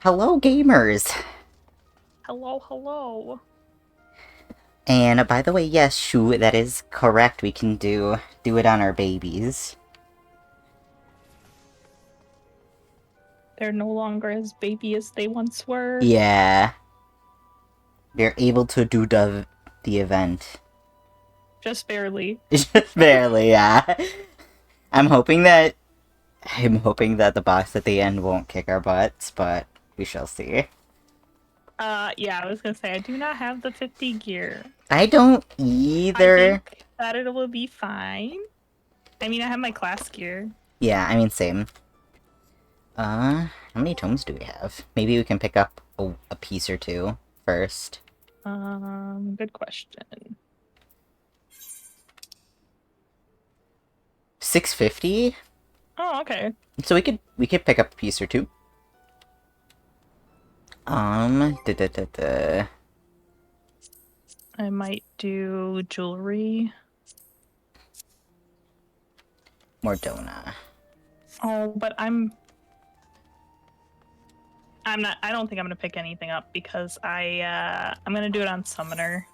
Hello, gamers! Hello, hello. And by the way, yes, Shu, that is correct. We can do it on our babies. They're no longer as baby as they once were. Yeah, they're able to do the event. Just barely. Just barely, yeah. I'm hoping that I'm hoping that the boss at the end won't kick our butts, but we shall see. Yeah, I was gonna say, I do not have the 50 gear. I don't I either. think that it will be fine. I mean, I have my class gear. Yeah, I mean, same. How many tomes do we have? Maybe we can pick up a piece or two first. Good question. 650? Oh, okay. So we could pick up a piece or two. Da. I might do jewelry. More Dhona. Oh, but I don't think I'm gonna pick anything up because I'm gonna do it on summoner.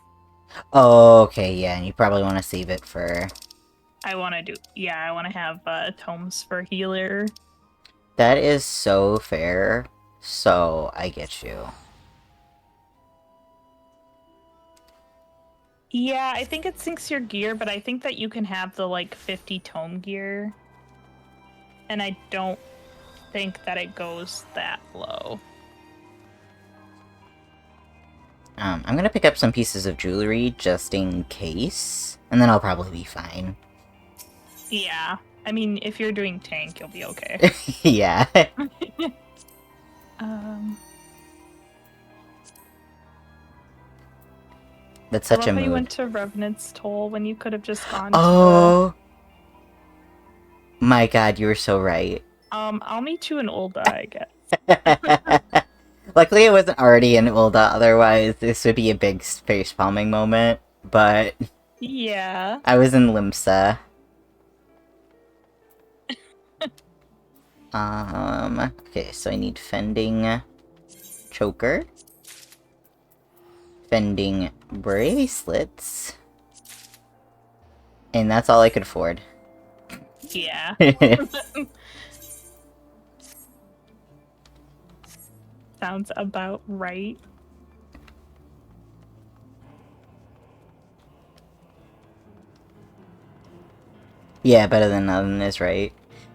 Oh, okay, yeah, and you probably want to save it for... I want to have tomes for healer. That is so fair. So, I get you. Yeah, I think it syncs your gear, but I think that you can have the like 50 tome gear. And I don't think that it goes that low. I'm gonna pick up some pieces of jewelry just in case, and then I'll probably be fine. Yeah. I mean, if you're doing tank, you'll be okay. Yeah. um, That's I such love a how you mood. went to Revenant's Toll when you could have just gone to the. Oh! My god, you were so right. I'll meet you in Ulda, I guess. Luckily, it wasn't already in Ulda, otherwise, this would be a big face palming moment. But Yeah. I was in Limsa. Okay, so I need Fending Choker. Fending Bracelets. And that's all I could afford. Yeah. Sounds about right. Yeah, better than nothing is right.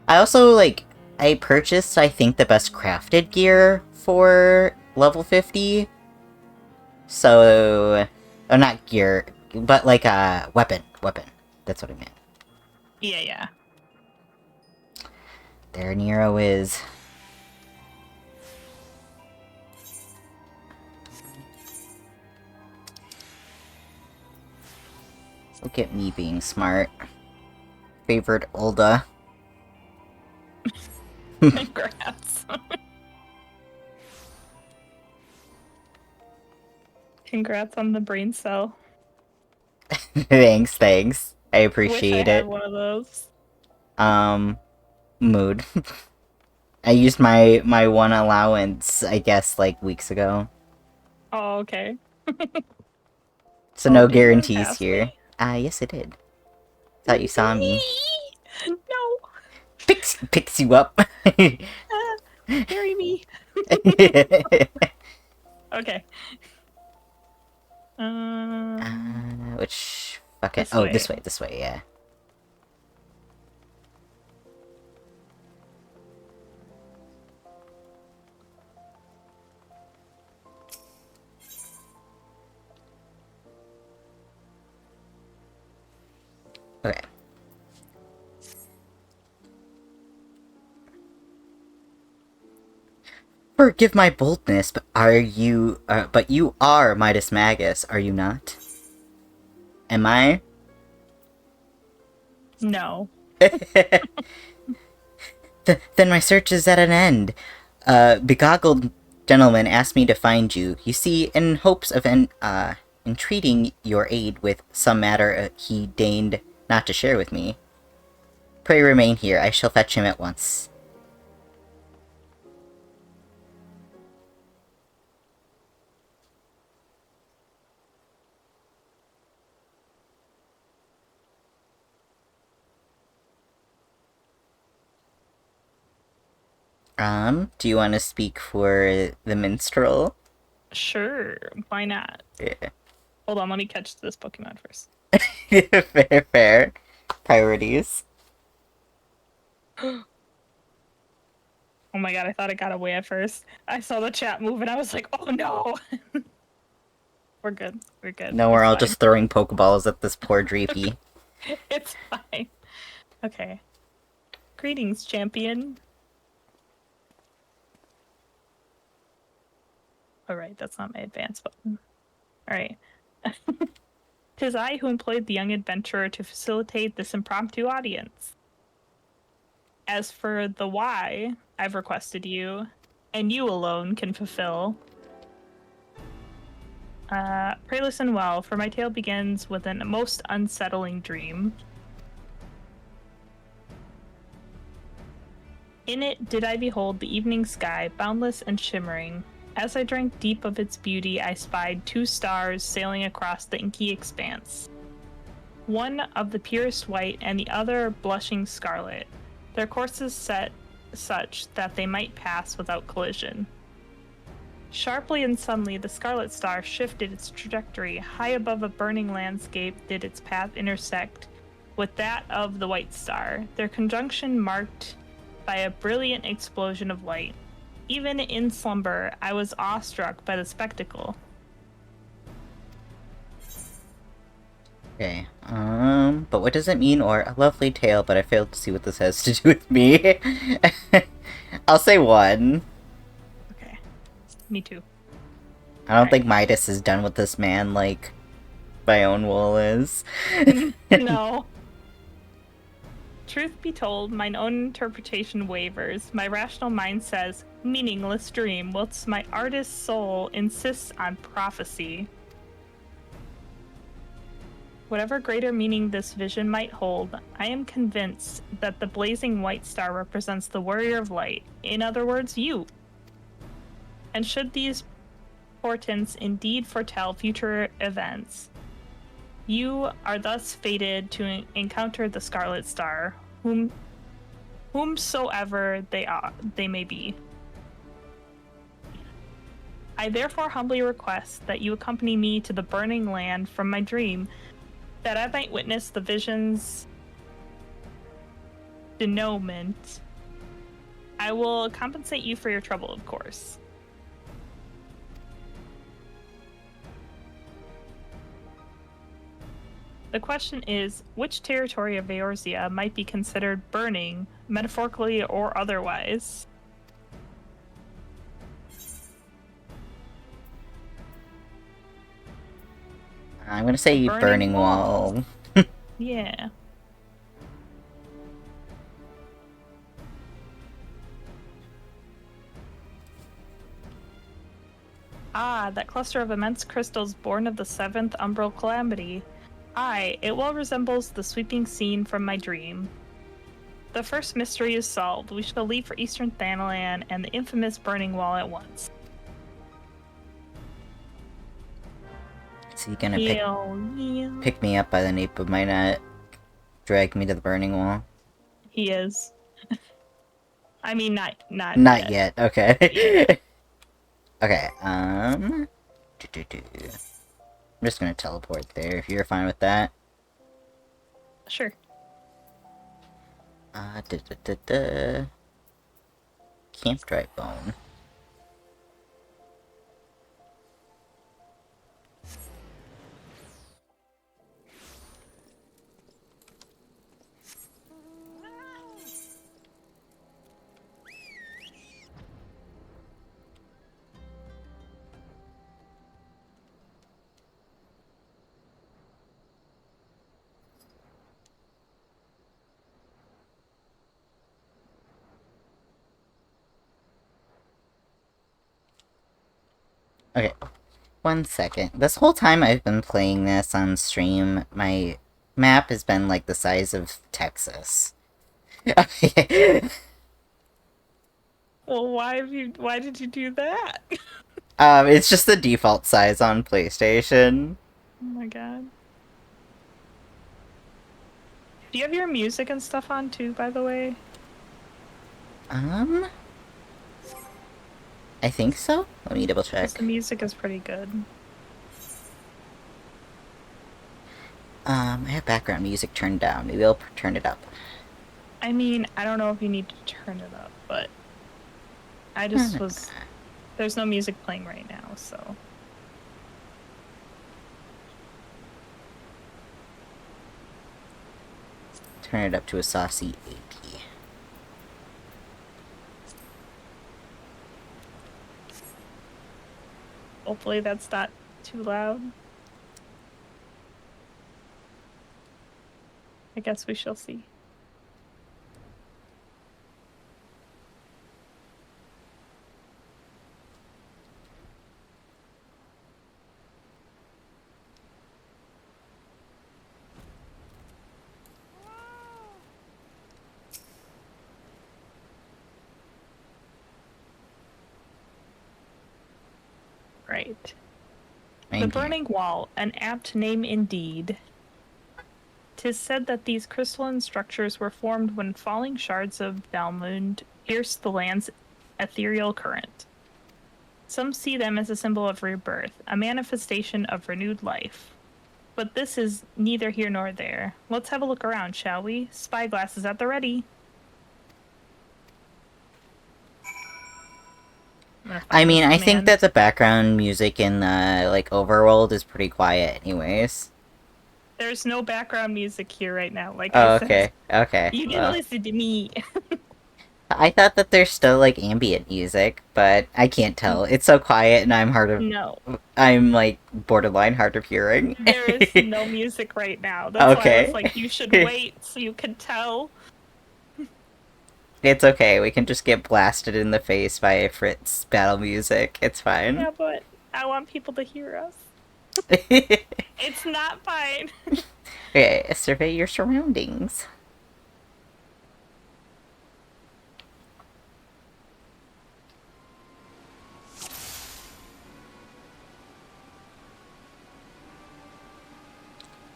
I also, like, I purchased, I think, the best crafted gear for level 50. So, oh, not gear, but like a weapon. Weapon. That's what I meant. Yeah, yeah. There Nero is. Look at me being smart. Favored Ulda. Congrats. Congrats on the brain cell. Thanks, thanks. I Wish I appreciate had it. one of those. Um, mood. I used my one allowance, I guess, like weeks ago. Oh, okay. So Oh, no did you run guarantees past me? here. Ah, yes it did. Thought you saw me. No. Picks you up. Ah, carry me. Okay. Which fucking This oh, way. this way, yeah. Okay. Forgive my boldness, but you are Midas Magus, are you not? Am I? No. Then my search is at an end. Begoggled gentleman asked me to find you. You see, in hopes of entreating your aid with some matter he deigned not to share with me. Pray remain here. I shall fetch him at once. Do you want to speak for the minstrel? Sure, why not? Yeah. Hold on, let me catch this Pokemon first. Fair, fair. Priorities. Oh my god, I thought it got away at first. I saw the chat move and I was like, oh no! We're good. We're good. No, we're It's all fine. just throwing Pokeballs at this poor Dreepy. It's fine. Okay. Greetings, champion. Alright, that's not my advance button. Alright. 'Tis I who employed the young adventurer to facilitate this impromptu audience. As for the why I've requested you, and you alone can fulfill. Pray listen well, for my tale begins with a most unsettling dream. In it did I behold the evening sky, boundless and shimmering. As I drank deep of its beauty, I spied 2 stars sailing across the inky expanse. One of the purest white, and the other blushing scarlet. Their courses set such that they might pass without collision. Sharply and suddenly, the scarlet star shifted its trajectory. High above a burning landscape did its path intersect with that of the white star, their conjunction marked by a brilliant explosion of light. Even in slumber, I was awestruck by the spectacle. Okay, but what does it mean? Or a lovely tale, but I failed to see what this has to do with me. I'll say 1. Okay. Me too. I don't think Midas is done with this man like my own wool is. No. Truth be told, mine own interpretation wavers. My rational mind says, meaningless dream, whilst my artist soul insists on prophecy. Whatever greater meaning this vision might hold, I am convinced that the blazing white star represents the warrior of light, in other words, you. And should these portents indeed foretell future events, you are thus fated to encounter the Scarlet Star, whomsoever they may be. I therefore humbly request that you accompany me to the burning land from my dream, that I might witness the vision's denouement. I will compensate you for your trouble, of course. The question is, which territory of Eorzea might be considered burning, metaphorically or otherwise? I'm gonna say Burning Wall. Yeah. Ah, that cluster of immense crystals born of the 7th umbral calamity. Aye, it well resembles the sweeping scene from my dream. The first mystery is solved. We shall leave for Eastern Thanalan and the infamous Burning Wall at once. Is he gonna pick me up by the nape of my neck, drag me to the Burning Wall? He is. I mean, not yet. Okay. Yeah. Okay. I'm just gonna teleport there if you're fine with that. Sure. Camp Dry Bone. Okay, 1 second. This whole time I've been playing this on stream, my map has been like the size of Texas. Well, why did you do that? It's just the default size on PlayStation. Oh my god. Do you have your music and stuff on too, by the way? I think so. Let me double check. Because the music is pretty good. I have background music turned down. Maybe I'll turn it up. I mean, I don't know if you need to turn it up, but I just was... There's no music playing right now, so... Turn it up to a saucy 80. Hopefully that's not too loud. I guess we shall see. Right. The Burning Wall, an apt name indeed. 'Tis said that these crystalline structures were formed when falling shards of Dalmund pierced the land's ethereal current. Some see them as a symbol of rebirth, a manifestation of renewed life. But this is neither here nor there. Let's have a look around, shall we? Spyglass is at the ready. I mean, I think that the background music in the, like, overworld is pretty quiet anyways. There's no background music here right now, like Oh, I said. okay, okay. You didn't listen to me. I thought that there's still, like, ambient music, but I can't tell. It's so quiet and No. I'm, like, borderline hard of hearing. There is no music right now. That's why I was like, you should wait so you can tell. It's okay, we can just get blasted in the face by Fritz battle music. It's fine. Yeah, but I want people to hear us. It's not fine. Okay, survey your surroundings.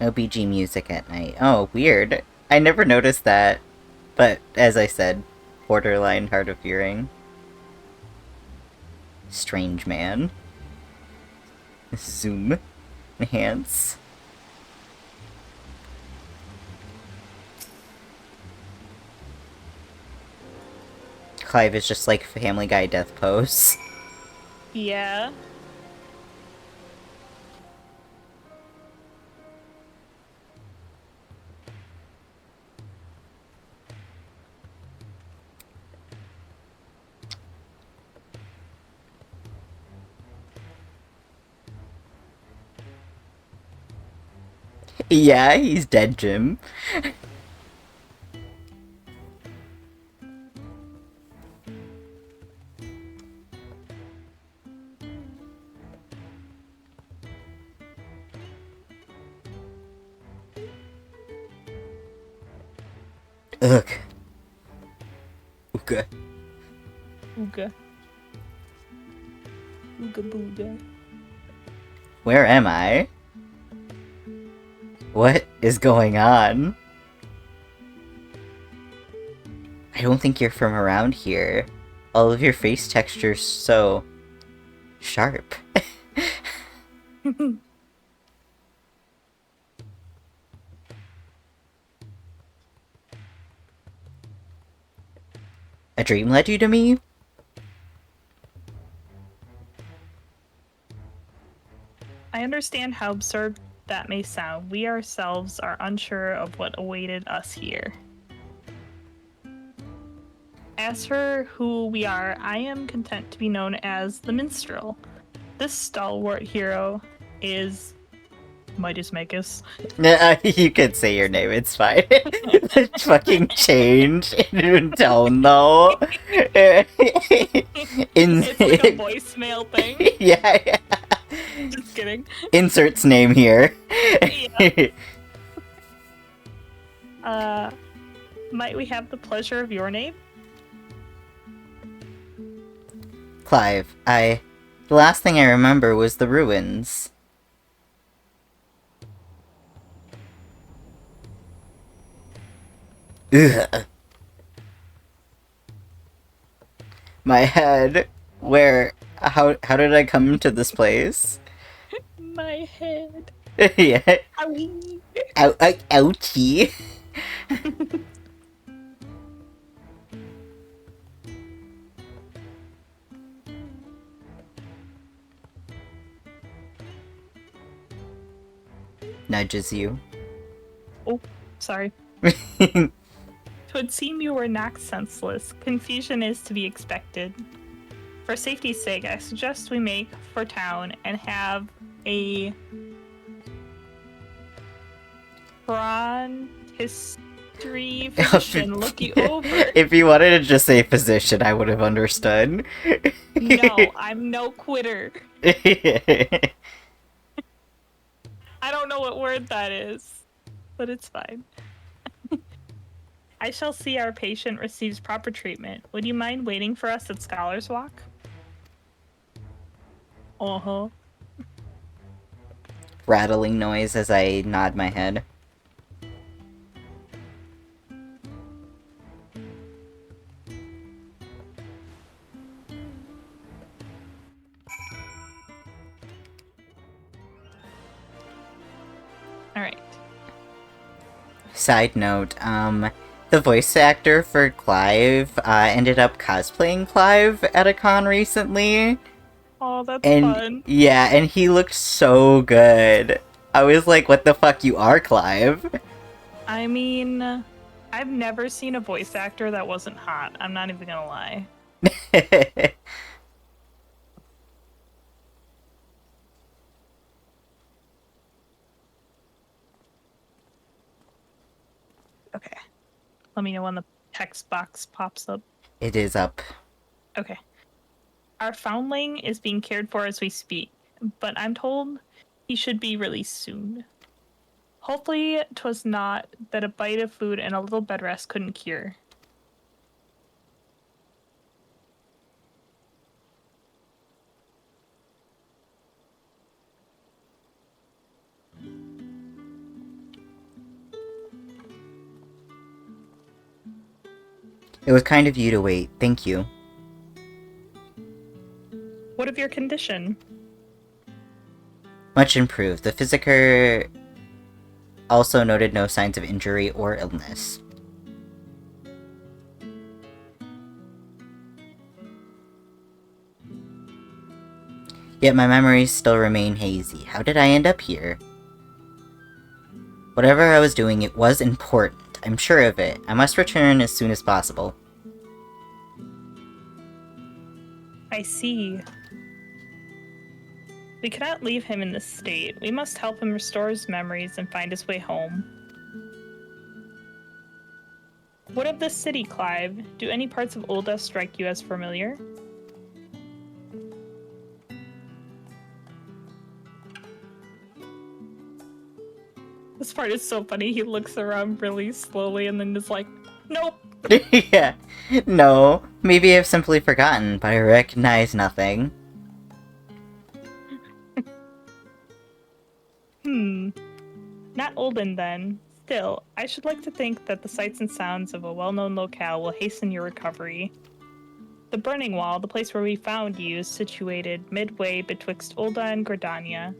No BG music at night. Oh, weird. I never noticed that. But, as I said, borderline hard of hearing. Strange man. Zoom. Enhance. Clive is just like Family Guy death pose. Yeah. Yeah, he's dead, Jim. Ugh. Ooga. Ooga. Ooga booga. Where am I? What is going on? I don't think you're from around here. All of your face texture's so... sharp. A dream led you to me? I understand how absurd that may sound. We ourselves are unsure of what awaited us here. As for who we are, I am content to be known as the Minstrel. This stalwart hero is Midas Magus. You could say your name, it's fine. The fucking change in tone, though. It's like a voicemail thing. Yeah. Just kidding. Inserts name here. Yeah. Might we have the pleasure of your name? Clive, the last thing I remember was the ruins. Ugh. My head. Where? How did I come to this place? My head. Yeah. Owie. Ouchie. Nudges you. Oh, sorry. Twould seem you were knocked senseless. Confusion is to be expected. For safety's sake, I suggest we make for town and have a history physician look you over. If you wanted to just say physician, I would have understood. No, I'm no quitter. I don't know what word that is, but it's fine. I shall see our patient receives proper treatment. Would you mind waiting for us at Scholar's Walk? Uh-huh. Rattling noise as I nod my head. Alright. Side note, the voice actor for Clive ended up cosplaying Clive at a con recently. Oh, that's And fun. yeah, and he looked so good. I was like, what the fuck, you are Clive? I mean, I've never seen a voice actor that wasn't hot. I'm not even gonna lie. Okay. Let me know when the text box pops up. It is up. Okay. Our foundling is being cared for as we speak, but I'm told he should be released soon. Hopefully, 'twas not that a bite of food and a little bed rest couldn't cure. It was kind of you to wait. Thank you. What of your condition? Much improved. The physiker also noted no signs of injury or illness. Yet my memories still remain hazy. How did I end up here? Whatever I was doing, it was important. I'm sure of it. I must return as soon as possible. I see. We cannot leave him in this state. We must help him restore his memories and find his way home. What of this city, Clive? Do any parts of Ulda strike you as familiar? This part is so funny. He looks around really slowly and then is like, nope. Yeah. No. Maybe I've simply forgotten, but I recognize nothing. Not Olden, then. Still, I should like to think that the sights and sounds of a well-known locale will hasten your recovery. The Burning Wall, the place where we found you, is situated midway betwixt Ulda and Gridania.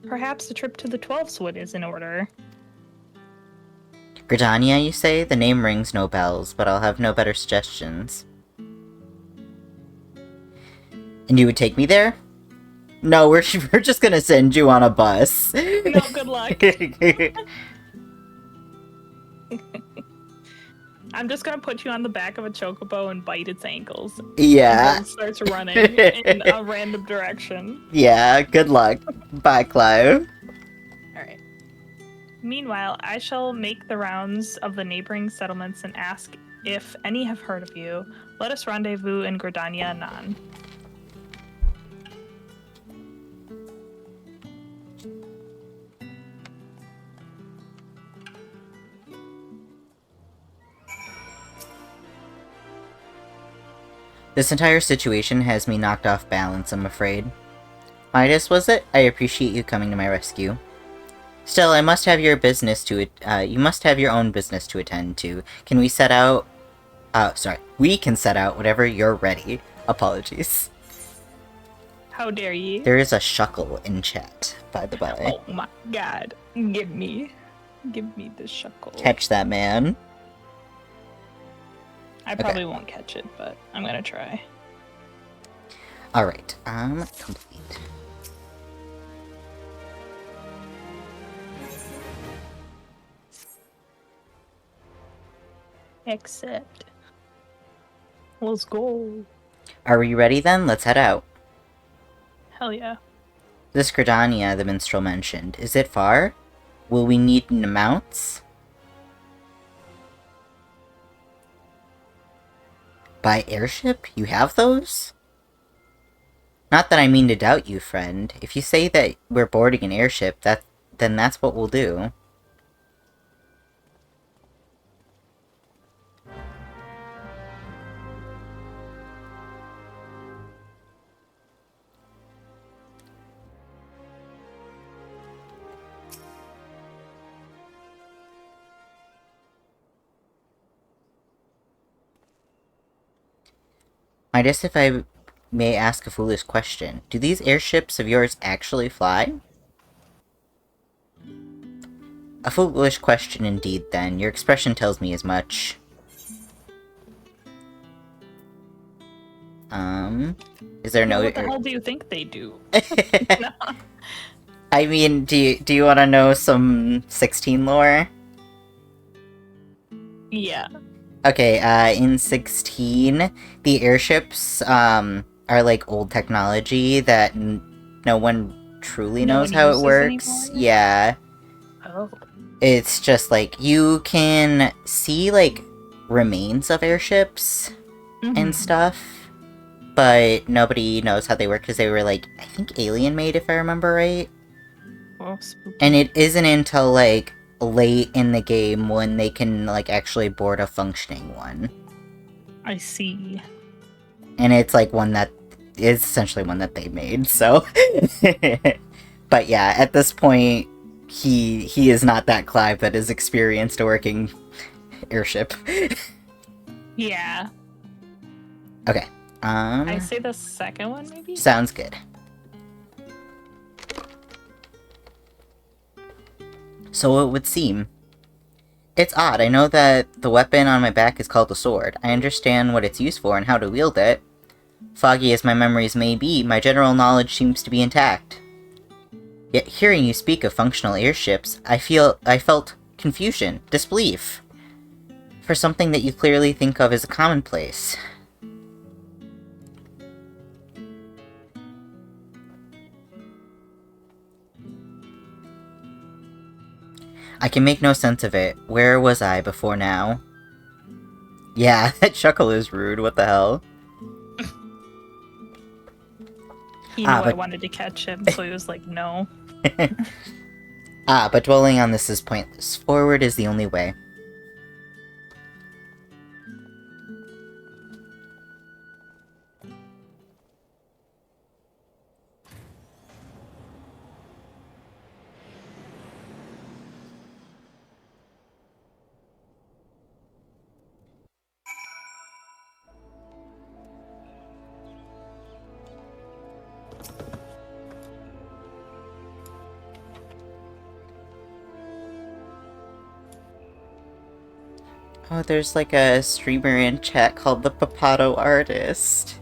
Perhaps a trip to the Twelveswood is in order. Gridania, you say? The name rings no bells, but I'll have no better suggestions. And you would take me there? No, we're just gonna send you on a bus. No, good luck. I'm just gonna put you on the back of a chocobo and bite its ankles. Yeah. And it starts running in a random direction. Yeah, good luck. Bye, Clive. Alright. Meanwhile, I shall make the rounds of the neighboring settlements and ask if any have heard of you. Let us rendezvous in Gridania anon. This entire situation has me knocked off balance, I'm afraid. Midas, was it? I appreciate you coming to my rescue. Still, I must have your business to you must have your own business to attend to. Can we set out we can set out whenever you're ready. Apologies. How dare ye? There is a shuckle in chat, by the by. Oh my god. Give me the shuckle. Catch that, man. I probably won't catch it, but I'm gonna try. Alright, complete. Accept. Let's go. Are we ready then? Let's head out. Hell yeah. This Gridania the minstrel mentioned, is it far? Will we need mounts? By airship? You have those? Not that I mean to doubt you, friend. If you say that we're boarding an airship, then that's what we'll do. Midas, if I may ask a foolish question, do these airships of yours actually fly? A foolish question indeed, then. Your expression tells me as much. Is there no... What the hell do you think they do? I mean, do you want to know some 16 lore? Yeah. Okay, in 16, the airships, are like old technology that no one truly knows how it works. Anymore? Yeah. Oh. It's just like, you can see, like, remains of airships and stuff, but nobody knows how they work because they were, like, I think alien-made, if I remember right. Well, spooky. And it isn't until, like, late in the game when they can, like, actually board a functioning one. I see. And it's, like, one that is essentially one that they made, so... But yeah, at this point, he is not that Clive that is experienced a working airship. Yeah. Okay, I say the second one, maybe? sounds good. So it would seem. It's odd, I know that the weapon on my back is called a sword. I understand what it's used for and how to wield it. Foggy as my memories may be, my general knowledge seems to be intact. Yet hearing you speak of functional airships, I felt confusion, disbelief. For something that you clearly think of as a commonplace. I can make no sense of it. Where was I before now? Yeah, that chuckle is rude, what the hell? He knew I wanted to catch him, so he was like, no. But dwelling on this is pointless. Forward is the only way. Oh, there's like a streamer in chat called the Papato Artist.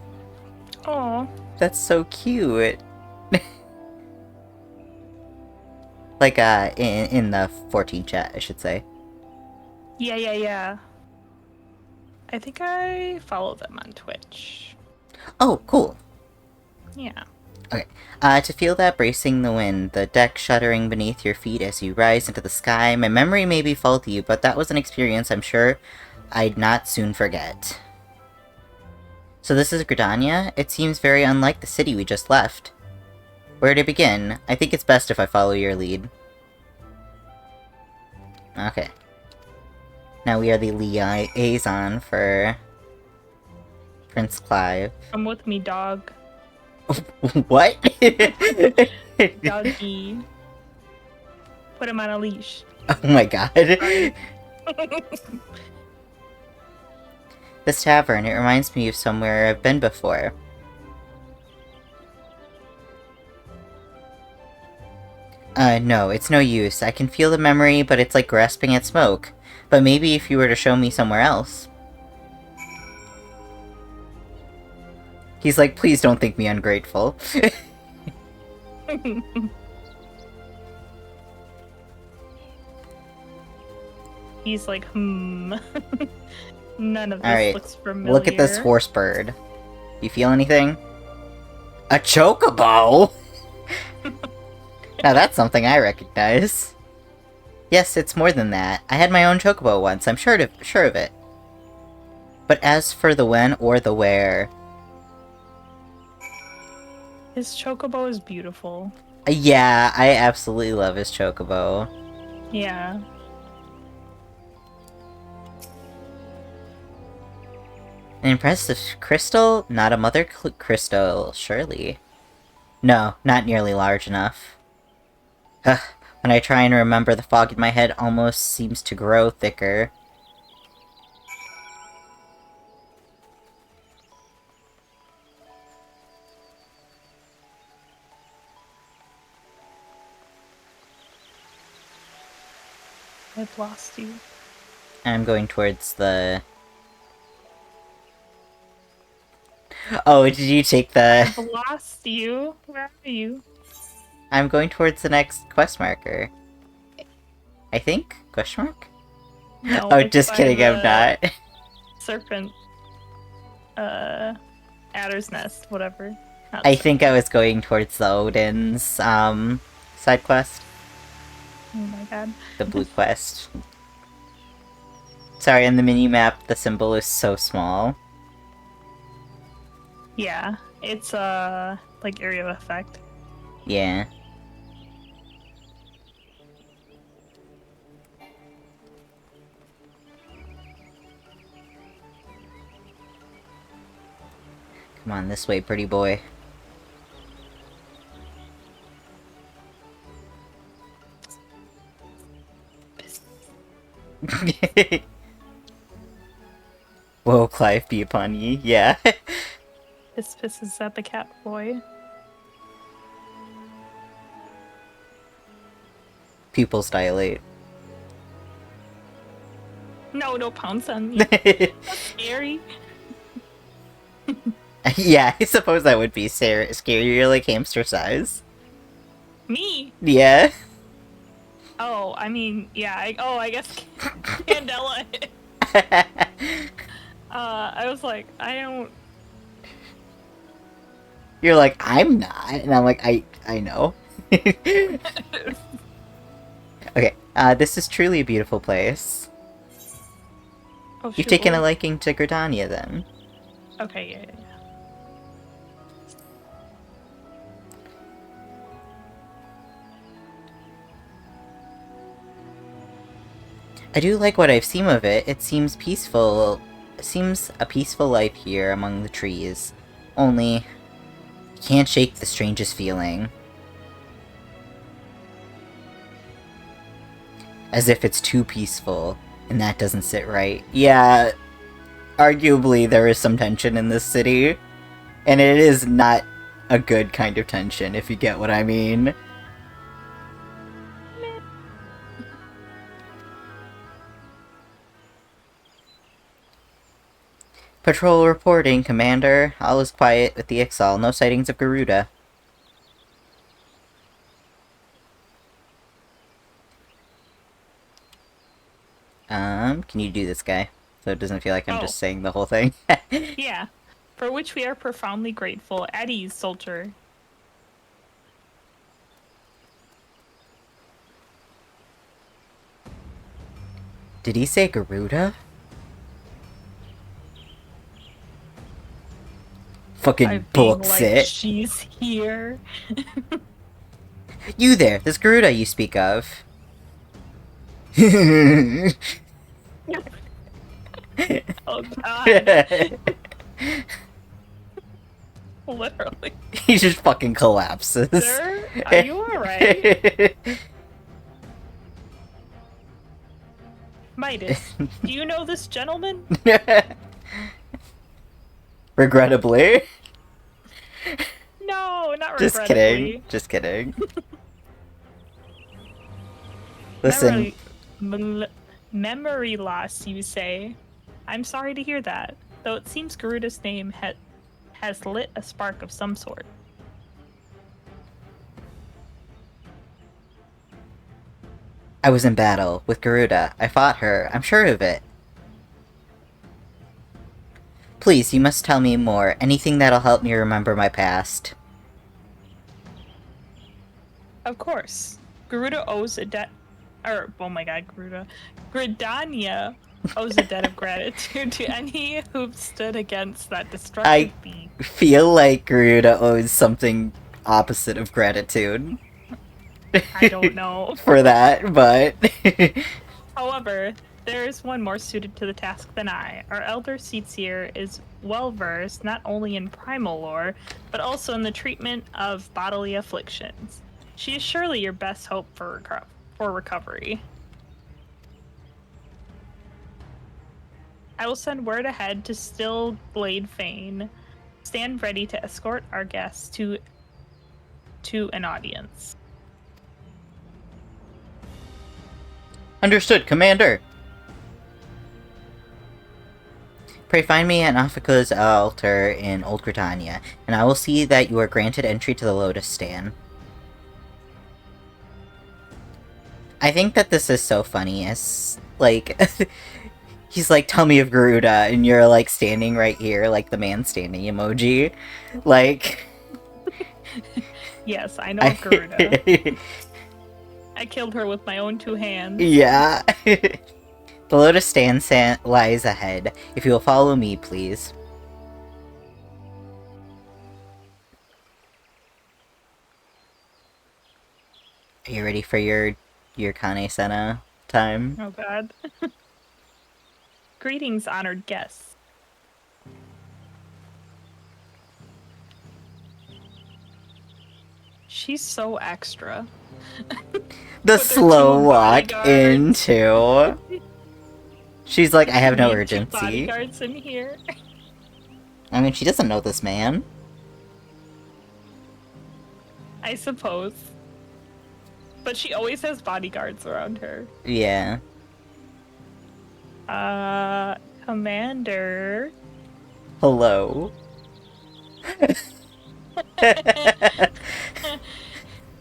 Oh. That's so cute. Like, in the 14 chat, I should say. Yeah. I think I follow them on Twitch. Oh, cool. Yeah. Okay. To feel that bracing the wind, the deck shuddering beneath your feet as you rise into the sky, my memory may be faulty, but that was an experience I'm sure I'd not soon forget. So this is Gridania? It seems very unlike the city we just left. Where to begin? I think it's best if I follow your lead. Okay. Now we are the liaison for Prince Clive. Come with me, dog. What? Doggy. Put him on a leash. Oh my god. This tavern, it reminds me of somewhere I've been before. No, it's no use. I can feel the memory, but it's like grasping at smoke. But maybe if you were to show me somewhere else. He's like, please don't think me ungrateful. He's like, None of this Alright, looks familiar. look at this horse bird. You feel anything? A chocobo? Now that's something I recognize. Yes, it's more than that. I had my own chocobo once, I'm sure of it. But as for the when or the where... His chocobo is beautiful. Yeah, I absolutely love his chocobo. Yeah. An impressive crystal? Not a mother crystal, surely. No, not nearly large enough. When I try and remember, the fog in my head almost seems to grow thicker. I've lost you. I'm going towards the... Oh, did you take the... I've lost you. Where are you? I'm going towards the next quest marker. I think? Question mark? No, Oh, it's just by kidding, I'm the not. Serpent. Adder's Nest, whatever. Not I serpent. think I was going towards the Odin's, side quest. Oh my god. The blue quest. Sorry, on the mini-map, the symbol is so small. Yeah, it's like area of effect. Yeah. Come on, this way, pretty boy. Whoa, Clive be upon ye. Yeah. This pisses at the cat boy. Pupils dilate. No, don't pounce on me. That's scary. Yeah, I suppose that would be scary. You're like hamster size. Me? Yeah. Oh, I mean, yeah. I guess Candela. I was like, I don't. You're like, I'm not. And I'm like, I know. Okay, this is truly a beautiful place. Oh, You've shoot, taken a what? liking to Gridania, then. Okay, yeah. I do like what I've seen of it. It seems peaceful. It seems a peaceful life here among the trees. Only, I can't shake the strangest feeling. As if it's too peaceful, and that doesn't sit right. Yeah, arguably there is some tension in this city. And it is not a good kind of tension, if you get what I mean. Patrol reporting, Commander. All is quiet with the Ixal. No sightings of Garuda. Can you do this guy? So it doesn't feel like I'm just saying the whole thing. Yeah. For which we are profoundly grateful. At ease, soldier. Did he say Garuda? Fucking books it. She's here. You there, this Garuda you speak of. Oh god. Literally. He just fucking collapses. Sir, are you alright? Midas, do you know this gentleman? Regrettably. No, not Just regrettably. kidding. Just kidding. Listen, Memory loss, you say? I'm sorry to hear that, though it seems Garuda's name has lit a spark of some sort. I was in battle with Garuda. I fought her. I'm sure of it. Please, you must tell me more. Anything that'll help me remember my past. Of course. Garuda owes a debt. Oh my god, Garuda. Gridania owes a debt of gratitude to any who've stood against that destructive being. Feel like Garuda owes something opposite of gratitude. I don't know. For that, but... However, there is one more suited to the task than I. Our elder Seatsier is well versed not only in primal lore, but also in the treatment of bodily afflictions. She is surely your best hope for recovery. I will send word ahead to Still Glade Fane. Stand ready to escort our guests to an audience. Understood, Commander! Pray find me at Nafika's altar in Old Britannia, and I will see that you are granted entry to the Lotus Stand. I think that this is so funny, as, like, he's like, tell me of Garuda, and you're, like, standing right here, like the man standing emoji. Like... Yes, I know of Garuda. I killed her with my own 2 hands. Yeah. The Lotus Stand lies ahead. If you will follow me, please. Are you ready for your Kane-Senna time? Oh god. Greetings, honored guests. She's so extra. The slow walk into... She's like, I have no urgency. Bodyguards in here. I mean, she doesn't know this man. I suppose. But she always has bodyguards around her. Yeah. Commander. Hello.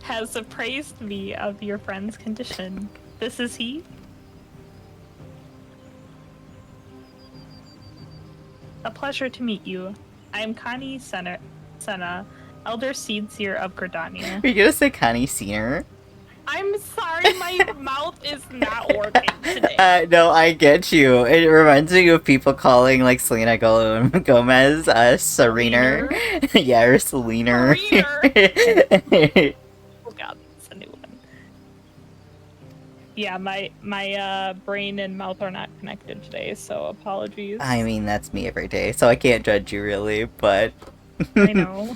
Has appraised me of your friend's condition. This is he? A pleasure to meet you. I am Kane-Senna, Elder Seedseer of Gridania. Are you gonna say Kane-Senna? I'm sorry, my mouth is not working today. No, I get you. It reminds me of people calling, like, Selena Gomez, Serena. Yeah, or Selena. Oh god, that's a new one. Yeah, my brain and mouth are not connected today, so apologies. I mean, that's me every day, so I can't judge you really, but... I know.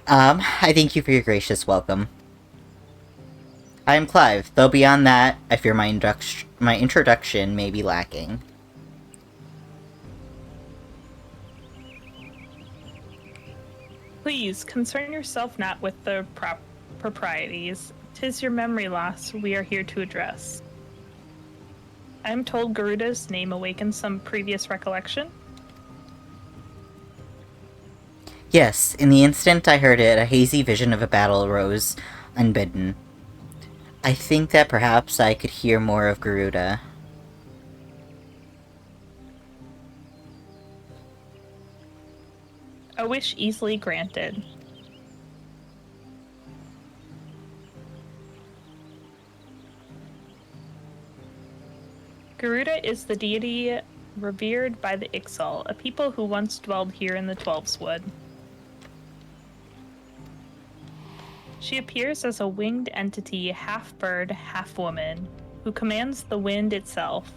I thank you for your gracious welcome. I am Clive, though beyond that, I fear my introduction may be lacking. Please, concern yourself not with the proprieties. 'Tis your memory loss we are here to address. I am told Garuda's name awakens some previous recollection? Yes, in the instant I heard it, a hazy vision of a battle arose, unbidden. I think that perhaps I could hear more of Garuda. A wish easily granted. Garuda is the deity revered by the Ixal, a people who once dwelled here in the Twelveswood. She appears as a winged entity, half bird, half woman, who commands the wind itself.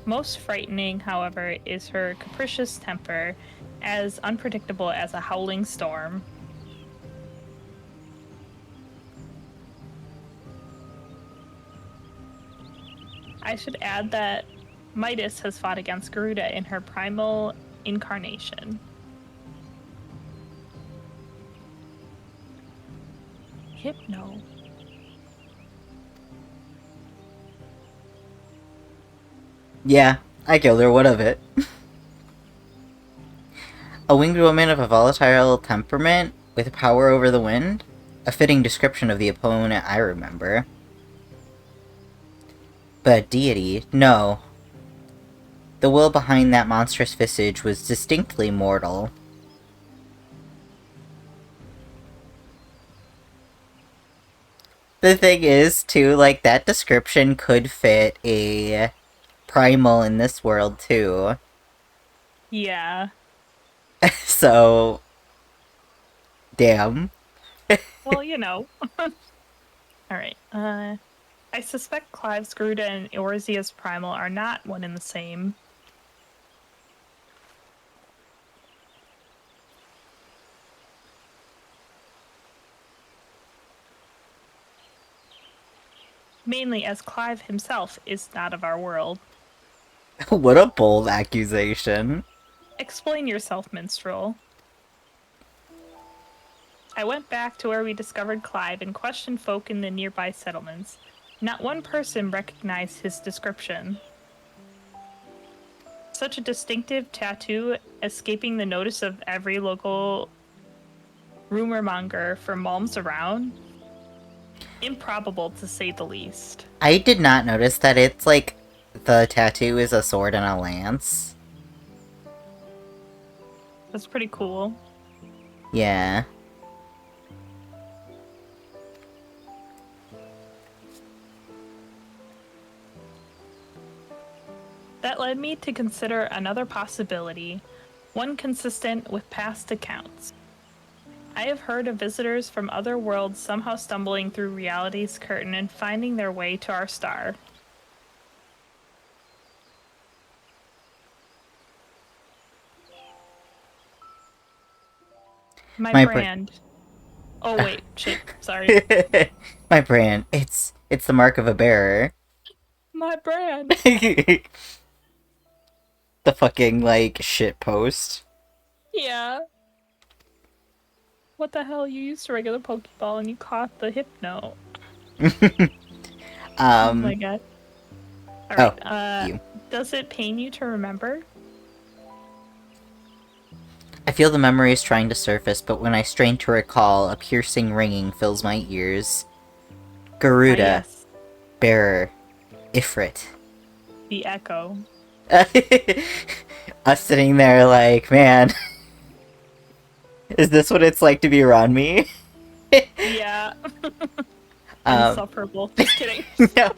Most frightening, however, is her capricious temper, as unpredictable as a howling storm. I should add that Midas has fought against Garuda in her primal incarnation. Hypno. Yeah, I killed her, what of it? A winged woman of a volatile temperament with power over the wind? A fitting description of the opponent I remember. But deity, no. The will behind that monstrous visage was distinctly mortal. The thing is, too, like, that description could fit a primal in this world, too. Yeah. So, damn. Well, you know. Alright, I suspect Clive's Garuda and Eorzea's Primal are not one and the same. Mainly as Clive himself is not of our world. What a bold accusation. Explain yourself, minstrel. I went back to where we discovered Clive and questioned folk in the nearby settlements. Not one person recognized his description. Such a distinctive tattoo, escaping the notice of every local rumor monger for malms around. Improbable, to say the least. I did not notice that it's like the tattoo is a sword and a lance. That's pretty cool. Yeah. That led me to consider another possibility, one consistent with past accounts. I have heard of visitors from other worlds somehow stumbling through reality's curtain and finding their way to our star. My brand. Oh wait, shit, sorry. My brand. It's the mark of a bearer. My brand. The fucking, like, shit post. Yeah. What the hell? You used a regular Pokeball and you caught the Hypno. Oh my god. Alright, you. does it pain you to remember? I feel the memories trying to surface, but when I strain to recall, a piercing ringing fills my ears. Garuda. Yes. Bearer. Ifrit. The Echo. Us sitting there like, man, is this what it's like to be around me? Yeah. Insufferable. Just kidding. No.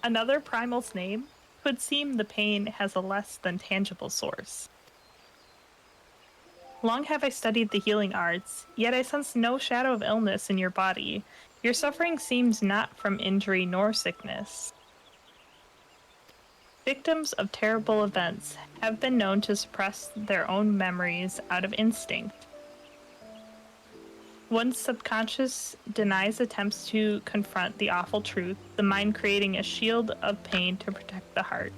Another primal's name could seem the pain has a less than tangible source. Long have I studied the healing arts, yet I sense no shadow of illness in your body. Your suffering seems not from injury nor sickness. Victims of terrible events have been known to suppress their own memories out of instinct. One's subconscious denies attempts to confront the awful truth, the mind creating a shield of pain to protect the heart.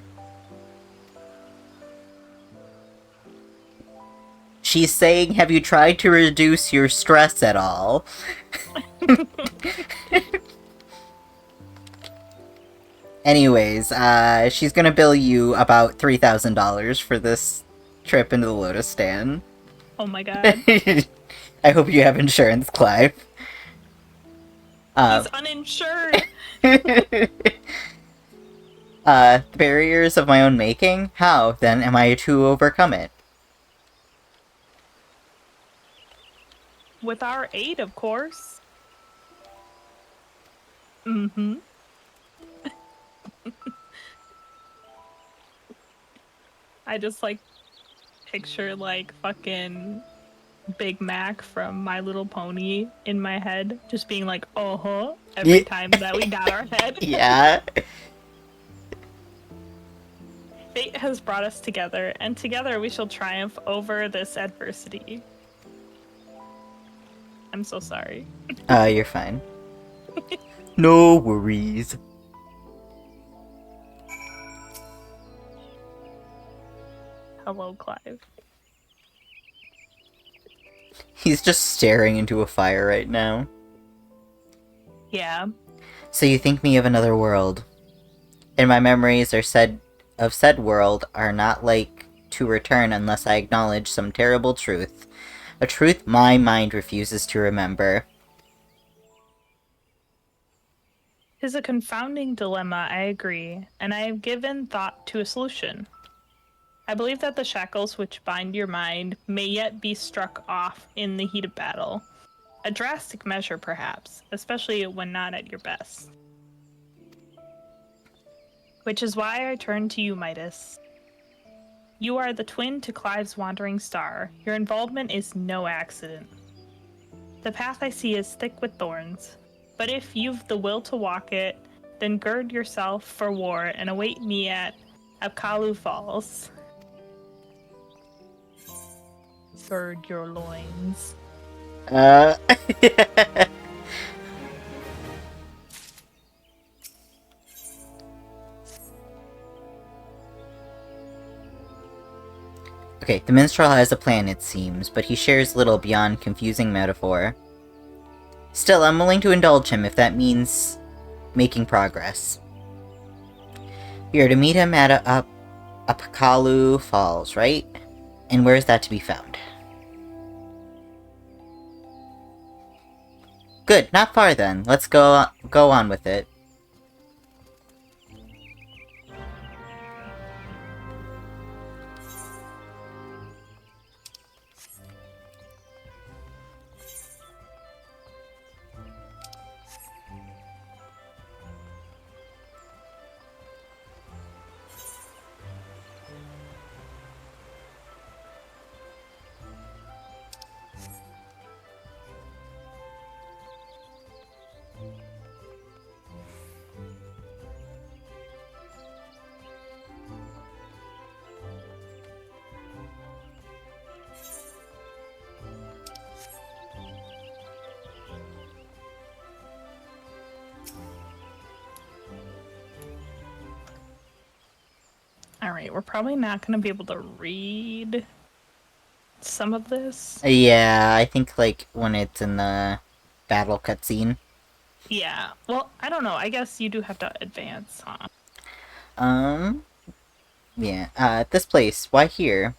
She's saying, have you tried to reduce your stress at all? Anyways, she's gonna bill you about $3,000 for this trip into the Lotus Stand. Oh my god. I hope you have insurance, Clive. He's uninsured! The barriers of my own making? How, then, am I to overcome it? With our aid, of course. Mm-hmm. I just, like, picture, like, fucking Big Mac from My Little Pony in my head, just being like, uh-huh, every time that we got our head. Yeah. Fate has brought us together, and together we shall triumph over this adversity. I'm so sorry. You're fine. No worries. Hello, Clive. He's just staring into a fire right now. Yeah. So you think me of another world. And my memories of said world are not like to return unless I acknowledge some terrible truth. A truth my mind refuses to remember. 'Tis a confounding dilemma, I agree, and I have given thought to a solution. I believe that the shackles which bind your mind may yet be struck off in the heat of battle. A drastic measure, perhaps, especially when not at your best. Which is why I turn to you, Midas. You are the twin to Clive's wandering star. Your involvement is no accident. The path I see is thick with thorns, but if you've the will to walk it, then gird yourself for war and await me at Apkalu Falls. Gird your loins. Okay, the minstrel has a plan, it seems, but he shares little beyond confusing metaphor. Still, I'm willing to indulge him if that means making progress. We are to meet him at Apakalu Falls, right? And where is that to be found? Good, not far then. Let's go on with it. Alright, we're probably not going to be able to read some of this. Yeah, I think, like, when it's in the battle cutscene. Yeah, well, I don't know. I guess you do have to advance, huh? Yeah, this place, why here?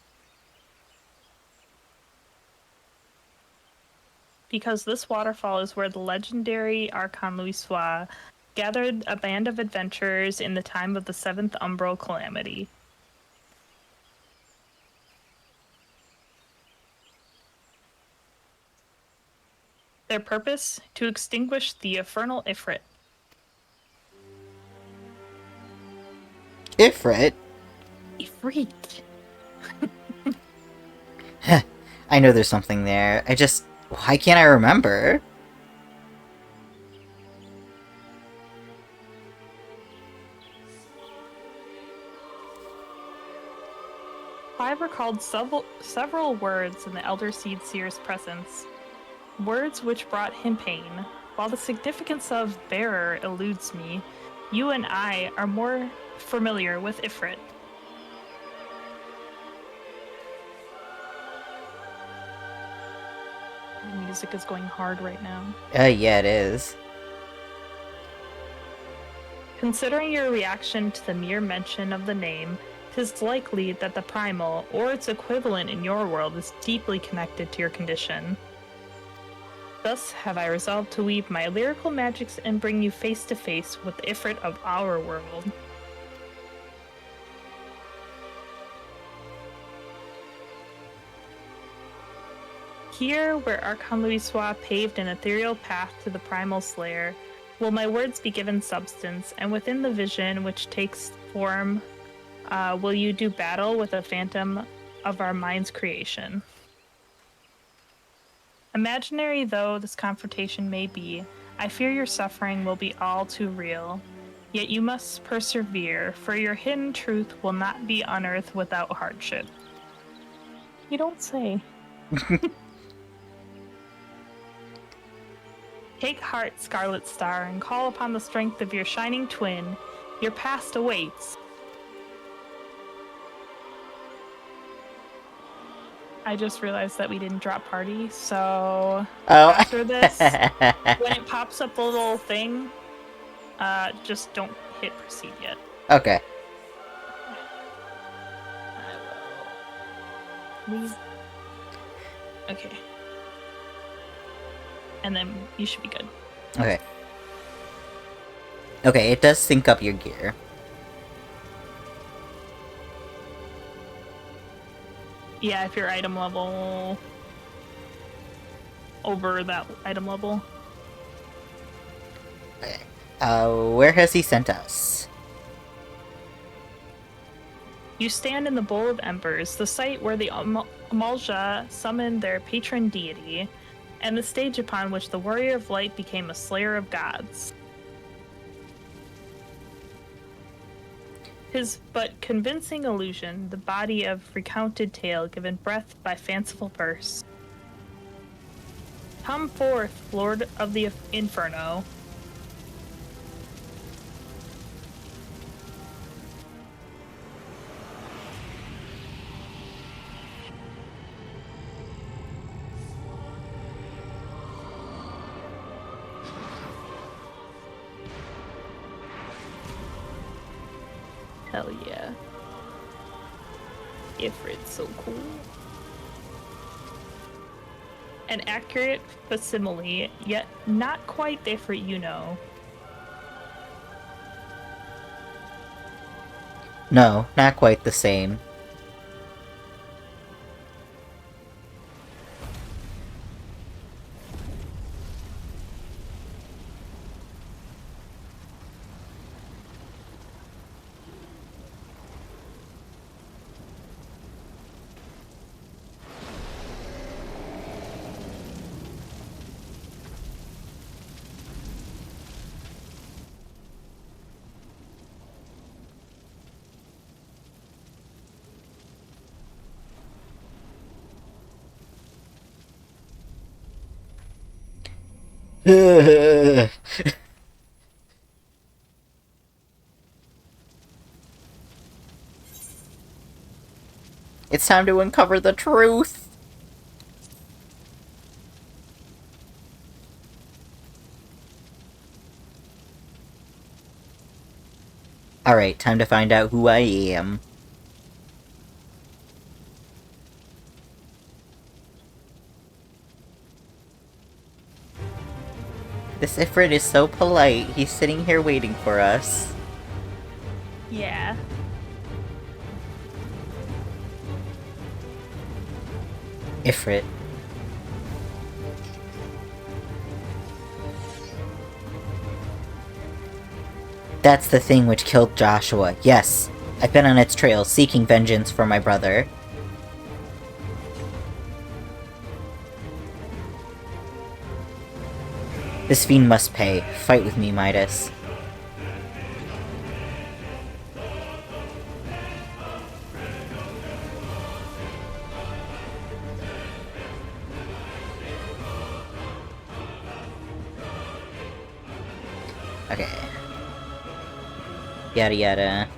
Because this waterfall is where the legendary Archon Louisoix gathered a band of adventurers in the time of the Seventh Umbral Calamity. Their purpose? To extinguish the infernal Ifrit. Ifrit? Ifrit? I know there's something there. Why can't I remember? Clive recalled several words in the Elder Seed Seer's presence. Words which brought him pain. While the significance of bearer eludes me, you and I are more familiar with Ifrit. The music is going hard right now. Yeah, it is. Considering your reaction to the mere mention of the name, 'tis likely that the primal, or its equivalent in your world, is deeply connected to your condition. Thus have I resolved to weave my lyrical magics and bring you face to face with the Ifrit of our world. Here, where Archon Louisoix paved an ethereal path to the primal slayer, will my words be given substance, and within the vision which takes form, will you do battle with a phantom of our mind's creation. Imaginary though this confrontation may be, I fear your suffering will be all too real. Yet you must persevere, for your hidden truth will not be unearthed without hardship. You don't say. Take heart, Scarlet Star, and call upon the strength of your shining twin. Your past awaits. I just realized that we didn't drop party, so after this, when it pops up the little thing, just don't hit proceed yet. Okay. I will leave. Okay. And then you should be good. Okay. Okay, it does sync up your gear. Yeah, if your item level over that item level. Okay. Where has he sent us? You stand in the Bowl of Embers, the site where the Amalja summoned their patron deity, and the stage upon which the Warrior of Light became a slayer of gods. His but convincing illusion, the body of recounted tale given breath by fanciful verse. Come forth, Lord of the Inferno. Hell yeah. Ifrit's so cool. An accurate facsimile, yet not quite the Ifrit you know. No, not quite the same. It's time to uncover the truth! Alright, time to find out who I am. This Ifrit is so polite, he's sitting here waiting for us. Yeah. Ifrit. That's the thing which killed Joshua. Yes, I've been on its trail, seeking vengeance for my brother. This fiend must pay. Fight with me, Midas. Okay. Yada yada.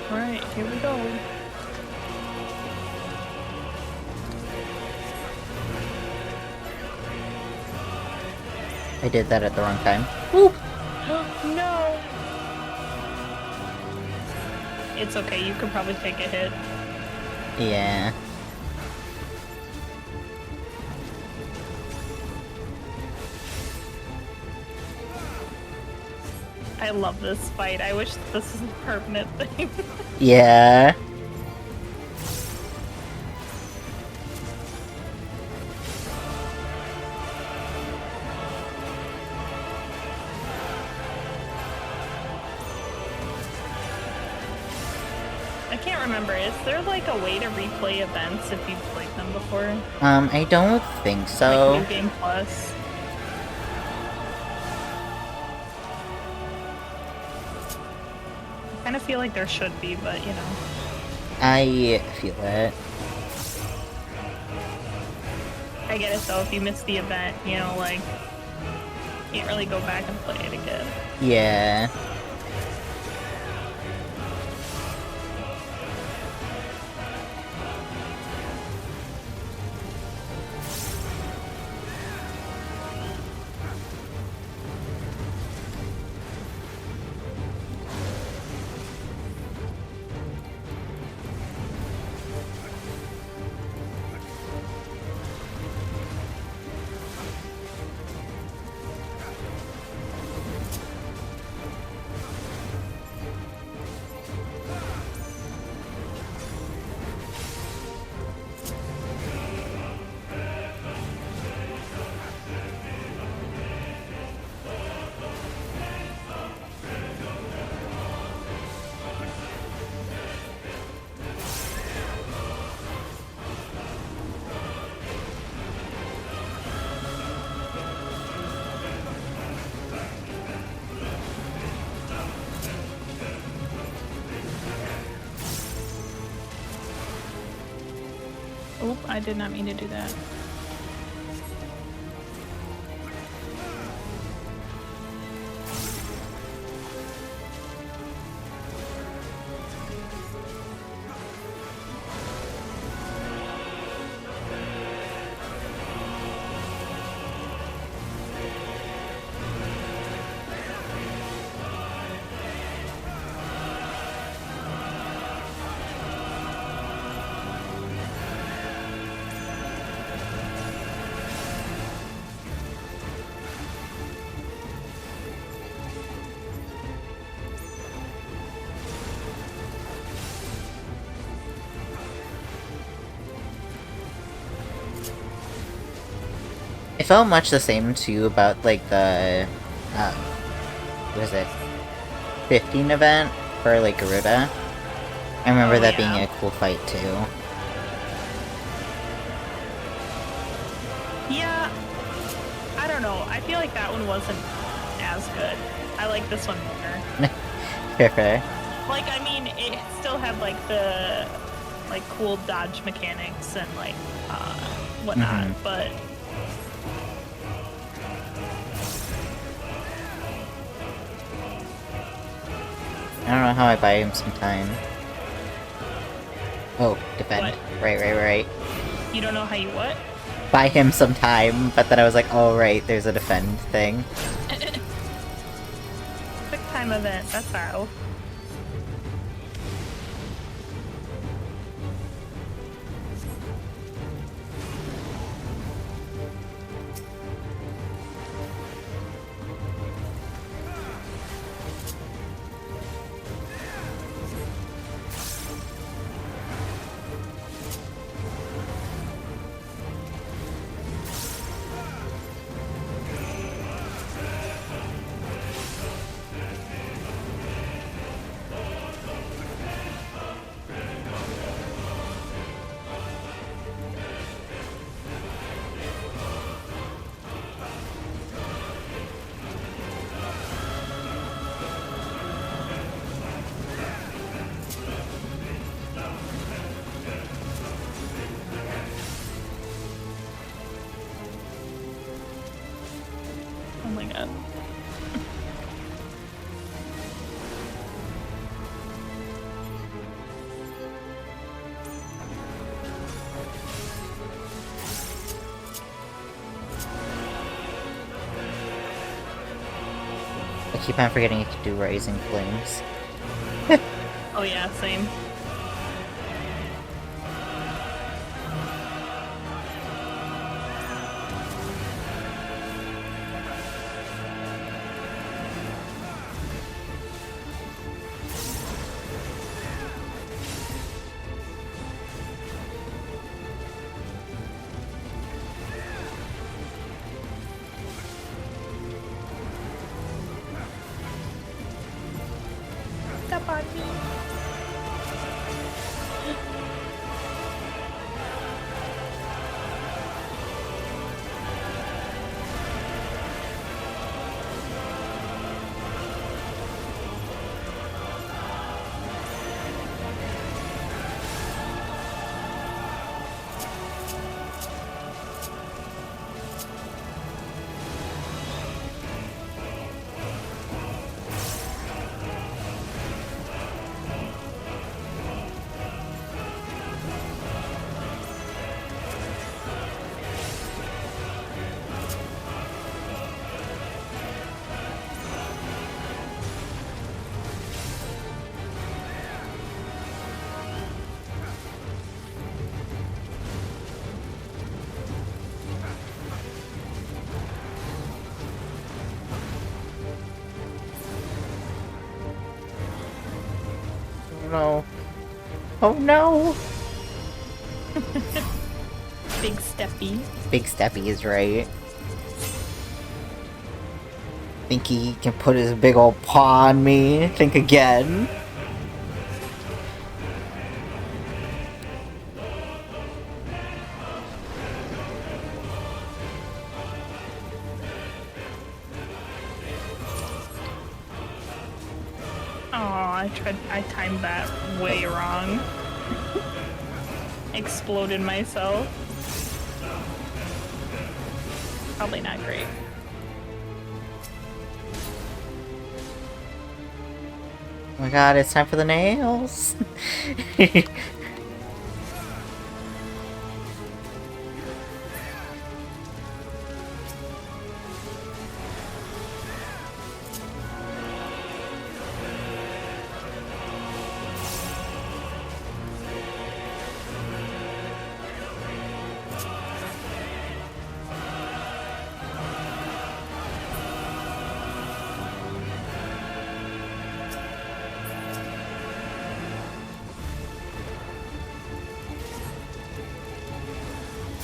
Alright, here we go. I did that at the wrong time. Woo! No! It's okay, you could probably take a hit. Yeah. I love this fight. I wish this was a permanent thing. Yeah. I can't remember. Is there like a way to replay events if you've played them before? I don't think so. Like New Game Plus? I kind of feel like there should be, but you know. I feel it. I get it though, if you miss the event, you know, like, can't really go back and play it again. Yeah. Oop, I did not mean to do that. It felt much the same too about like the what was it? 15 event for like Garuda. I remember that being a cool fight too. Yeah, I don't know. I feel like that one wasn't as good. I like this one more. Fair. Like, I mean, it still had like the like cool dodge mechanics and like whatnot, but I don't know how I buy him some time. Oh, defend. What? Right. You don't know how you what? Buy him some time, but then I was like, oh right, there's a defend thing. Quick time event, that's how. Oh my god. I keep on forgetting you can do Rising Flames. Oh yeah, same. Step on me. no. Oh no! Big steppy. Big Steppy is right. Think he can put his big old paw on me? Think again. Oh, I timed that way wrong. Exploded myself. Probably not great. Oh my god, it's time for the nails!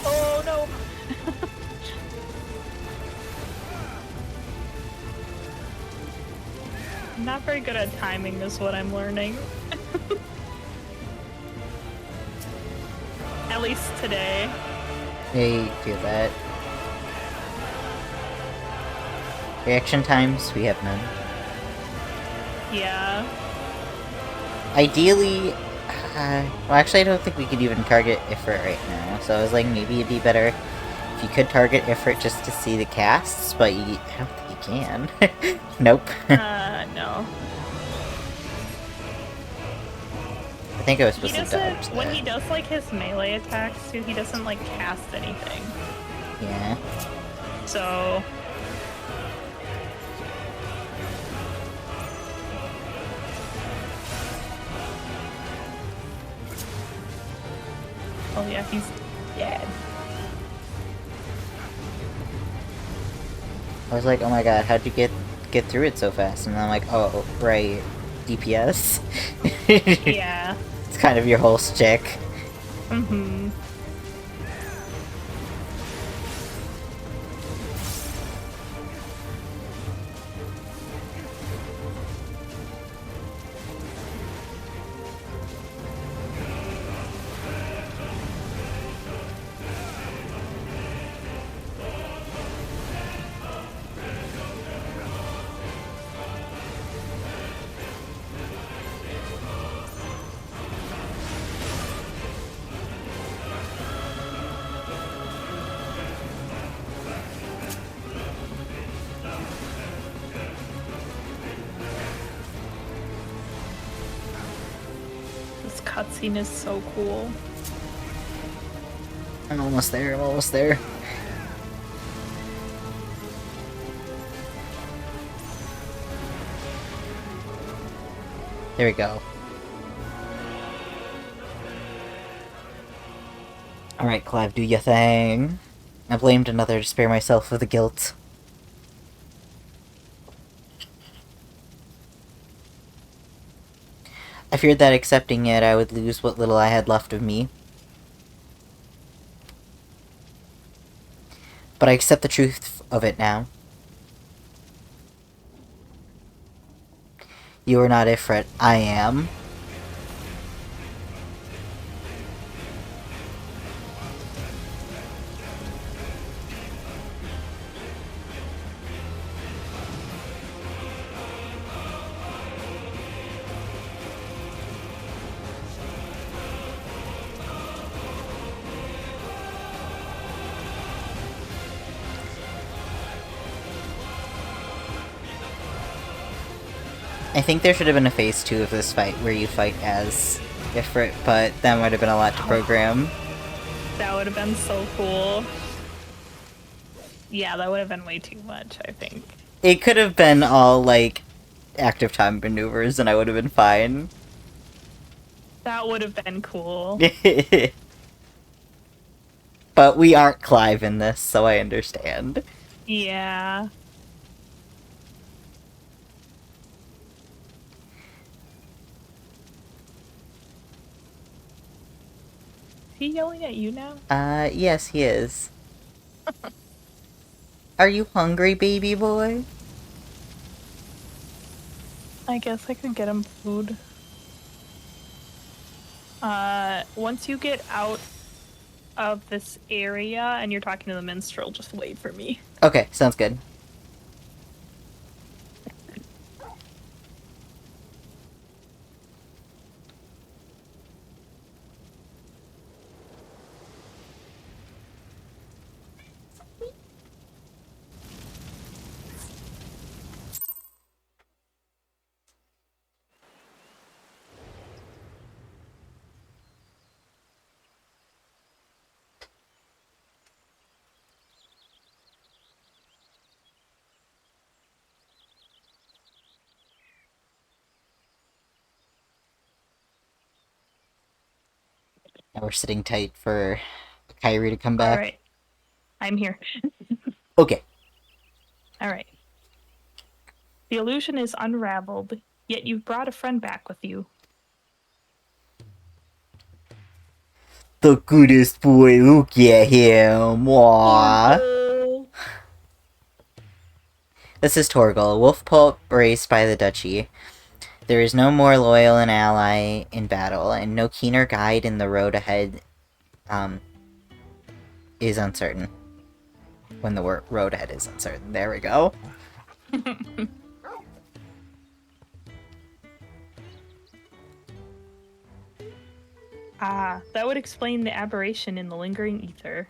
Oh no! I'm not very good at timing is what I'm learning. At least today. I feel that. Reaction times, we have none. Yeah. Ideally, well actually I don't think we could even target Ifrit right now, so I was like, maybe it'd be better if you could target Ifrit just to see the casts, but I don't think you can. Nope. No. I think I was He supposed to doesn't, dodge that. when he does like his melee attacks too, he doesn't like cast anything. Yeah. So oh yeah, he's dead. I was like, oh my god, how'd you get through it so fast? And then I'm like, oh, right, DPS? Yeah. It's kind of your whole shtick. Mm-hmm. This cutscene is so cool. I'm almost there, I'm almost there. There we go. Alright, Clive, do your thing. I blamed another to spare myself of the guilt. I feared that accepting it, I would lose what little I had left of me. But I accept the truth of it now. You are not Ifrit, I am. I think there should have been a phase 2 of this fight where you fight as Ifrit, but that might have been a lot to program. That would have been so cool. Yeah, that would have been way too much, I think. It could have been all, like, active time maneuvers and I would have been fine. That would have been cool. But we aren't Clive in this, so I understand. Yeah. he yelling at you now? Yes, he is. Are you hungry, baby boy? I guess I could get him food. Once you get out of this area and you're talking to the minstrel, just wait for me. Okay, sounds good. Now we're sitting tight for Kyrie to come back. Alright. I'm here. Okay. Alright. The illusion is unraveled, yet you've brought a friend back with you. The goodest boy, look at him. Aww. Torgal! This is Torgal, wolf pup raised by the duchy. There is no more loyal an ally in battle, and no keener guide in the road ahead, is uncertain. When the road ahead is uncertain. There we go. Ah, that would explain the aberration in the lingering ether.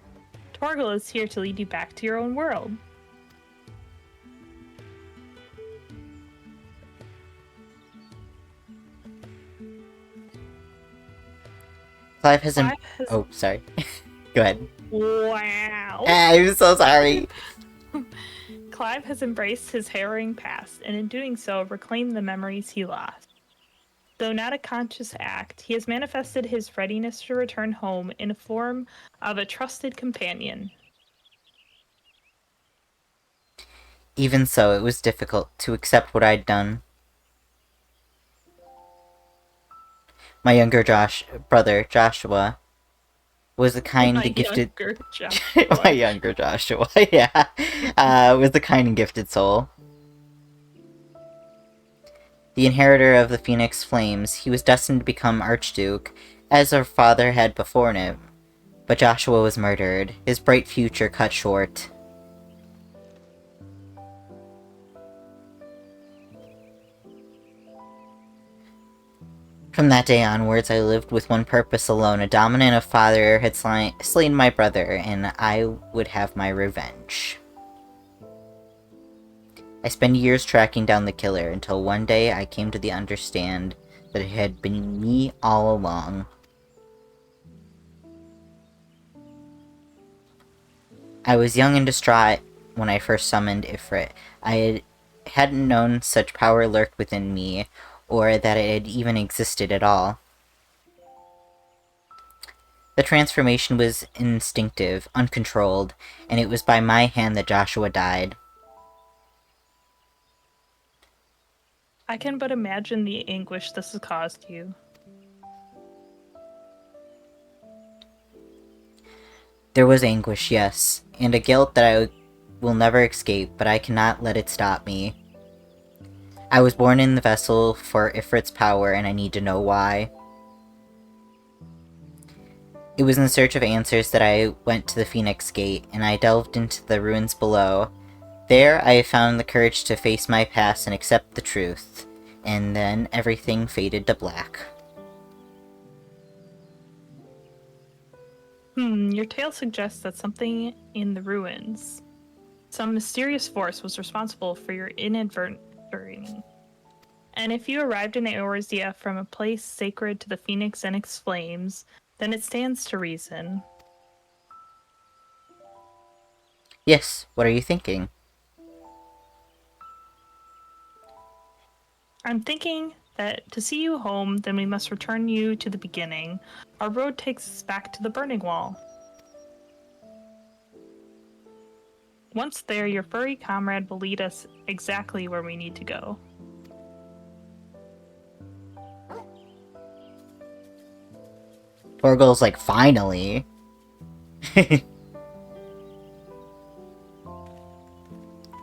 Torgal is here to lead you back to your own world. Clive has... Oh, sorry. Go ahead. Wow. I'm so sorry. Clive has embraced his harrowing past, and in doing so, reclaimed the memories he lost. Though not a conscious act, he has manifested his readiness to return home in the form of a trusted companion. Even so, it was difficult to accept what I'd done. My younger brother, Joshua, was the kind and gifted... My younger Joshua, yeah. Was the kind and gifted soul. The inheritor of the Phoenix Flames, he was destined to become Archduke, as our father had before him. But Joshua was murdered, his bright future cut short. From that day onwards, I lived with one purpose alone. A dominant of father had slain my brother, and I would have my revenge. I spent years tracking down the killer, until one day I came to the understand that it had been me all along. I was young and distraught when I first summoned Ifrit. I hadn't known such power lurked within me, or that it had even existed at all. The transformation was instinctive, uncontrolled, and it was by my hand that Joshua died. I can but imagine the anguish this has caused you. There was anguish, yes, and a guilt that I will never escape, but I cannot let it stop me. I was born in the vessel for Ifrit's power, and I need to know why. It was in search of answers that I went to the Phoenix Gate, and I delved into the ruins below. There, I found the courage to face my past and accept the truth, and then everything faded to black. Your tale suggests that something in the ruins, some mysterious force, was responsible for your inadvertent journey. And if you arrived in Eorzea from a place sacred to the Phoenix and its flames, then it stands to reason. Yes, what are you thinking? I'm thinking that to see you home, then we must return you to the beginning. Our road takes us back to the Burning Wall. Once there, your furry comrade will lead us exactly where we need to go. Torgal's like, finally.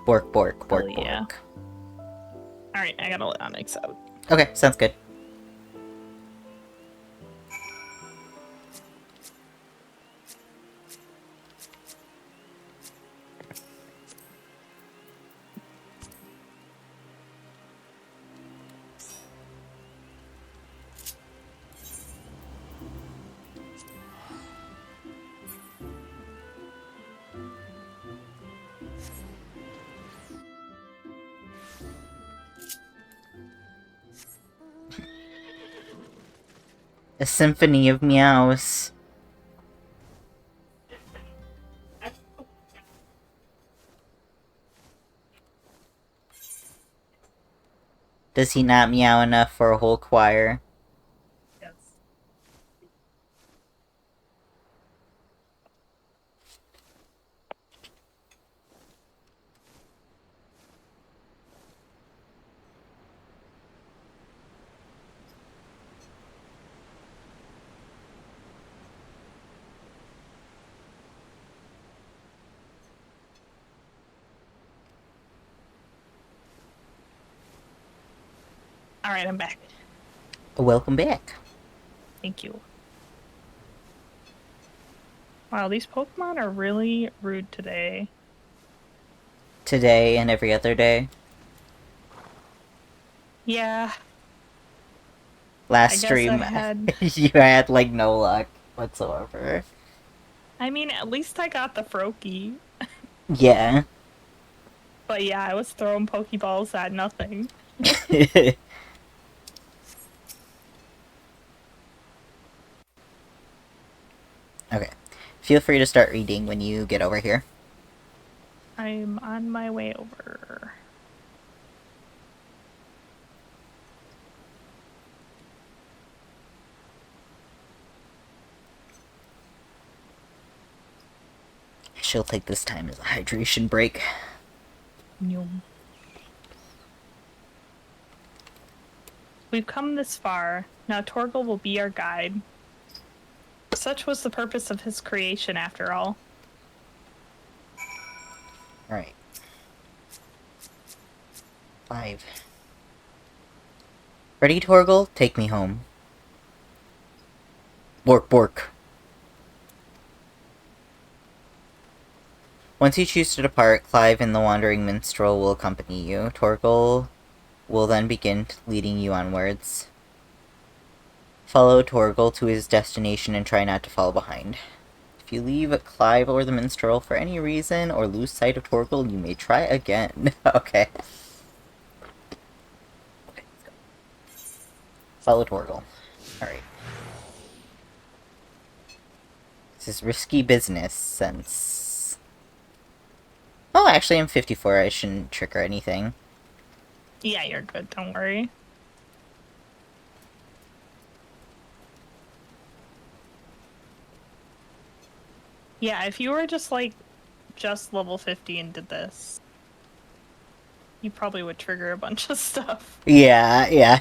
Bork, bork, bork, Oh, yeah. bork. Alright, I gotta let Onyx out. Okay, sounds good. A symphony of meows. Does he not meow enough for a whole choir? Yes. Alright, I'm back. Welcome back. Thank you. Wow, these Pokemon are really rude today. Today and every other day. Yeah. Last I guess stream, I had... you had, like, no luck whatsoever. I mean, at least I got the Froakie. Yeah. But yeah, I was throwing Pokeballs at nothing. Okay. Feel free to start reading when you get over here. I'm on my way over. She'll take this time as a hydration break. Yum. We've come this far. Now Torgal will be our guide. Such was the purpose of his creation, after all. Alright. 5. Ready, Torgal? Take me home. Bork, bork. Once you choose to depart, Clive and the Wandering Minstrel will accompany you. Torgal will then begin leading you onwards. Follow Torgal to his destination and try not to fall behind. If you leave Clive or the Minstrel for any reason, or lose sight of Torgal, you may try again. Okay. Okay, let's go. Follow Torgal. Alright. This is risky business, since... Oh, actually, I'm 54. I shouldn't trick or anything. Yeah, you're good. Don't worry. Yeah, if you were just level 50 and did this, you probably would trigger a bunch of stuff. Yeah, yeah.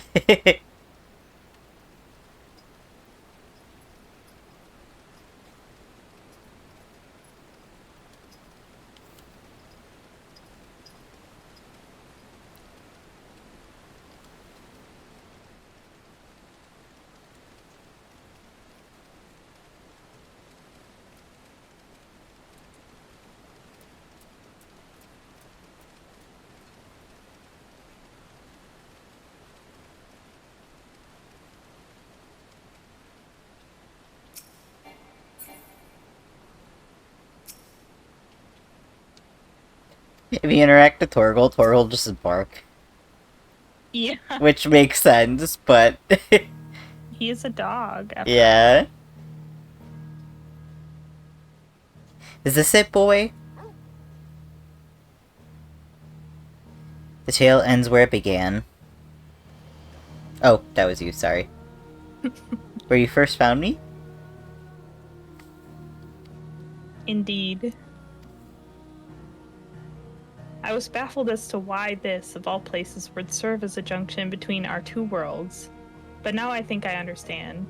If you interact with Torgal, Torgal just bark. Yeah. Which makes sense, but... He is a dog, after yeah. Is this it, boy? The tale ends where it began. Oh, that was you, sorry. Where you first found me? Indeed. I was baffled as to why this, of all places, would serve as a junction between our two worlds. But now I think I understand.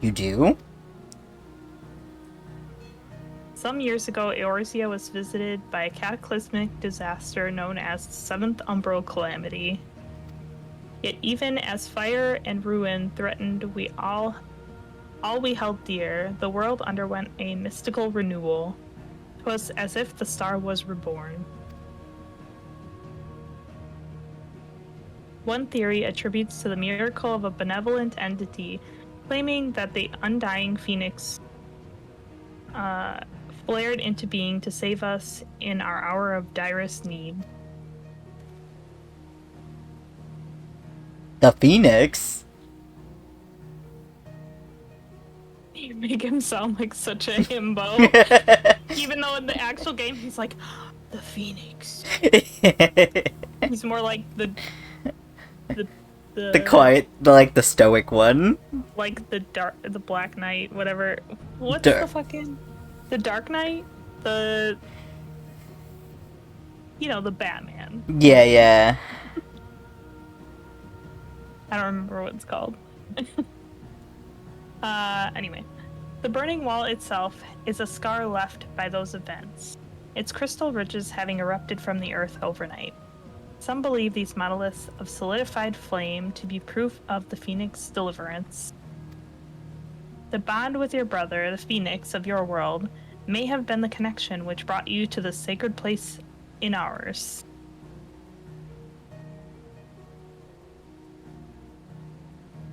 You do? Some years ago, Eorzea was visited by a cataclysmic disaster known as the Seventh Umbral Calamity. Yet even as fire and ruin threatened all we held dear, the world underwent a mystical renewal. 'Twas as if the star was reborn. One theory attributes to the miracle of a benevolent entity, claiming that the undying phoenix flared into being to save us in our hour of direst need. The Phoenix? You make him sound like such a himbo. Even though in the actual game he's like, the Phoenix. He's more like the quiet, the stoic one. like the Black Knight, whatever. What's Dar- the fucking the Dark Knight? The Batman. Yeah. I don't remember what it's called. Anyway, the burning wall itself is a scar left by those events, its crystal ridges having erupted from the earth overnight. Some believe these monoliths of solidified flame to be proof of the Phoenix deliverance. The bond with your brother, the Phoenix of your world, may have been the connection which brought you to the sacred place in ours.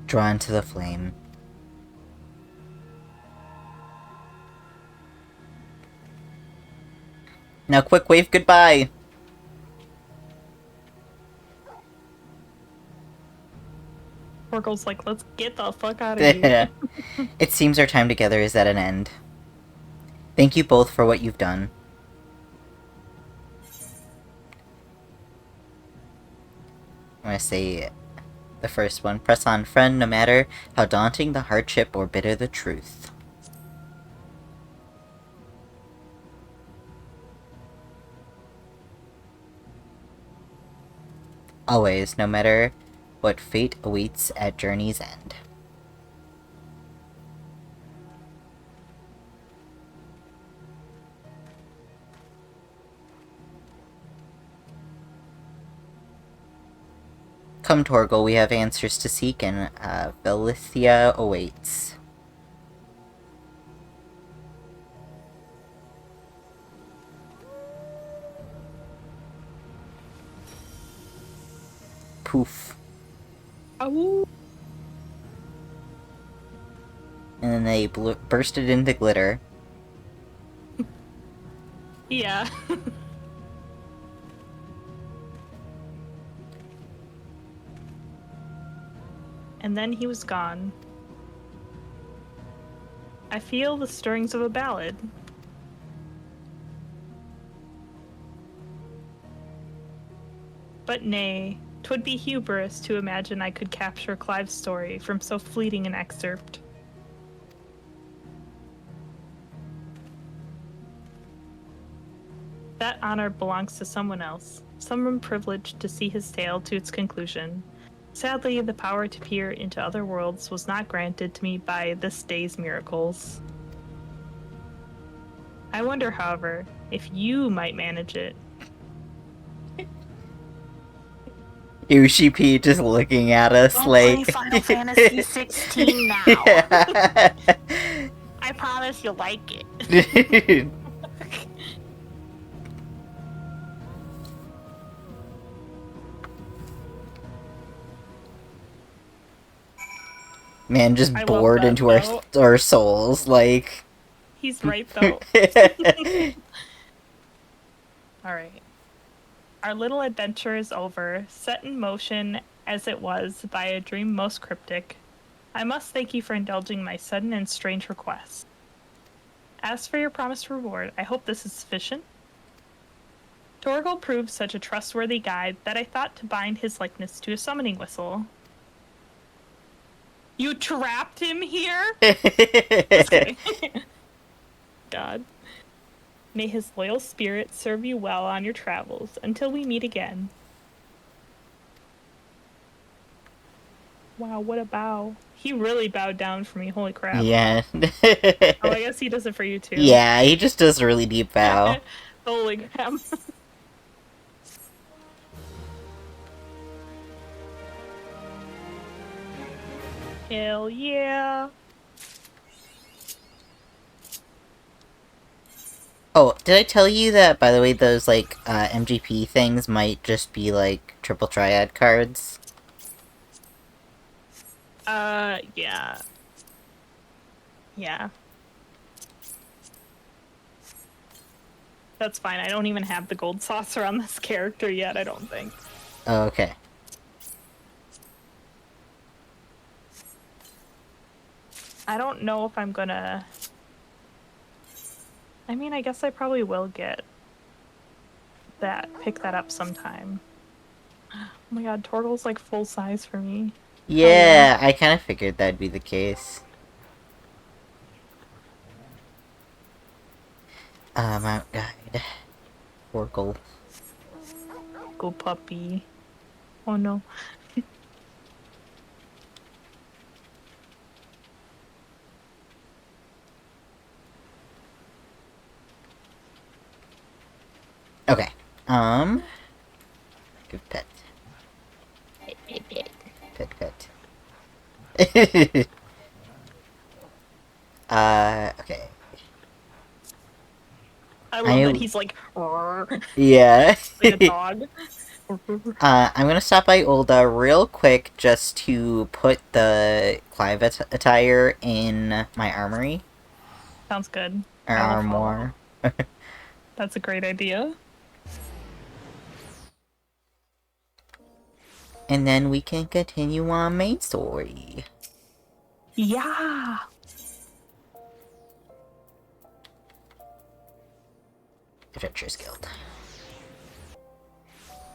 Drawn to the flame. Now quick wave goodbye! Oracle's like, let's get the fuck out of here. It seems our time together is at an end. Thank you both for what you've done. I'm gonna say the first one. Press on, friend, no matter how daunting the hardship or bitter the truth. Always, no matter what fate awaits at journey's end. Come, Torgal, we have answers to seek, and Velithia awaits. Poof. Ow. And then they bursted into glitter. Yeah. And then he was gone. I feel the stirrings of a ballad. But nay, 'twould be hubris to imagine I could capture Clive's story from so fleeting an excerpt. That honor belongs to someone else, someone privileged to see his tale to its conclusion. Sadly, the power to peer into other worlds was not granted to me by this day's miracles. I wonder, however, if you might manage it. Ushi P just looking at us I'll like... play Final Fantasy 16 now. Yeah. I promise you'll like it. Man, just I love bored that, into though. our souls, like... He's right, though. Alright. Our little adventure is over, set in motion as it was by a dream most cryptic. I must thank you for indulging my sudden and strange request. As for your promised reward, I hope this is sufficient. Torgal proved such a trustworthy guide that I thought to bind his likeness to a summoning whistle. You trapped him here? Just kidding. God. May his loyal spirit serve you well on your travels until we meet again. Wow, what a bow. He really bowed down for me. Holy crap. Yeah. Oh, I guess he does it for you too. Yeah, he just does a really deep bow. Holy crap. Hell yeah. Oh, did I tell you that, by the way, those, like, MGP things might just be, like, triple triad cards? Yeah. Yeah. That's fine. I don't even have the gold saucer on this character yet, I don't think. Oh, okay. I don't know if I'm gonna... I mean, I guess I probably will get pick that up sometime. Oh my god, Torgal's like full size for me. Yeah, I kind of figured that'd be the case. Mount Guide. Oracle. Go puppy. Oh no. Okay. Good pet. Pet, pet. Okay. I love that he's like, yeah. like a dog. I'm gonna stop by Ulda real quick just to put the Clive attire in my armory. Sounds good. Or armor. That's a great idea. And then we can continue on main story. Yeah. Adventures Guild.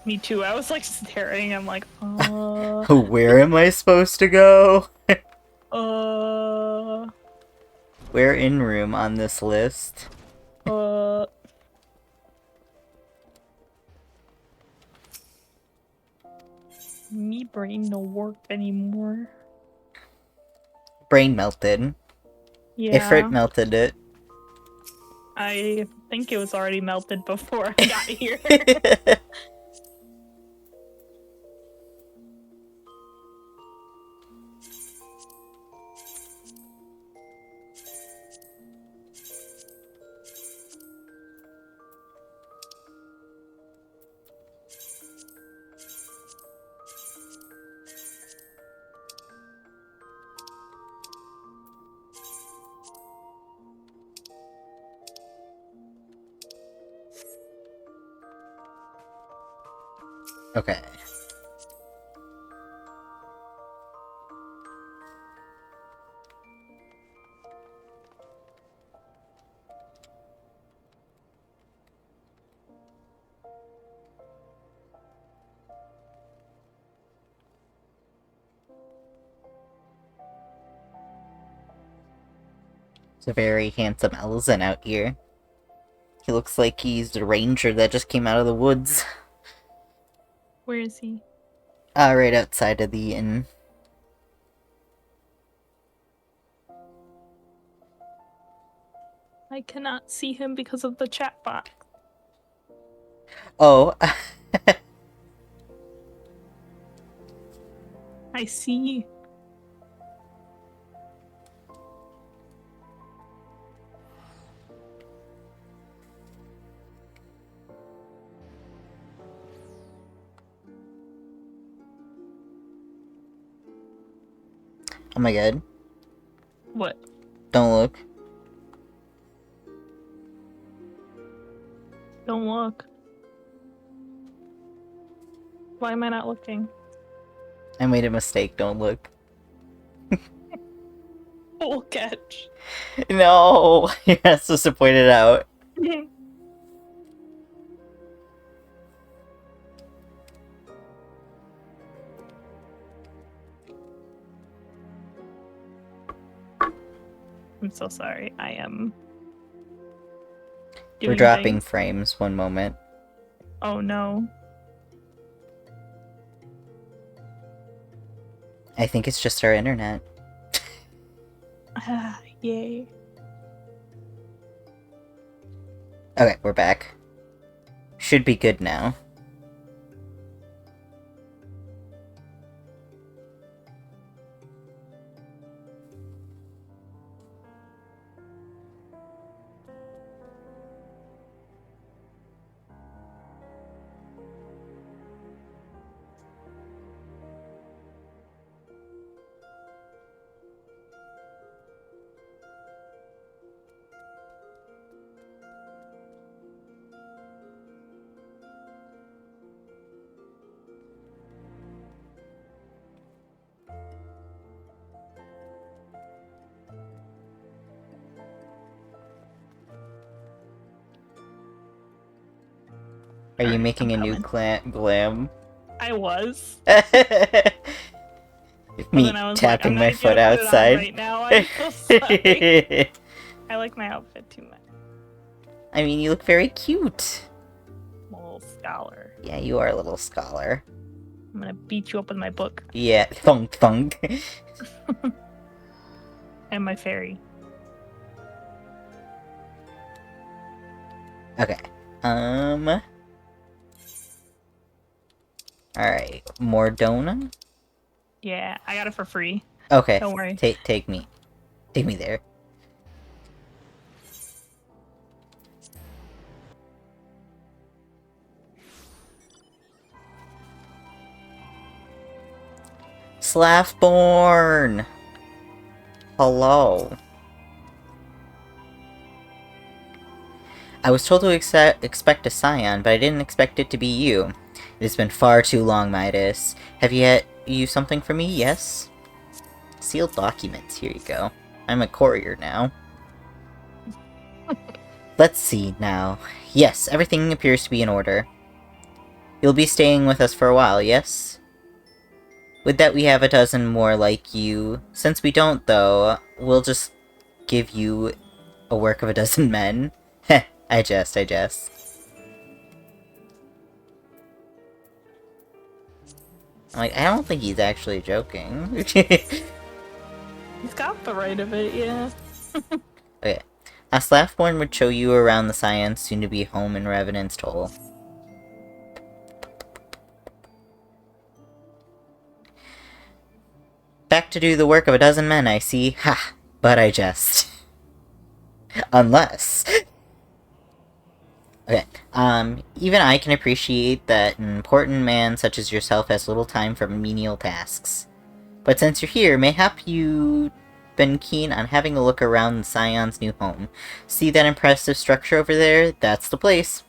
Me too. I was like staring. I'm like, Where am I supposed to go? Where in room on this list? Me brain no work anymore. Brain melted. Yeah. Ifrit melted it. I think it was already melted before I got here. Okay. It's a very handsome Elzen out here. He looks like he's the ranger that just came out of the woods. Where is he? Right outside of the inn. I cannot see him because of the chat box. Oh. I see. Oh my god. What? Don't look. Don't look. Why am I not looking? I made a mistake, don't look. Full catch. No! You're not supposed to point it out. I'm so sorry. I am. We're dropping things. frames, one moment. Oh no. I think it's just our internet. Yay. Okay, we're back. Should be good now. Are you making a new glam? I was. Me then I was tapping like, my foot gonna put it on outside. right now. I'm so sorry. I like my outfit too much. I mean, you look very cute. I'm a little scholar. Yeah, you are a little scholar. I'm gonna beat you up with my book. Yeah, thunk thunk. And my fairy. Okay. Alright. More Dhona? Yeah, I got it for free. Okay. Don't worry. Take me. Take me there. Slaffborn! Hello. I was told to expect a scion, but I didn't expect it to be you. It has been far too long, Midas. Have you something for me? Yes? Sealed documents. Here you go. I'm a courier now. Let's see now. Yes, everything appears to be in order. You'll be staying with us for a while, yes? Would that we have a dozen more like you. Since we don't, though, we'll just give you a work of a dozen men. Heh, I jest. I'm like, I don't think he's actually joking. He's got the right of it, yeah. Okay. A Slaffborn would show you around the Scion's soon-to-be home in Revenant's Toll. Back to do the work of a dozen men, I see. Ha! But I jest. Unless... Okay, even I can appreciate that an important man such as yourself has little time for menial tasks. But since you're here, mayhap you've been keen on having a look around the Scion's new home. See that impressive structure over there? That's the place.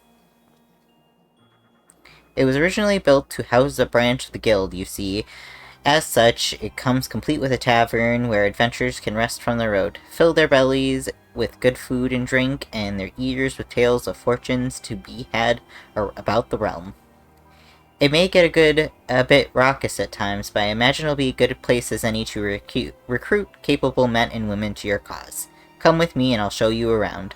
It was originally built to house a branch of the guild, you see. As such, it comes complete with a tavern where adventurers can rest from the road, fill their bellies with good food and drink, and their ears with tales of fortunes to be had about the realm. It may get a bit raucous at times, but I imagine it'll be a good place as any to recruit capable men and women to your cause. Come with me and I'll show you around.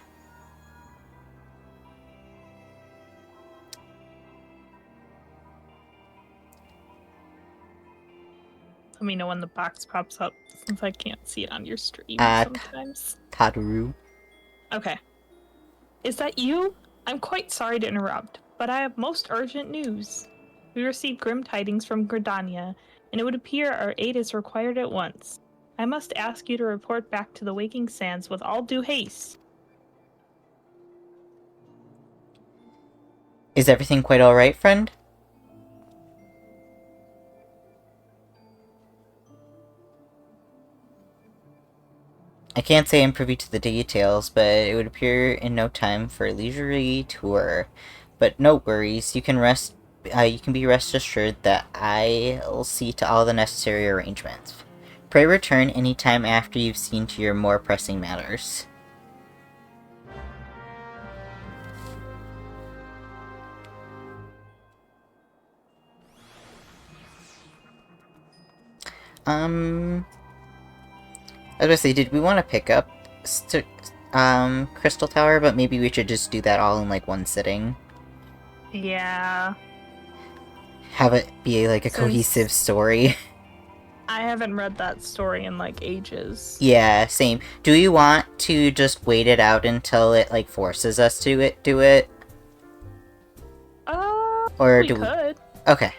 Let me know when the box pops up, since I can't see it on your stream sometimes. Tadaru. Okay. Is that you? I'm quite sorry to interrupt, but I have most urgent news. We received grim tidings from Gridania, and it would appear our aid is required at once. I must ask you to report back to the Waking Sands with all due haste. Is everything quite alright, friend? I can't say I'm privy to the details, but it would appear in no time for a leisurely tour. But no worries, you can be rest assured that I'll see to all the necessary arrangements. Pray return any time after you've seen to your more pressing matters. I was gonna say, did we want to pick up Crystal Tower, but maybe we should just do that all in, like, one sitting? Yeah. Have it be, like, a cohesive story? I haven't read that story in, like, ages. Yeah, same. Do you want to just wait it out until it, like, forces us to do it? Or do could. Okay.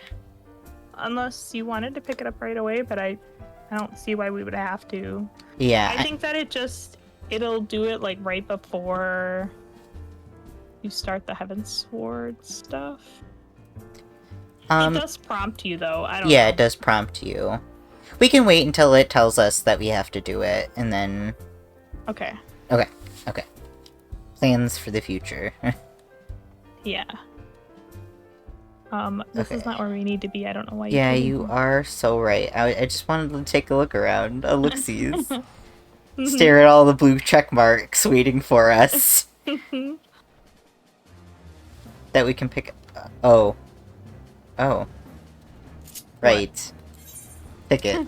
Unless you wanted to pick it up right away, but I don't see why we would have to. Yeah. I think that it'll do it, like, right before you start the Heavensward stuff. It does prompt you, though. I don't know. Yeah, it does prompt you. We can wait until it tells us that we have to do it, and then... Okay. Okay. Plans for the future. Yeah. This is not where we need to be. I don't know why Yeah, you are so right. I just wanted to take a look around. A look-sees. Stare at all the blue check marks waiting for us. That we can pick up. Oh. Right. What? Ticket.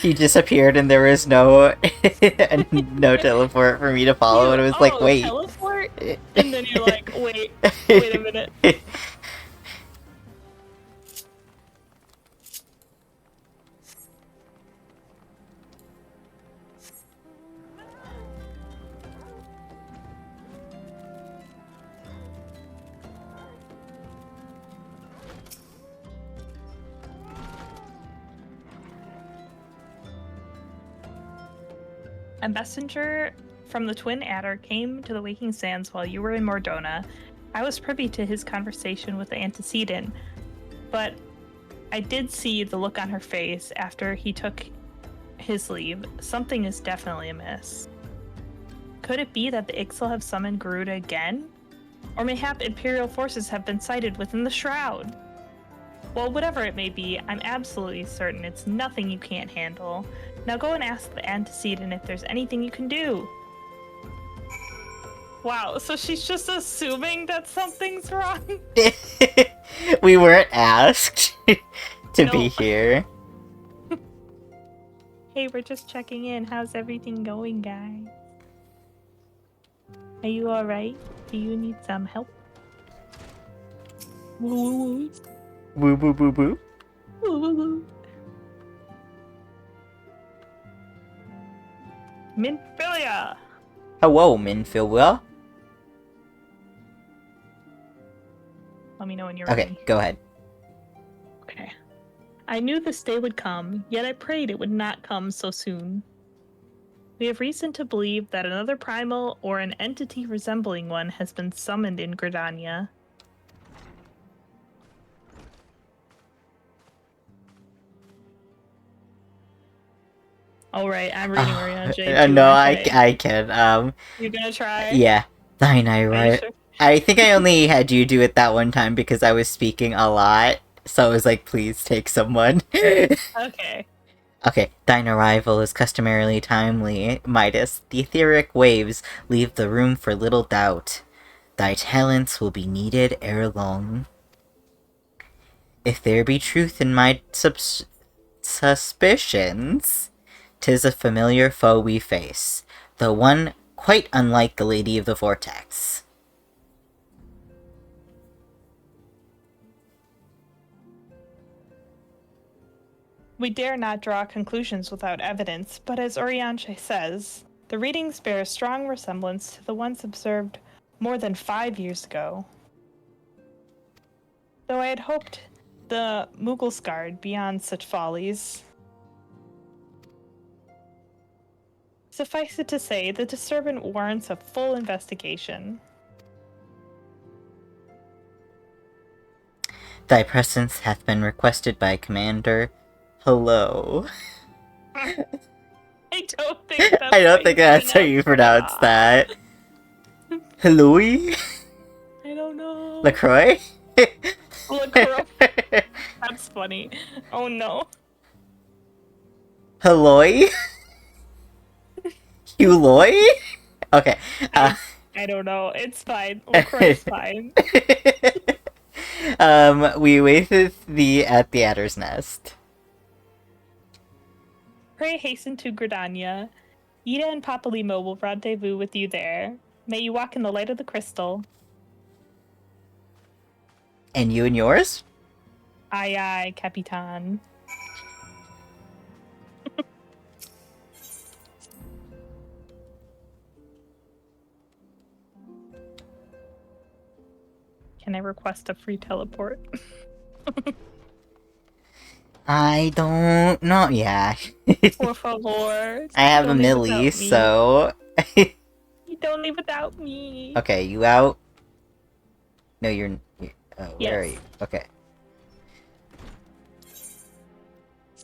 He disappeared and there was no no teleport for me to follow, and it was like, wait. Teleport? And then you're like, wait a minute. A messenger from the Twin Adder came to the Waking Sands while you were in Mordona. I was privy to his conversation with the antecedent, but I did see the look on her face after he took his leave. Something is definitely amiss. Could it be that the Ixal have summoned Garuda again? Or mayhap Imperial forces have been sighted within the Shroud? Well, whatever it may be, I'm absolutely certain it's nothing you can't handle. Now go and ask the antecedent if there's anything you can do. Wow, so she's just assuming that something's wrong? We weren't asked to be here. Hey, we're just checking in. How's everything going, guys? Are you alright? Do you need some help? Woo woo woo woo woo. woo. Minfilia! Hello, Minfilia. Let me know when you're ready. Okay, go ahead. Okay. I knew this day would come, yet I prayed it would not come so soon. We have reason to believe that another primal or an entity resembling one has been summoned in Gridania. Alright, I'm reading Orion. No, I can. You're gonna try? Yeah. Thine eye, right? Sure? I think I only had you do it that one time because I was speaking a lot. So I was like, please take someone. Okay. Okay, thine arrival is customarily timely, Midas. The etheric waves leave the room for little doubt. Thy talents will be needed ere long. If there be truth in my suspicions, 'tis a familiar foe we face, though one quite unlike the Lady of the Vortex. We dare not draw conclusions without evidence, but as Orianche says, the readings bear a strong resemblance to the ones observed more than 5 years ago. Though I had hoped the Mughal-scarred beyond such follies. Suffice it to say, the disturbance warrants a full investigation. Thy presence hath been requested by Commander. Hello. I don't think that's how you pronounce that. Hello? I don't know. LaCroix? LaCroix. That's funny. Oh no. Hello? Huloy? Okay. I don't know. It's fine. LaCroix is fine. We waited at the Adder's Nest. Pray hasten to Gridania. Ida and Papalimo will rendezvous with you there. May you walk in the light of the crystal. And you and yours? Aye aye, Capitan. Can I request a free teleport? I don't know. Yeah. Por favor. I have a Don't leave milli, without me. so... You don't leave without me. Okay, you out? No, you're... Oh, where are Yes. you? Okay.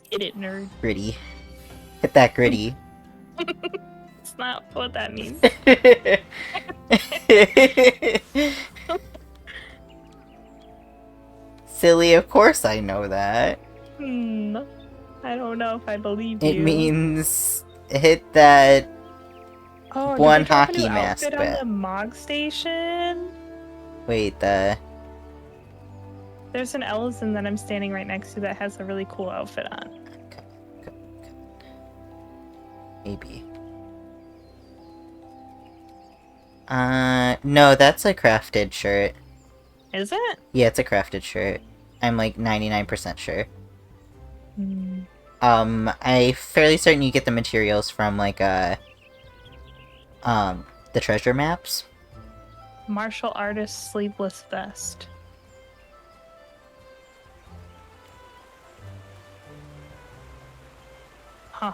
Get it, nerd. Gritty. Hit that gritty. It's not what that means. Silly, of course I know that. I don't know if I believe It you. means hit that Oh, one did they drop a hockey new mask outfit bet. on the Mog Station? Wait, There's an Ellison that I'm standing right next to that has a really cool outfit on. Maybe. No, that's a crafted shirt. Is it? Yeah, it's a crafted shirt. I'm like 99% sure. Hmm. I'm fairly certain you get the materials from like, the treasure maps. Martial artist sleeveless vest. Huh.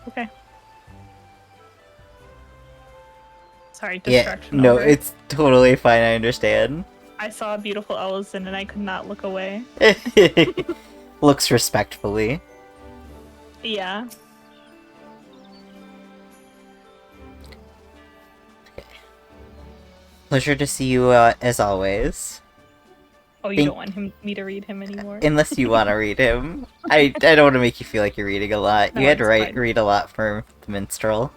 Okay. Sorry, distraction Yeah, no, over. it's totally fine, I understand. I saw a beautiful Ellison and I could not look away. Looks respectfully. Yeah. Pleasure to see you, as always. Oh, you don't want me to read him anymore? Unless you want to read him. I don't want to make you feel like you're reading a lot. No, You had to it's fine. read a lot for the minstrel.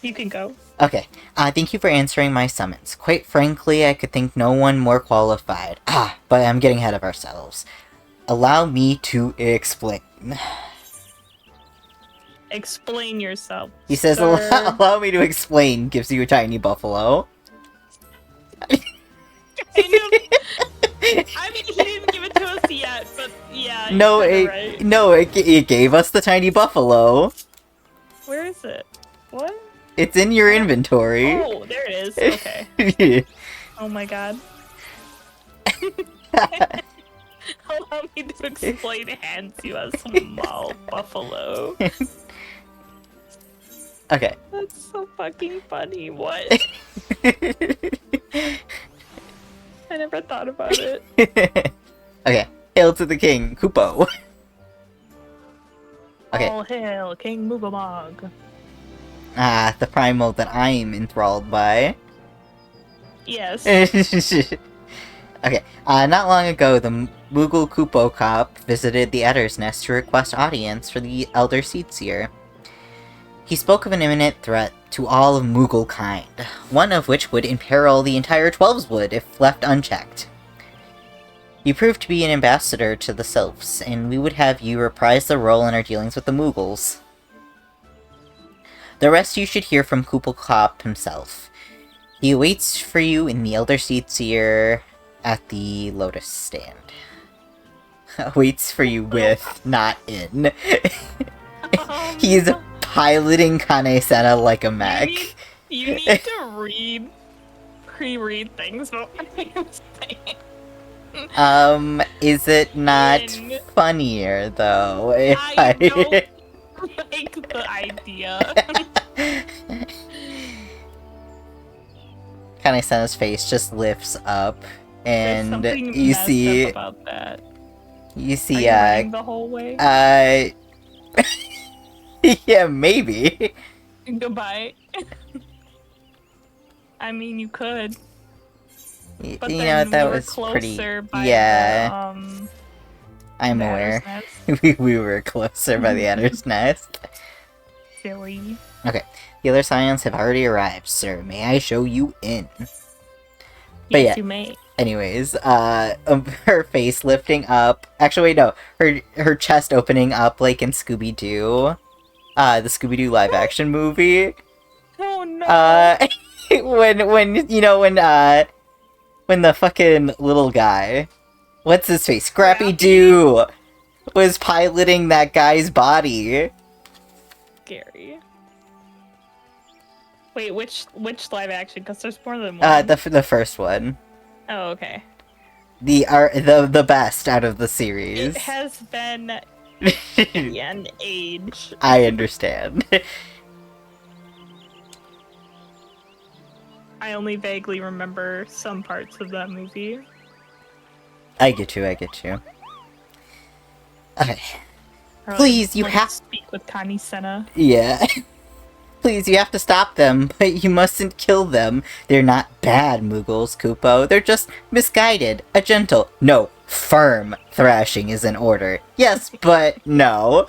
You can go. Okay. Thank you for answering my summons. Quite frankly, I could think no one more qualified. But I'm getting ahead of ourselves. Allow me to explain. Explain yourself. He says, sir. allow me to explain, gives you a tiny buffalo. I mean, he didn't give it to us yet, but yeah. No, right. it gave us the tiny buffalo. Where is it? What? It's in your inventory. Oh, there it is. Okay. Oh my god. Allow me to explain hands you a small buffalo. Okay. That's so fucking funny. What? I never thought about it. Okay. Hail to the king, Kupo. Okay. All hail King Mugamog. The primal that I'm enthralled by. Yes. Okay, not long ago, the Moogle Kupo Cop visited the Adder's Nest to request audience for the Elder Seedseer. He spoke of an imminent threat to all of Moogle kind, one of which would imperil the entire Twelveswood if left unchecked. You proved to be an ambassador to the Sylphs, and we would have you reprise the role in our dealings with the Moogles. The rest you should hear from Kupo Cop himself. He awaits for you in the Elder Seedseer at the Lotus Stand. Awaits for you with, not in. He's piloting Kane-senna like a mech. You need to pre-read things about what I'm saying. Is it not funnier, though? I don't like the idea. Kane-senna's face just lifts up, and There's something you messed see... up about that. You see, Are you running the whole way? Yeah, maybe. Goodbye. I mean, you could. But you then know, that we were was pretty... closer by Yeah, the, I'm the aware. Adder's Nest. we were closer by the Adder's Nest. Silly. Okay, the other Scions have already arrived, sir. May I show you in? But Yes, yeah. you may. Anyways, her face lifting up. Actually, wait, no. Her chest opening up like in Scooby-Doo. The Scooby-Doo live-action movie. Oh no. When the fucking little guy What's his face? Scrappy Doo was piloting that guy's body. Scary. Wait, which live action? Because there's more than one. The first one. Oh, okay. The best out of the series. It has been an age. I understand. I only vaguely remember some parts of that movie. I get you. Okay. Or, Please, you have to speak with Connie Senna. Yeah. Please, you have to stop them, but you mustn't kill them. They're not bad Muggles, Kupo. They're just misguided. A gentle, no, firm thrashing is in order. Yes, but no.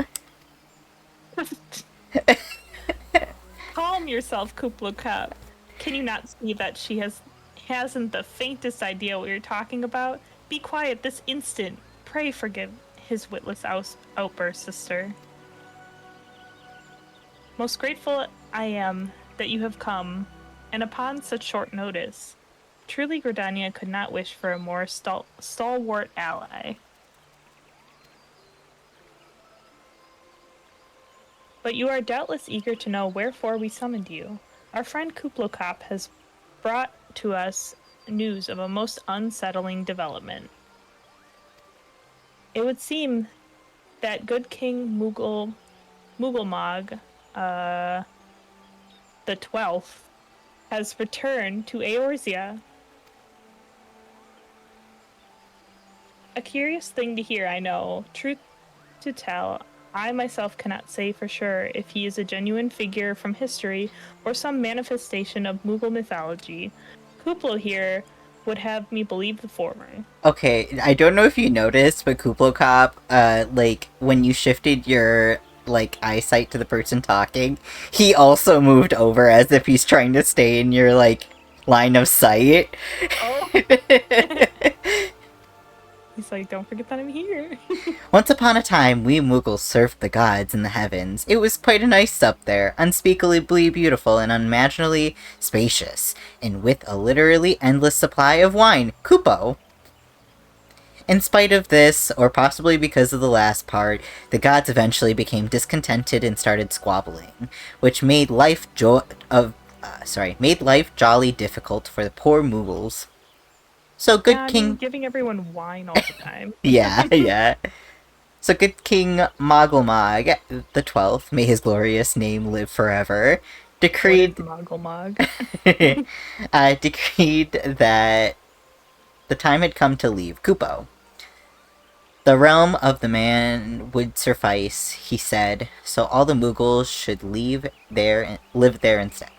Calm yourself, Kuplo Cup. Can you not see that she hasn't the faintest idea what you're talking about? Be quiet this instant. Pray forgive his witless outburst, sister. Most grateful I am that you have come, and upon such short notice. Truly, Gridania could not wish for a more stalwart ally. But you are doubtless eager to know wherefore we summoned you. Our friend Kuplokop has brought to us news of a most unsettling development. It would seem that good King Mugglemog, the 12th, has returned to Eorzea. A curious thing to hear, I know. Truth to tell, I myself cannot say for sure if he is a genuine figure from history or some manifestation of Moogle mythology. Kuplo here would have me believe the former. Okay, I don't know if you noticed, but Kuplo Cop, like, when you shifted your, like, eyesight to the person talking, he also moved over as if he's trying to stay in your, like, line of sight. Oh. He's like, don't forget that I'm here. Once upon a time, we Muggles served the gods in the heavens. It was quite a nice up there, unspeakably beautiful and unimaginably spacious, and with a literally endless supply of wine. Kupo! In spite of this, or possibly because of the last part, the gods eventually became discontented and started squabbling, which made life jolly difficult for the poor Muggles. So good King... giving everyone wine all the time. yeah. So good King Mogglemog the 12th, may his glorious name live forever, decreed... Mogglemog. decreed that the time had come to leave Kupo. The realm of the man would suffice, he said, so all the Muggles should live there instead.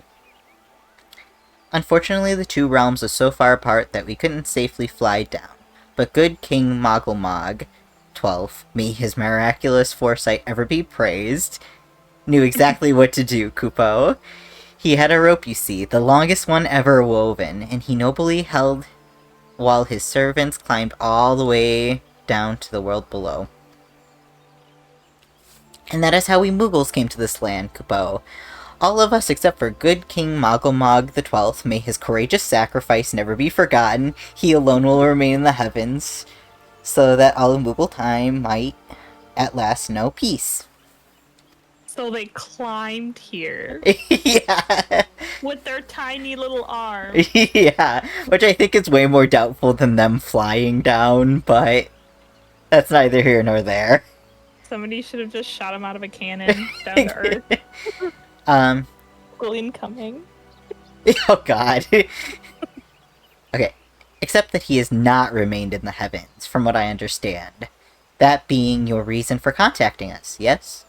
Unfortunately, the two realms are so far apart that we couldn't safely fly down. But good King Mogglemog, 12th, may his miraculous foresight ever be praised, knew exactly what to do, Kupo. He had a rope, you see, the longest one ever woven, and he nobly held while his servants climbed all the way down to the world below. And that is how we Muggles came to this land, Kupo. All of us except for good King Mogglemog the 12th, may his courageous sacrifice never be forgotten. He alone will remain in the heavens, so that all of Moogle time might at last know peace. So they climbed here. Yeah. With their tiny little arms. Yeah, which I think is way more doubtful than them flying down, but that's neither here nor there. Somebody should have just shot him out of a cannon down to Earth. Incoming. Oh god. Okay. Except that he has not remained in the heavens, from what I understand. That being your reason for contacting us, yes?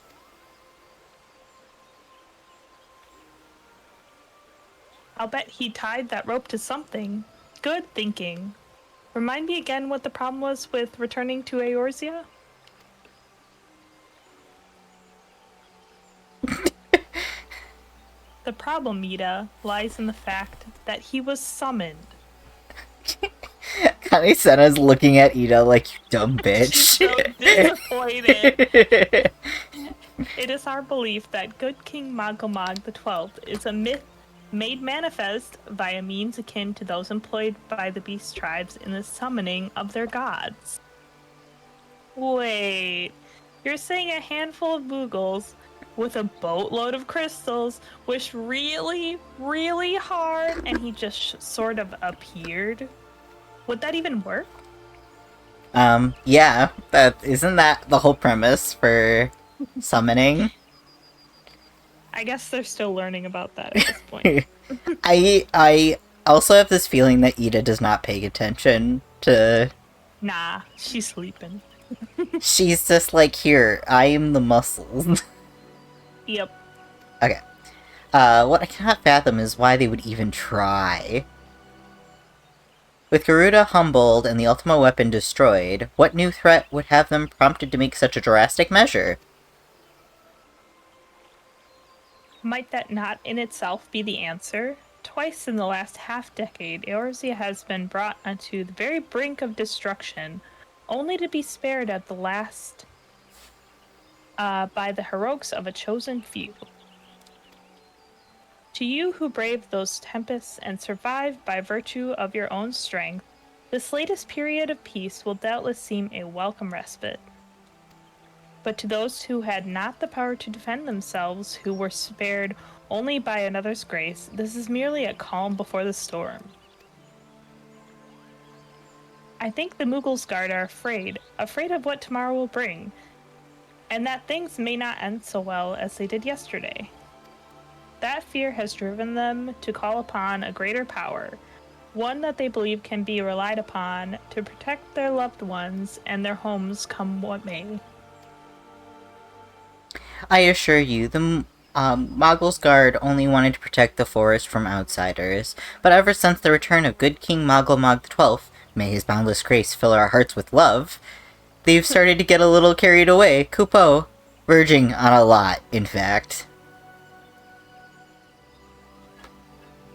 I'll bet he tied that rope to something. Good thinking. Remind me again what the problem was with returning to Eorzea? The problem, Mita, lies in the fact that he was summoned. Connie Senna's looking at Ida like, you dumb bitch. She's so disappointed. It is our belief that good King Mogglemog the 12th is a made manifest via means akin to those employed by the beast tribes in the summoning of their gods. Wait, you're saying a handful of Moogles with a boatload of crystals wished really, really hard and he just sort of appeared? Would that even work? Yeah, isn't that the whole premise for summoning? I guess they're still learning about that at this point. I also have this feeling that Ida does not pay attention to... Nah, she's sleeping. She's just like, here, I am the muscles. Yep. Okay. What I cannot fathom is why they would even try. With Garuda humbled and the Ultima weapon destroyed, what new threat would have them prompted to make such a drastic measure? Might that not in itself be the answer? Twice in the last half-decade, Eorzea has been brought onto the very brink of destruction, only to be spared at the last by the heroics of a chosen few. To you who braved those tempests and survived by virtue of your own strength, this latest period of peace will doubtless seem a welcome respite. But to those who had not the power to defend themselves, who were spared only by another's grace, this is merely a calm before the storm. I think the Moogles Guard are afraid of what tomorrow will bring, and that things may not end so well as they did yesterday. That fear has driven them to call upon a greater power, one that they believe can be relied upon to protect their loved ones and their homes come what may. I assure you, the Moggle's Guard only wanted to protect the forest from outsiders, but ever since the return of good King Moggle XII, may his boundless grace fill our hearts with love, they've started to get a little carried away, Kupo, verging on a lot, in fact.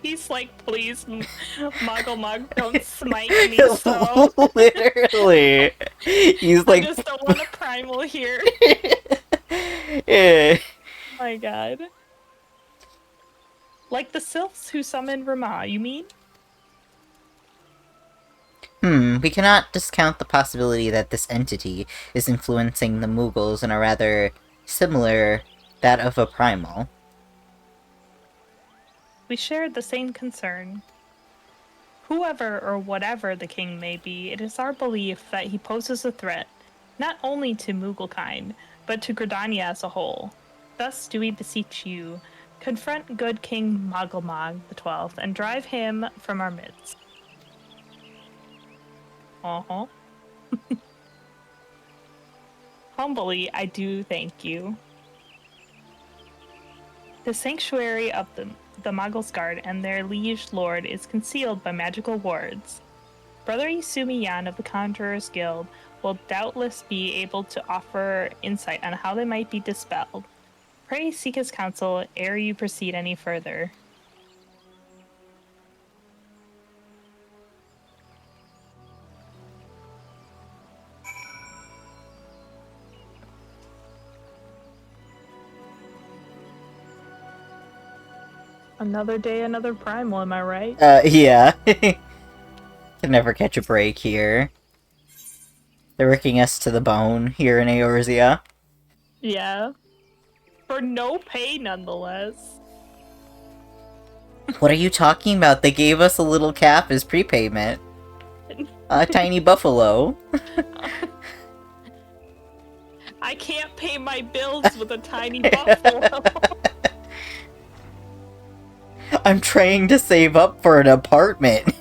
He's like, please, Mog, don't smite me so. Literally. He's like... I just don't want a primal here. Yeah. Oh my god. Like the sylphs who summoned Rama, you mean? We cannot discount the possibility that this entity is influencing the Moogles in a rather similar that of a primal. We shared the same concern. Whoever or whatever the king may be, it is our belief that he poses a threat, not only to Mooglekind, but to Gridania as a whole. Thus do we beseech you, confront good King Moggelmog XII and drive him from our midst. Uh-huh. Humbly, I do thank you. The sanctuary of the Moggles Guard and their liege lord is concealed by magical wards. Brother Yasumi Yan of the Conjurer's Guild will doubtless be able to offer insight on how they might be dispelled. Pray seek his counsel ere you proceed any further. Another day, another primal, am I right? Yeah. Can never catch a break here. They're working us to the bone here in Eorzea. Yeah. For no pay, nonetheless. What are you talking about? They gave us a little cap as prepayment. A tiny buffalo. I can't pay my bills with a tiny buffalo. I'm trying to save up for an apartment.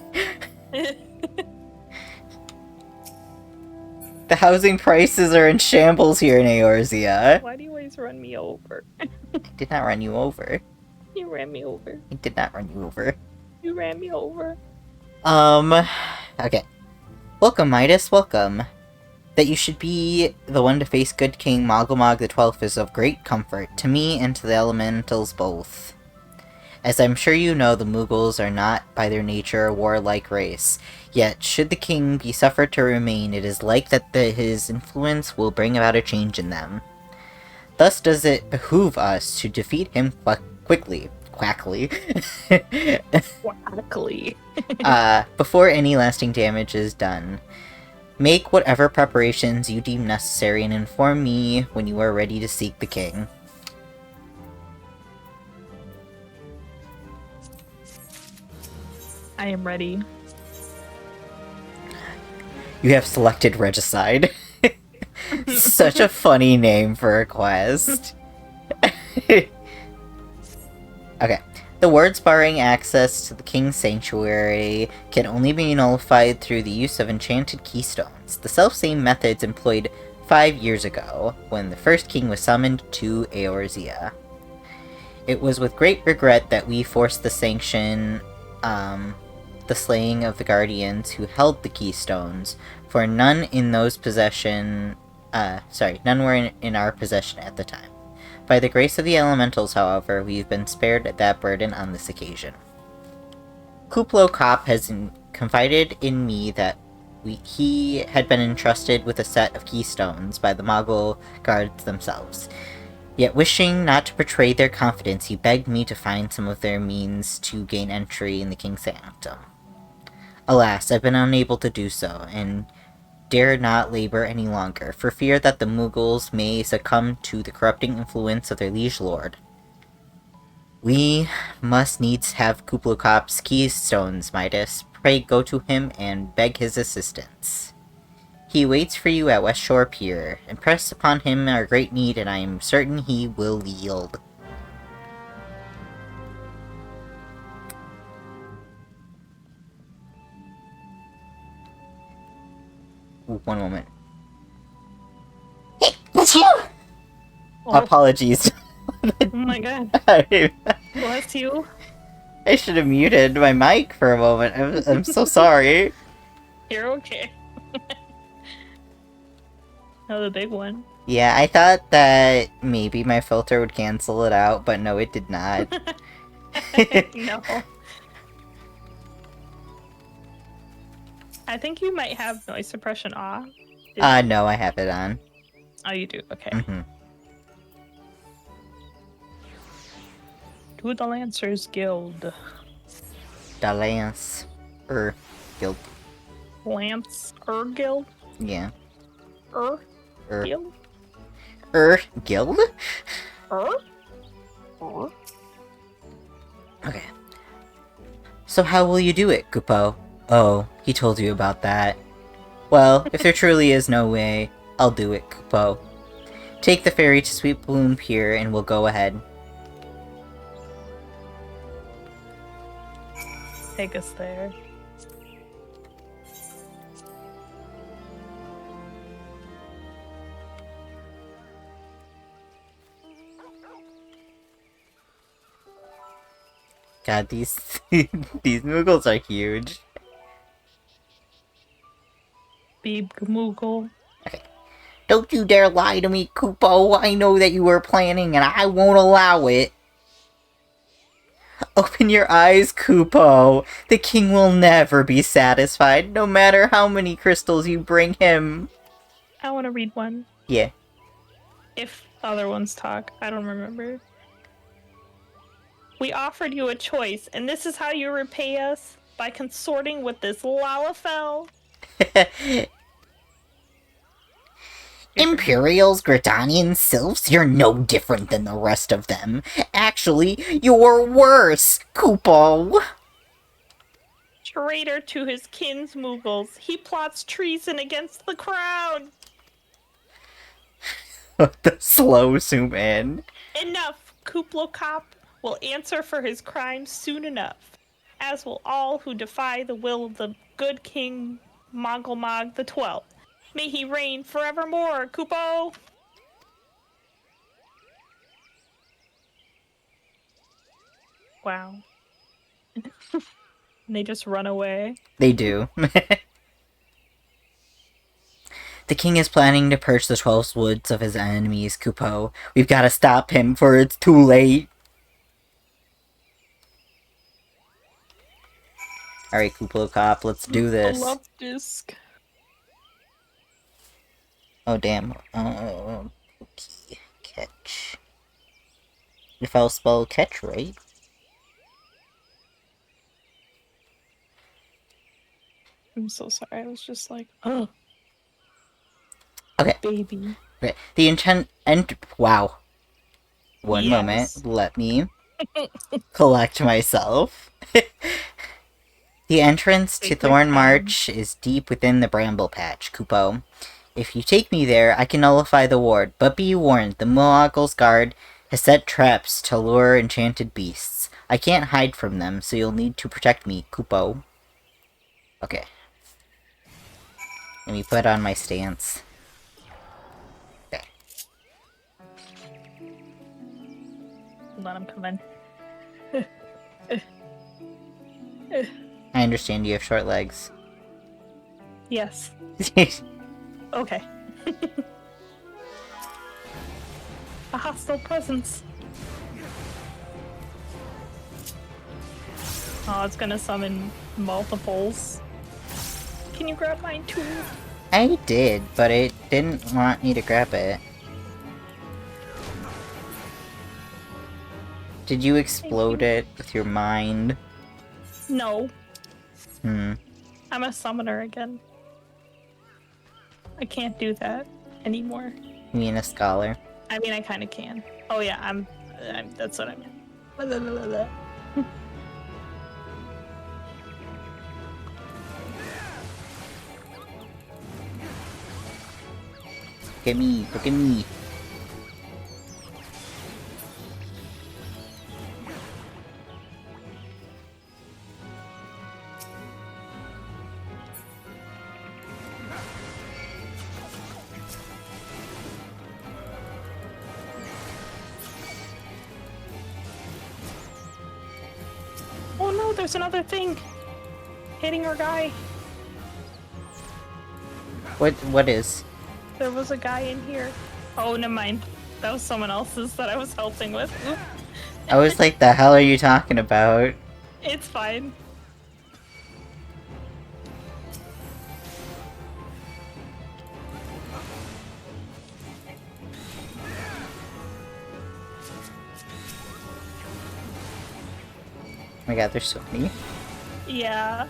The housing prices are in shambles here in Eorzea. Why do you always run me over? I did not run you over. You ran me over. I did not run you over. You ran me over. Okay. Welcome, Midas, welcome. That you should be the one to face good King Moggelmog XII is of great comfort, to me and to the elementals both. As I'm sure you know, the Moogles are not by their nature a warlike race, yet should the king be suffered to remain, it is like that his influence will bring about a change in them. Thus does it behoove us to defeat him quickly, Quackly. Quackly. Before any lasting damage is done, make whatever preparations you deem necessary and inform me when you are ready to seek the king. I am ready. You have selected Regicide. Such a funny name for a quest. Okay. The words barring access to the King's Sanctuary can only be nullified through the use of enchanted keystones, the selfsame methods employed 5 years ago, when the first king was summoned to Eorzea. It was with great regret that we forced the sanction, the slaying of the guardians who held the keystones, for none in those possession, none were in our possession at the time. By the grace of the elementals, however, we've been spared that burden on this occasion. Kuplo Kop has confided in me that he had been entrusted with a set of keystones by the Mongol guards themselves. Yet wishing not to betray their confidence, he begged me to find some of their means to gain entry in the King's Sanctum. Alas, I've been unable to do so, and dare not labor any longer, for fear that the Mughals may succumb to the corrupting influence of their liege lord. We must needs have Kuplo Kop's keystones, Midas. Pray go to him and beg his assistance. He waits for you at West Shore Pier. Impress upon him our great need, and I am certain he will yield. Ooh, one moment. Hey, that's you! Oh. Apologies. Oh my god. Bless you. I should have muted my mic for a moment. I'm so sorry. You're okay. Oh, the big one. Yeah, I thought that maybe my filter would cancel it out, but no, it did not. No. I think you might have noise suppression off. No, I have it on. Oh, you do? Okay. Mm-hmm. To the Lancers Guild. The Lance... Guild. Lancer Guild? Yeah. Guild? Guild? Okay. So how will you do it, Kupo? Oh, he told you about that. Well, if there truly is no way, I'll do it, Kupo. Take the ferry to Sweet Balloon Pier and we'll go ahead. Take us there. God, these these Mughals are huge. Beeb Moogle. Okay. Don't you dare lie to me, Kupo. I know that you were planning and I won't allow it. Open your eyes, Kupo. The king will never be satisfied, no matter how many crystals you bring him. I want to read one. Yeah. If other ones talk, I don't remember. We offered you a choice, and this is how you repay us? By consorting with this Lalafell? Imperials, Gridanians, Sylphs, you're no different than the rest of them. Actually, you're worse, Kupo. Traitor to his kin's Mughals, he plots treason against the crown. The slow zoom in. Enough, Kuplo Kop will answer for his crimes soon enough, as will all who defy the will of the good King Mongolmog the 12th. May he reign forevermore, Kupo! Wow. They just run away. They do. The king is planning to purge the 12 woods of his enemies, Kupo. We've got to stop him, for it's too late. Alright, Kuplo Kop, let's do this. I love disc. Oh, damn. Okay. Catch. If I'll spell catch right. I'm so sorry. I was just like, oh, Okay. baby. Okay. The wow. One Yes. moment. Let me collect myself. The entrance to Take your Thorn time. March is deep within the bramble patch, Kupo. If you take me there, I can nullify the ward, but be warned, the Moagle's guard has set traps to lure enchanted beasts. I can't hide from them, so you'll need to protect me, Kupo. Okay. Let me put on my stance. Okay. Hold on, I'm coming. I understand you have short legs. Yes. Okay. A hostile presence. Oh, it's gonna summon multiples. Can you grab mine too? I did, but it didn't want me to grab it. Did you explode it with your mind? No. Hmm. I'm a summoner again. I can't do that anymore. You mean a scholar? I mean, I kind of can. Oh yeah, I'm that's what I meant. Look at me, look at me. Oh no, there's another thing hitting our guy. What is? There was a guy in here. Oh, never mind. That was someone else's that I was helping with. Oop. I was like, the hell are you talking about? It's fine. Oh my god, there's so many. Yeah.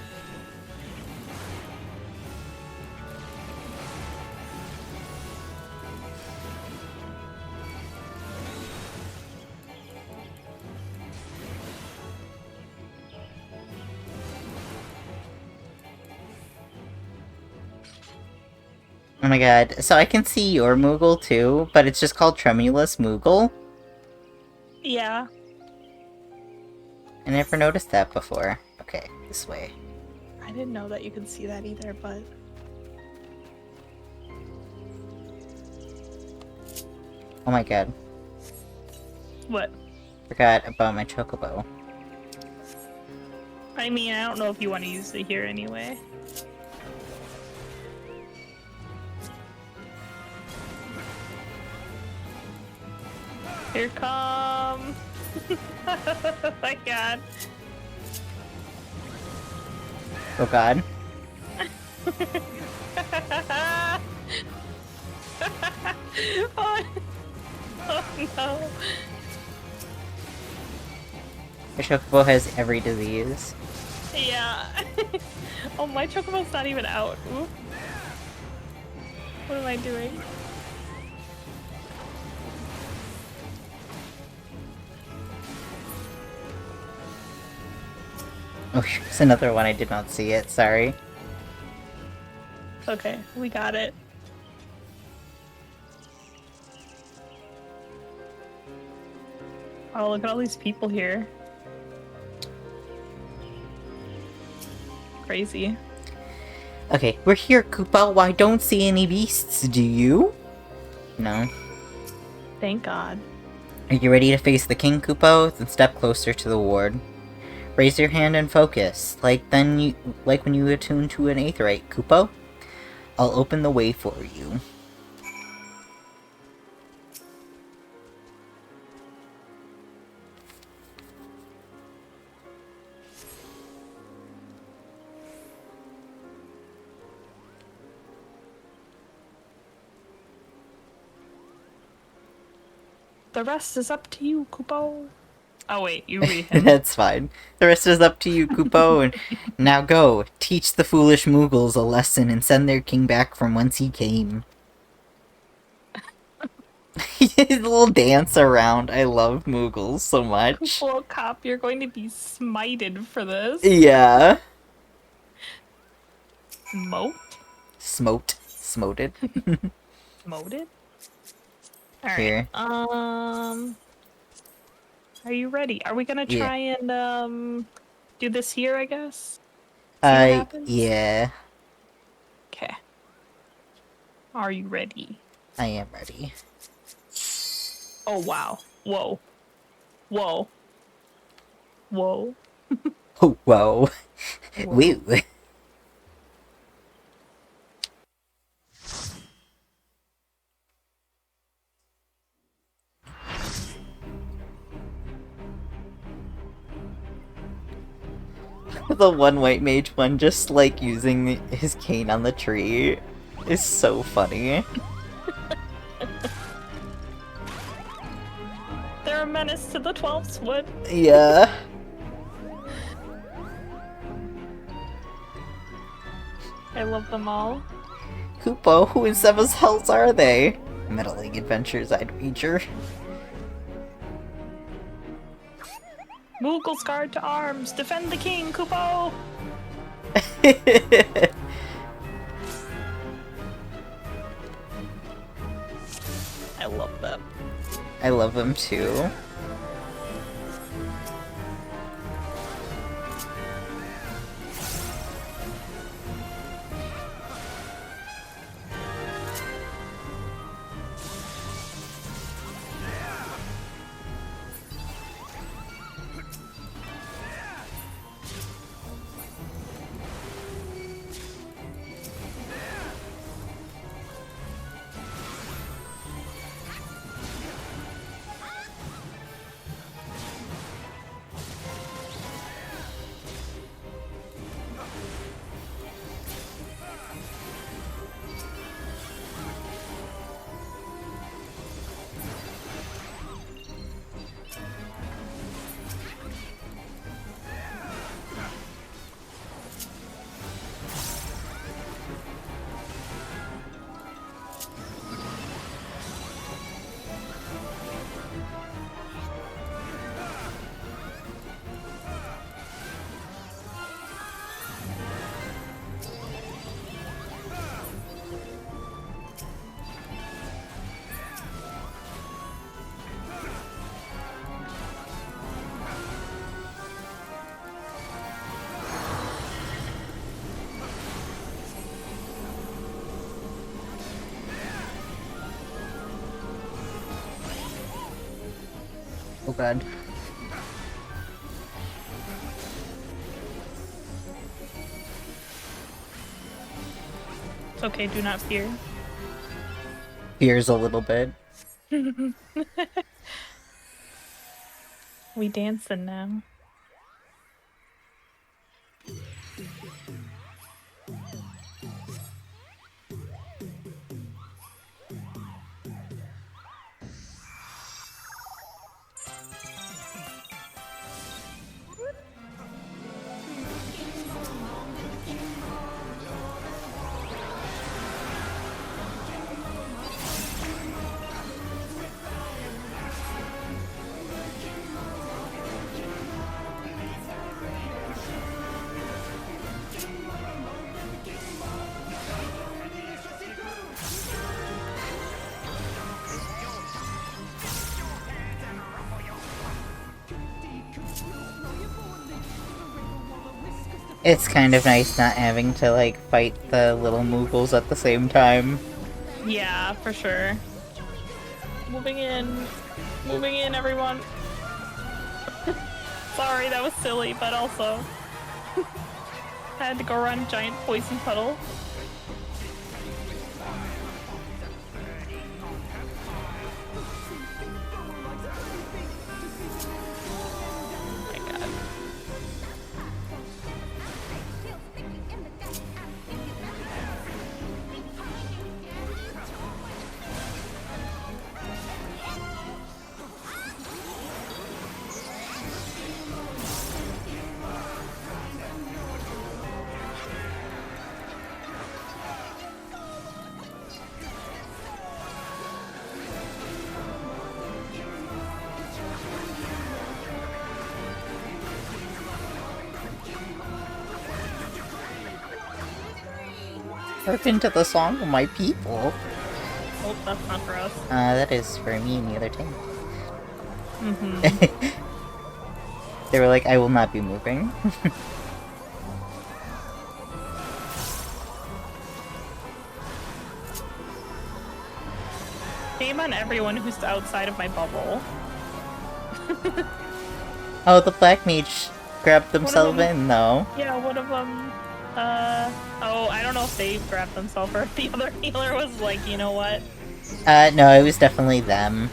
Oh my god, so I can see your Moogle too, but it's just called Tremulous Moogle? Yeah. I never noticed that before. Okay, this way. I didn't know that you could see that either, but Oh my god, what? forgot about my Chocobo. I mean, I don't know if you want to use it here anyway. Here come. Oh my god. Oh god. Oh, oh no. My Chocobo has every disease. Yeah. Oh, my Chocobo's not even out. Oop. What am I doing? Oh, there's another one, I did not see it, sorry. Okay, we got it. Oh, look at all these people here. Crazy. Okay, we're here, Koopa. I don't see any beasts, do you? No. Thank God. Are you ready to face the king, Koopa? Then step closer to the ward. Raise your hand and focus, like when you attune to an aetheryte, Koopa. I'll open the way for you. The rest is up to you, Kupo. Oh wait, you read him. That's fine. The rest is up to you, Kupo. And now go, teach the foolish Moogles a lesson and send their king back from whence he came. His little dance around. I love Moogles so much. Well, cop, you're going to be smited for this. Yeah. Smote? Smoted. Smoted? Alright. Here. Are you ready? Are we gonna try and do this here, I guess? See what happens? Yeah. Okay. Are you ready? I am ready. Oh wow. Whoa. Whoa. Whoa. Oh, whoa. Woo. The one white mage one just like using his cane on the tree is so funny. They're a menace to the 12th wood. Yeah. I love them all. Kupo, who in Seva's hells are they? Meddling adventures, I'd wager. Moogle's guard to arms! Defend the king, Kupo! I love them. I love them too. Oh god. It's okay, do not fear. Fears a little bit. We dancing now. It's kind of nice not having to, like, fight the little Moogles at the same time. Yeah, for sure. Moving in. Moving in, everyone. Sorry, that was silly, but also... I had to go around a giant poison puddle. Hearken to the song of my people. Oh, that's not for us. That is for me and the other team. Mm-hmm. They were like, I will not be moving. Shame on everyone who's outside of my bubble. Oh, the black mage grabbed themselves in, though. Yeah, one of them, oh, I don't know if they grabbed themselves or if the other healer was like, you know what? No, it was definitely them.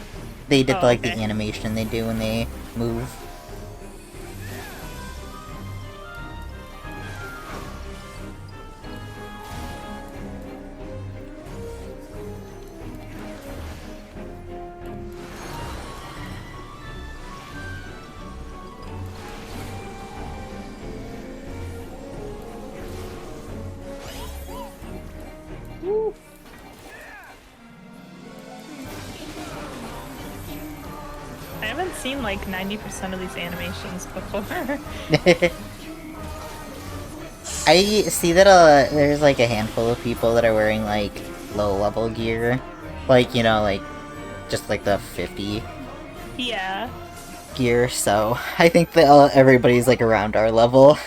They did, like, okay. the animation they do when they move. Woo. I haven't seen like 90% of these animations before. I see that there's like a handful of people that are wearing like low level gear. Like, you know, like just like the 50 Yeah. gear, so I think that everybody's like around our level.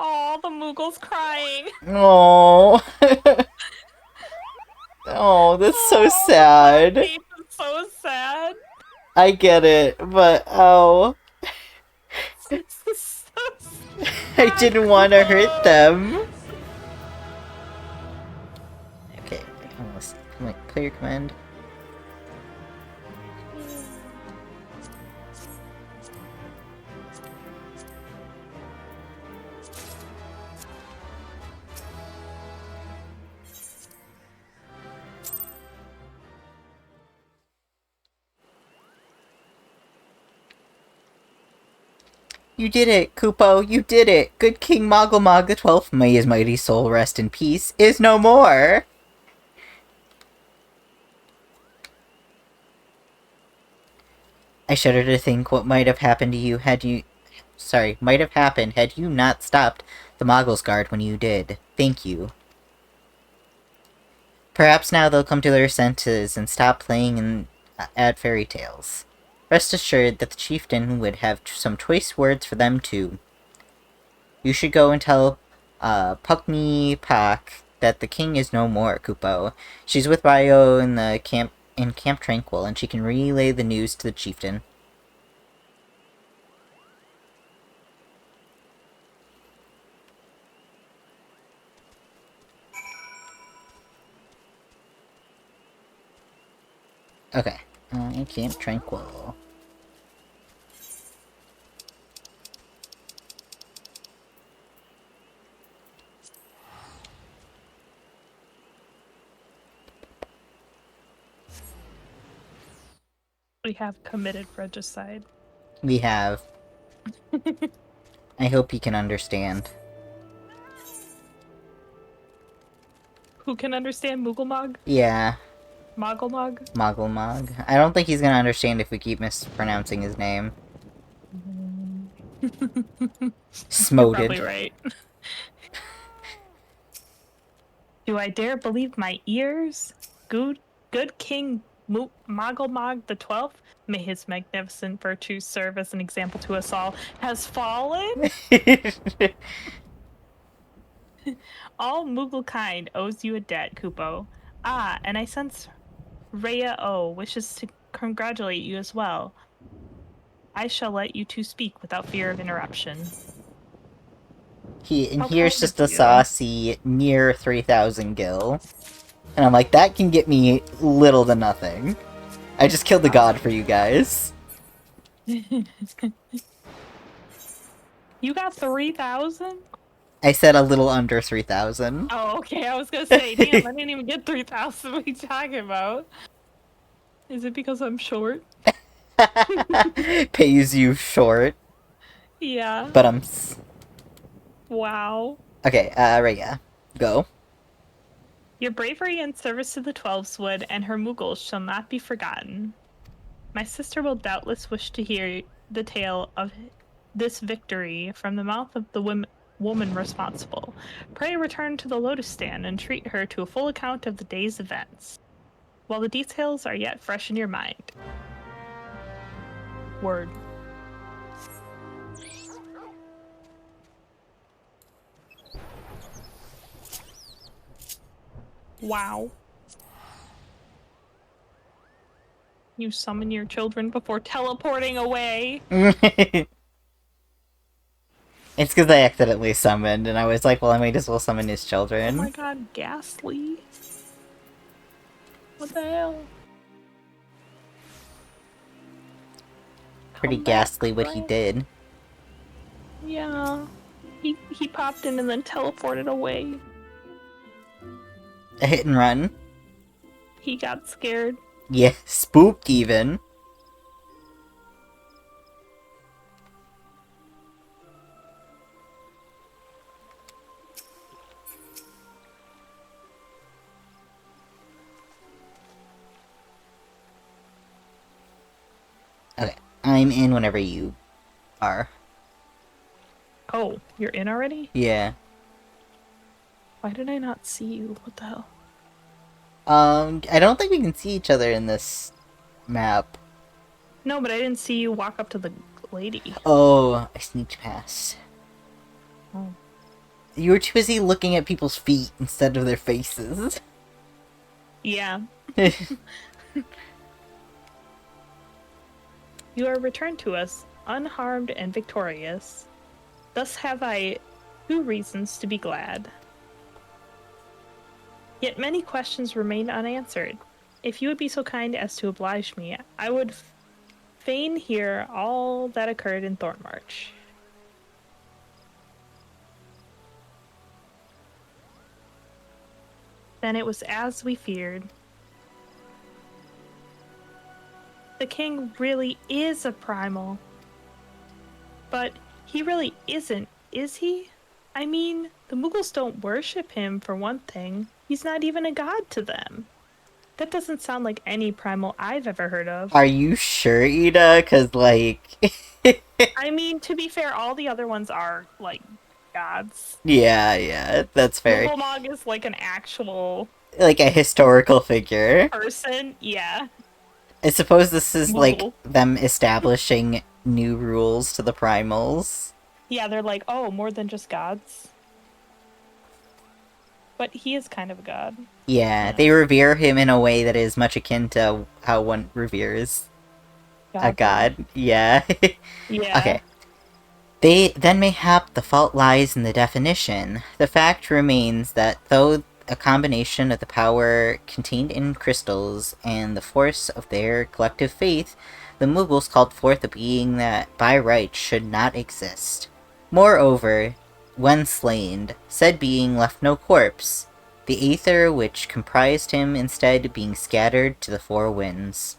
Oh, the Moogle's crying. Oh. Oh, that's so sad. The is so sad. I get it, but oh. It's so sad. I didn't want to hurt them. Okay, almost. Like, clear command. You did it, Kupo, you did it! Good King Mogglmog the 12th, may his mighty soul rest in peace, is no more! I shudder to think what might have happened to you had you... Sorry, might have happened had you not stopped the Moggle's Guard when you did. Thank you. Perhaps now they'll come to their senses and stop playing at fairy tales. Rest assured that the chieftain would have some choice words for them too. You should go and tell Puckney Pak that the king is no more, Kupo. She's with Ryo in Camp Tranquil, and she can relay the news to the chieftain. Okay. Camp Tranquil. We have committed regicide. We have. I hope he can understand. Who can understand Mooglemog? Yeah. Mogglemog? Mogglmog. I don't think he's gonna understand if we keep mispronouncing his name. Smoted. Probably right. Do I dare believe my ears? Good King Mogglemog the 12th, may his magnificent virtues serve as an example to us all, has fallen? All Mooglekind owes you a debt, Kupo. Ah, and I sense Rhea O wishes to congratulate you as well. I shall let you two speak without fear of interruption. Here's just a saucy near 3,000 gil. And I'm like, that can get me little to nothing. I just killed the god for you guys. You got 3,000? I said a little under 3,000. Oh, okay. I was gonna say, damn, I didn't even get 3,000. What are you talking about? Is it because I'm short? Pays you short. Yeah. But I'm... Wow. Okay, yeah. Go. Your bravery and service to the Twelveswood and her Moogles shall not be forgotten. My sister will doubtless wish to hear the tale of this victory from the mouth of the woman responsible. Pray return to the Lotus Stand and treat her to a full account of the day's events, while the details are yet fresh in your mind. Word. Wow. You summon your children before teleporting away. It's because I accidentally summoned, and I was like, well, I might as well summon his Oh children. my god, ghastly. What the hell? Pretty Come back, ghastly what he Frank. did. Yeah. He popped in and then teleported away. A hit and run. He got scared. Yeah, spooked even. Okay, I'm in whenever you are. Oh, you're in already? Yeah. Why did I not see you? What the hell? I don't think we can see each other in this map. No, but I didn't see you walk up to the lady. Oh, I sneaked past. Oh. You were too busy looking at people's feet instead of their faces. Yeah. You are returned to us, unharmed and victorious. Thus have I 2 reasons to be glad. Yet many questions remain unanswered. If you would be so kind as to oblige me, I would fain hear all that occurred in Thornmarch. Then it was as we feared. The king really is a primal. But he really isn't, is he? I mean, the Mughals don't worship him, for one thing. He's not even a god to them. That doesn't sound like any primal I've ever heard of. Are you sure, Ida? Cause, like... I mean, to be fair, all the other ones are, like, gods. yeah, that's fair. Mughal is like an actual... Like a historical figure. person, yeah. I suppose this is, like, Mughal. them establishing new rules to the primals. Yeah, they're like, oh, more than just gods. But he is kind of a god. Yeah, they revere him in a way that is much akin to how one reveres a god. Yeah. Yeah. Okay. Then mayhap the fault lies in the definition. The fact remains that though a combination of the power contained in crystals and the force of their collective faith, the Mughals called forth a being that by right should not exist. Moreover, when slain, said being left no corpse, the aether which comprised him instead being scattered to the 4 winds.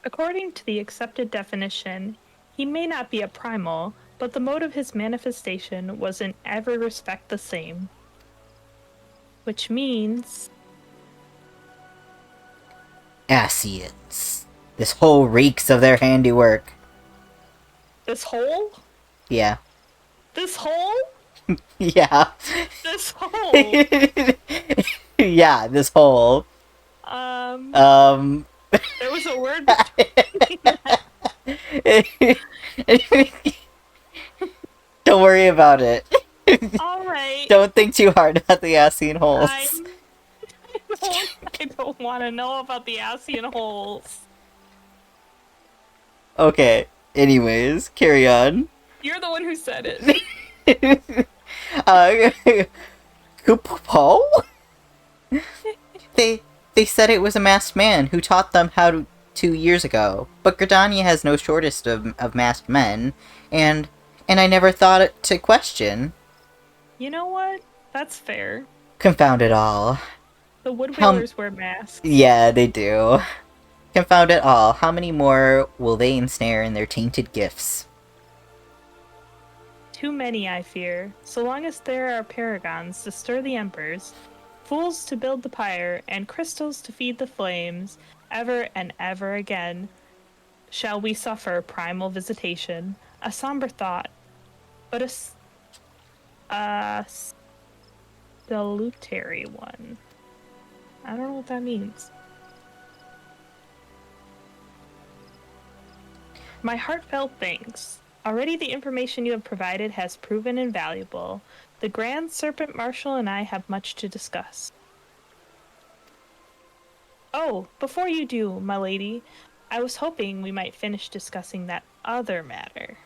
According to the accepted definition, he may not be a primal, but the mode of his manifestation was in every respect the same. Which means... Asians. This whole reeks of their handiwork. This hole? Yeah. This hole? Yeah. This hole? Yeah, this whole. There was a word between that. Don't worry about it. Alright. Don't think too hard about the Asian holes. I don't want to know about the Asian holes. Okay, anyways, carry on. You're the one who said it. Kupo? They said it was a masked man who taught them how to 2 years ago, but Gridania has no shortest of masked men, and I never thought it to question. You know what? That's fair. Confound it all. The Woodwheelers wear masks. Yeah, they do. Confound it all. How many more will they ensnare in their tainted gifts? Too many, I fear. So long as there are paragons to stir the embers, fools to build the pyre, and crystals to feed the flames, ever and ever again shall we suffer primal visitation. A somber thought, but a salutary one. I don't know what that means. My heartfelt thanks. Already the information you have provided has proven invaluable. The Grand Serpent Marshal and I have much to discuss. Oh, before you do, my lady, I was hoping we might finish discussing that other matter.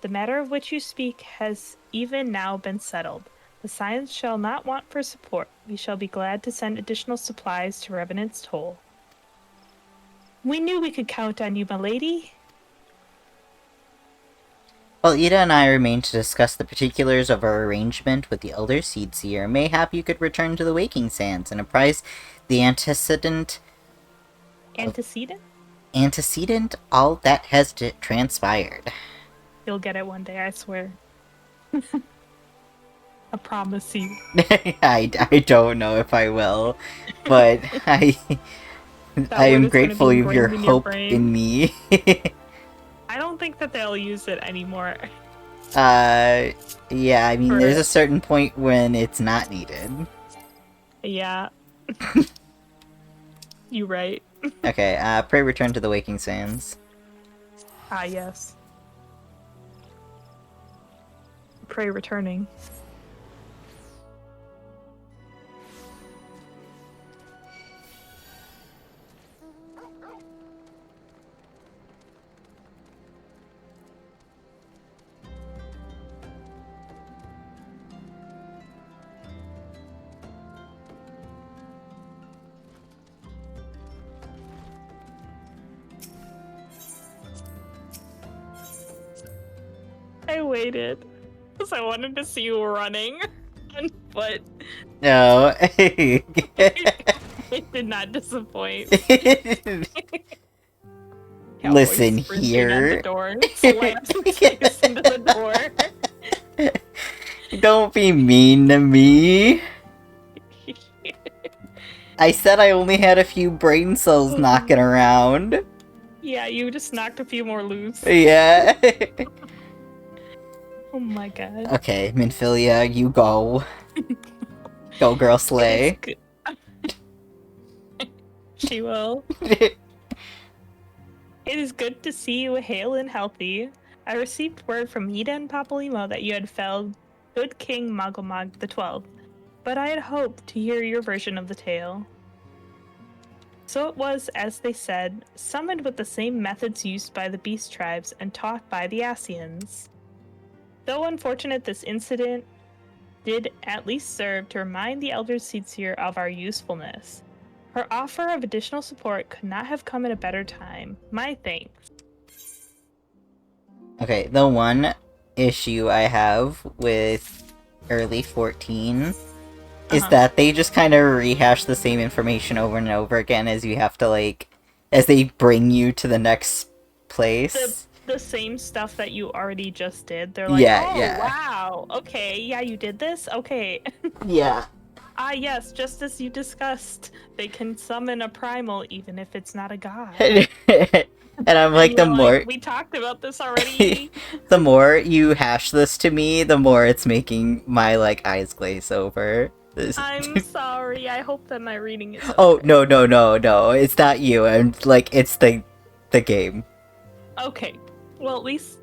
The matter of which you speak has even now been settled. The Scions shall not want for support. We shall be glad to send additional supplies to Revenant's Toll. We knew we could count on you, my lady. While Ida and I remain to discuss the particulars of our arrangement with the Elder Seedseer, mayhap you could return to the Waking Sands and apprise the antecedent all that has transpired. You'll get it one day, I swear. I promise you. I don't know if I will, but I am grateful of your hope in me. I don't think that they'll use it anymore. Yeah, I mean, there's a certain point when it's not needed. Yeah. You right. Okay, pray return to the Waking Sands. Ah, yes. Pray returning. I waited because I wanted to see you running, but no, it did not disappoint. Listen here. At the door, slams his face into the door. Don't be mean to me. I said I only had a few brain cells knocking around. Yeah, you just knocked a few more loose. Yeah. Oh my god. Okay, Minfilia, you go. Go, girl, slay. She will. It is good to see you hale and healthy. I received word from Ida and Papalymo that you had felled good King Mogulmog XII, but I had hoped to hear your version of the tale. So it was, as they said, summoned with the same methods used by the beast tribes and taught by the Ascians. Though unfortunate, this incident did at least serve to remind the Elder Seedseer of our usefulness. Her offer of additional support could not have come at a better time. My thanks. Okay, the one issue I have with early 14 is that they just kind of rehash the same information over and over again as you have to, like, as they bring you to the next place. The same stuff that you already just did. They're like, wow, okay, yeah, you did this? Okay. Yeah. Ah, yes, just as you discussed. They can summon a primal even if it's not a god. And I'm like, the more... we talked about this already. The more you hash this to me, the more it's making my, like, eyes glaze over. I'm sorry. I hope that my reading is okay. Oh, no. It's not you. I'm like, it's the game. Okay. Well, at least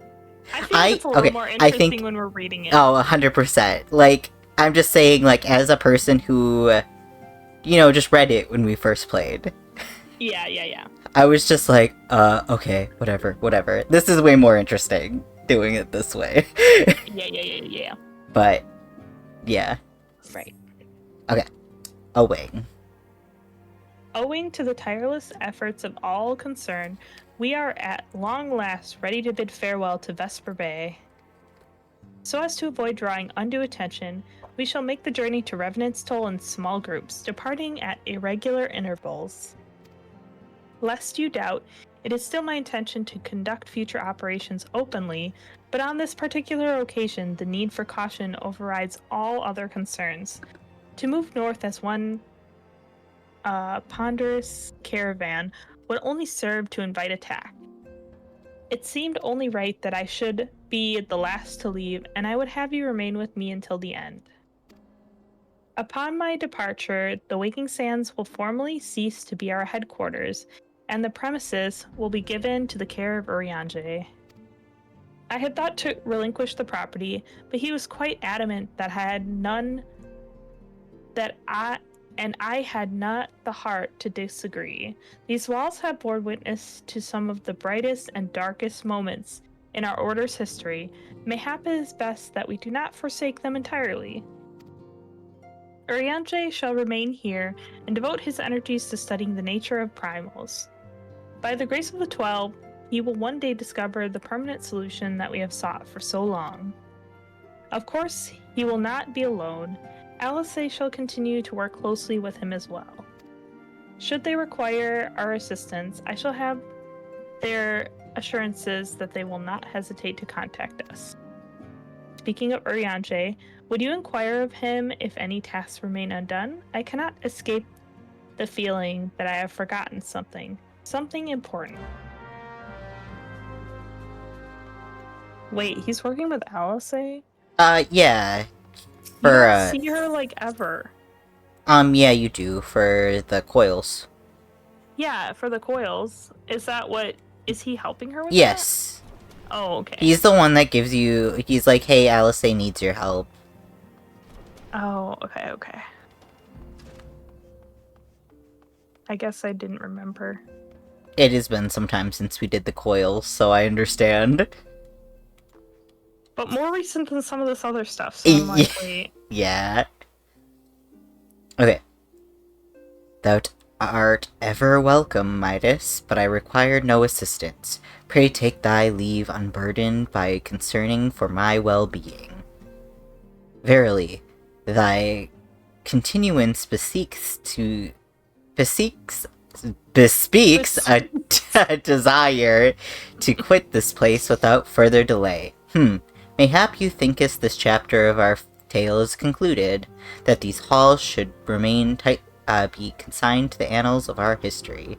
I think it's a little more interesting when we're reading it. Oh, 100%. Like, I'm just saying, like, as a person who, you know, just read it when we first played. Yeah. I was just like, okay, whatever. This is way more interesting, doing it this way. Yeah. But, yeah. Right. Okay. Owing to the tireless efforts of all concerned, we are at long last ready to bid farewell to Vesper Bay. So as to avoid drawing undue attention, we shall make the journey to Revenant's Toll in small groups, departing at irregular intervals. Lest you doubt, it is still my intention to conduct future operations openly, but on this particular occasion, the need for caution overrides all other concerns. To move north as one ponderous caravan would only serve to invite attack. It seemed only right that I should be the last to leave, and I would have you remain with me until the end. Upon my departure, the Waking Sands will formally cease to be our headquarters, and the premises will be given to the care of Urianger. I had thought to relinquish the property, but he was quite adamant that I had not the heart to disagree. These walls have borne witness to some of the brightest and darkest moments in our order's history. Mayhap it is best that we do not forsake them entirely. Urianger shall remain here and devote his energies to studying the nature of primals. By the grace of the 12, he will one day discover the permanent solution that we have sought for so long. Of course, he will not be alone. Alice shall continue to work closely with him as well. Should they require our assistance, I shall have their assurances that they will not hesitate to contact us. Speaking of Urianger, would you inquire of him if any tasks remain undone? I cannot escape the feeling that I have forgotten something important. Wait, he's working with Alice? Yeah. You don't see her, like, ever. Yeah, you do, for the coils. Yeah, for the coils. Is he helping her with Yes. that? Oh, okay. He's the one that gives you, he's like, hey, Alice needs your help. Oh, okay. I guess I didn't remember. It has been some time since we did the coils, so I understand. But more recent than some of this other stuff, so I'm like, wait. Yeah. Okay. Thou art ever welcome, Midas, but I require no assistance. Pray take thy leave unburdened by concerning for my well-being. Verily, thy continuance bespeaks a desire to quit this place without further delay. Mayhap you thinkest this chapter of our tale is concluded, that these halls should remain be consigned to the annals of our history.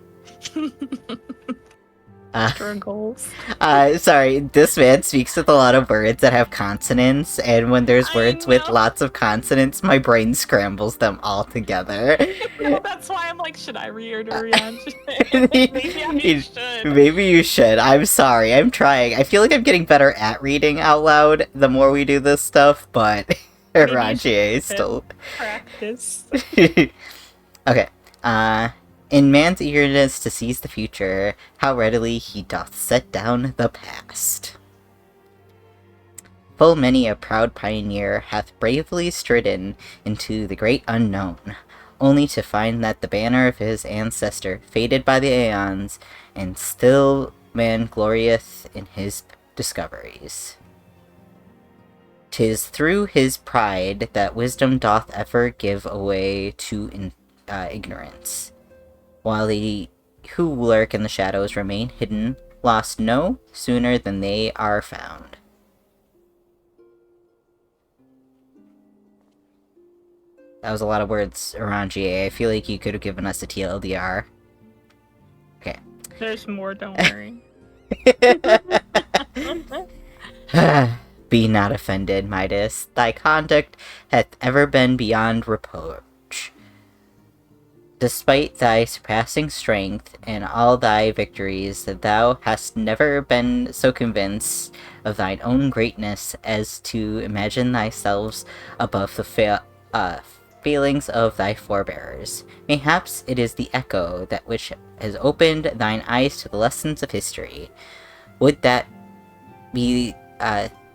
Struggles. Sorry, this man speaks with a lot of words that have consonants, and when there's words with lots of consonants, my brain scrambles them all together. No, that's why I'm like, should I read Urianger? Maybe I should. Maybe you should. I'm sorry, I'm trying. I feel like I'm getting better at reading out loud the more we do this stuff, but Urianger is still... practice. Okay, in man's eagerness to seize the future, how readily he doth set down the past. Full many a proud pioneer hath bravely stridden into the great unknown, only to find that the banner of his ancestor faded by the aeons, and still man glorieth in his discoveries. 'Tis through his pride that wisdom doth ever give away to ignorance, while they who lurk in the shadows remain hidden, lost no sooner than they are found. That was a lot of words, Urianger. I feel like you could have given us a TLDR. Okay. There's more, don't worry. Be not offended, Midas. Thy conduct hath ever been beyond reproach. Despite thy surpassing strength and all thy victories, thou hast never been so convinced of thine own greatness as to imagine thyself above the failings of thy forebears. Mayhaps it is the echo that which has opened thine eyes to the lessons of history. Would that be,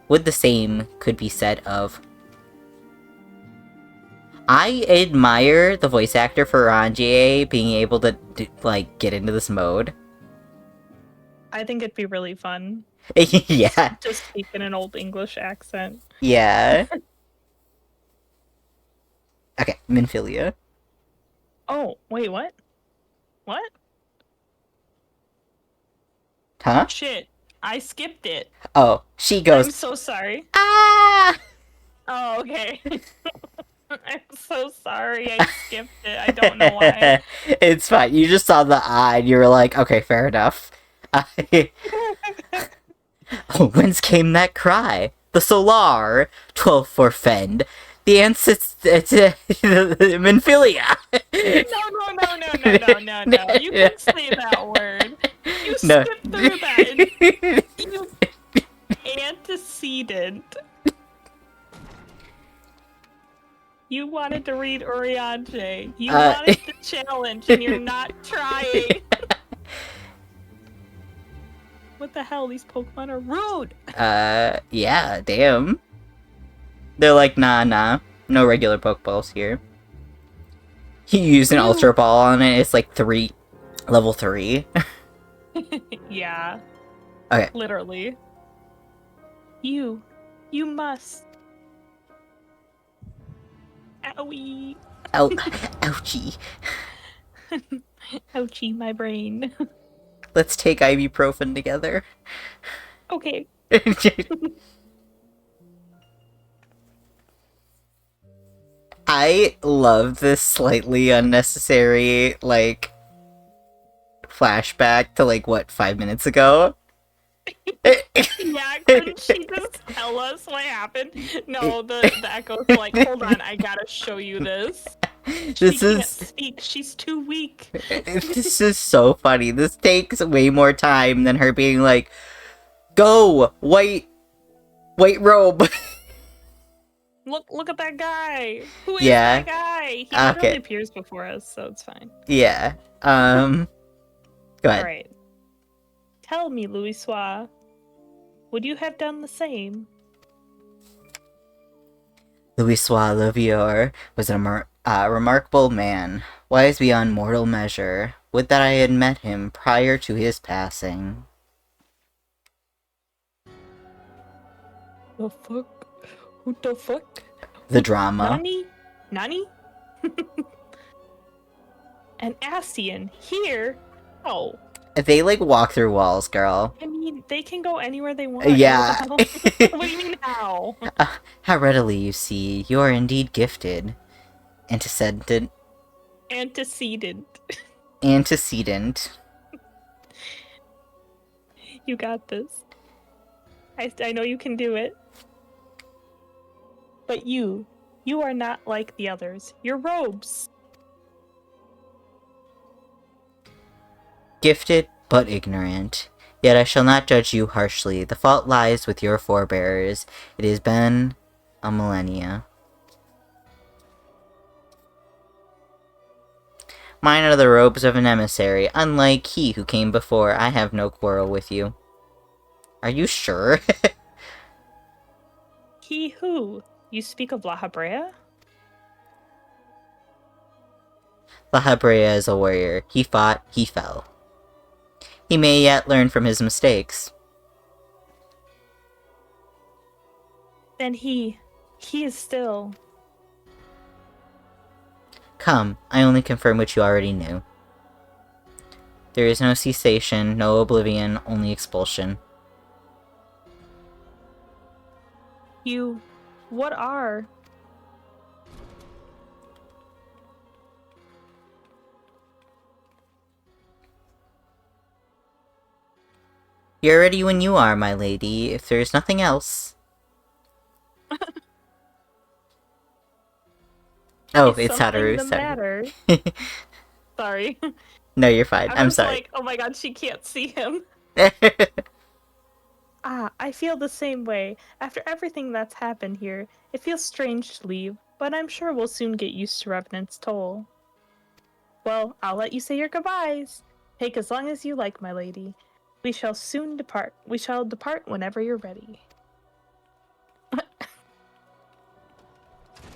would the same could be said of... I admire the voice actor for Urianger being able to, get into this mode. I think it'd be really fun. Yeah. Just speak in an old English accent. Yeah. Okay, Minfilia. Oh, wait, what? What? Huh? Shit, I skipped it. Oh, she goes... I'm so sorry. Ah! Oh, okay. I'm so sorry, I skipped it. I don't know why. It's fine. You just saw the eye and you were like, okay, fair enough. I, whence came that cry? The Solar, 12 for Fend. The ancestor, Minfilia. No. You can say that word. You No. skipped through that. You antecedent. You wanted to read Urianger. You wanted the challenge, and you're not trying. What the hell? These Pokemon are rude. Yeah, damn. They're like, nah. No regular Pokeballs here. You use an Ultra Ball on it, it's like level 3. Yeah. Okay. Literally. You must. Owie. Ouchie. Ouchie, my brain. Let's take ibuprofen together. Okay. I love this slightly unnecessary, like, flashback to, like, what, 5 minutes ago? Yeah, couldn't she just tell us what happened? No, the Echo's like, hold on, I gotta show you this. She can't speak, she's too weak. This is so funny. This takes way more time than her being like, go! White robe! Look at that guy! Who is that guy? He literally appears before us, so it's fine. Yeah. Go ahead. Alright. Tell me, Louisoix, would you have done the same? Louisoix Levior was a remarkable man, wise beyond mortal measure. Would that I had met him prior to his passing. The fuck? Who the fuck? The drama. Nani? An Ascian here? Oh. They, like, walk through walls, girl. I mean, they can go anywhere they want. Yeah. What do you mean, how? How readily, you see, you are indeed gifted. Antecedent. You got this. I know you can do it. But you are not like the others. Your robes. Gifted, but ignorant. Yet I shall not judge you harshly. The fault lies with your forebears. It has been a millennia. Mine are the robes of an emissary. Unlike he who came before, I have no quarrel with you. Are you sure? He who? You speak of La Habrea? La Habrea is a warrior. He fought, he fell. He may yet learn from his mistakes. Then he is still... Come, I only confirm what you already knew. There is no cessation, no oblivion, only expulsion. What are? You're ready when you are, my lady, if there's nothing else. Oh, it's Haru, sorry. Sorry. No, you're fine. I'm sorry. Like, oh my god, she can't see him. I feel the same way. After everything that's happened here, it feels strange to leave, but I'm sure we'll soon get used to Revenant's toll. Well, I'll let you say your goodbyes. Take as long as you like, my lady. We shall soon depart. We shall depart whenever you're ready.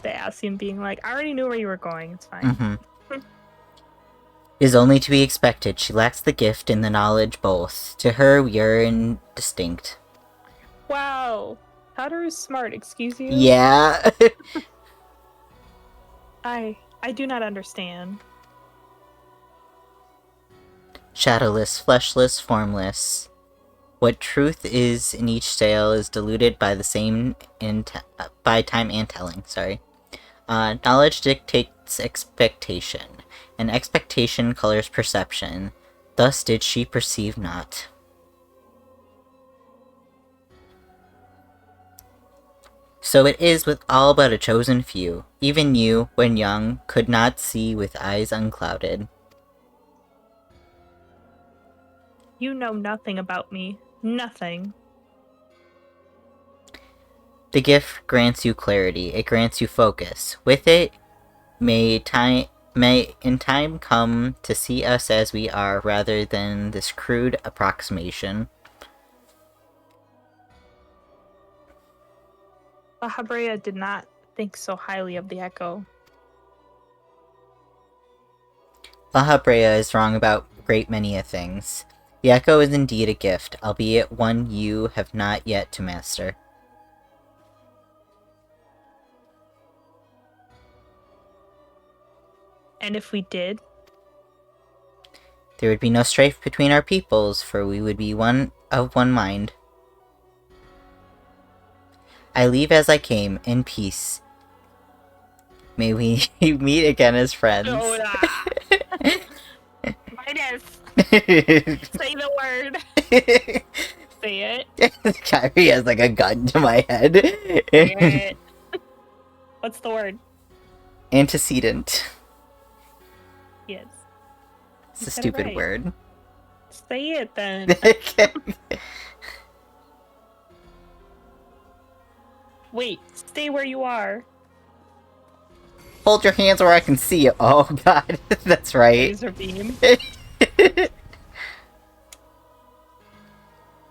The Ascian being like, I already knew where you were going, it's fine. Mm-hmm. It is only to be expected. She lacks the gift and the knowledge both. To her, we are indistinct. Wow. Haru's smart, excuse you? Yeah. I do not understand. Shadowless, fleshless, formless. What truth is in each tale is diluted by the same by time and telling. Sorry. Knowledge dictates expectation, and expectation colors perception. Thus did she perceive not. So it is with all but a chosen few. Even you, when young, could not see with eyes unclouded. You know nothing about me. Nothing. The gift grants you clarity. It grants you focus. With it, may in time come to see us as we are, rather than this crude approximation. Lahabrea did not think so highly of the echo. Lahabrea is wrong about a great many a things. The echo is indeed a gift, albeit one you have not yet to master. And if we did? There would be no strife between our peoples, for we would be one of one mind. I leave as I came, in peace. May we meet again as friends. Midas! Say the word! Say it. Kyrie has like a gun to my head. Say it. What's the word? Antecedent. Yes. It's a stupid right. word. Say it then. Wait, stay where you are. Hold your hands where I can see you. Oh god, that's right. Laser beam.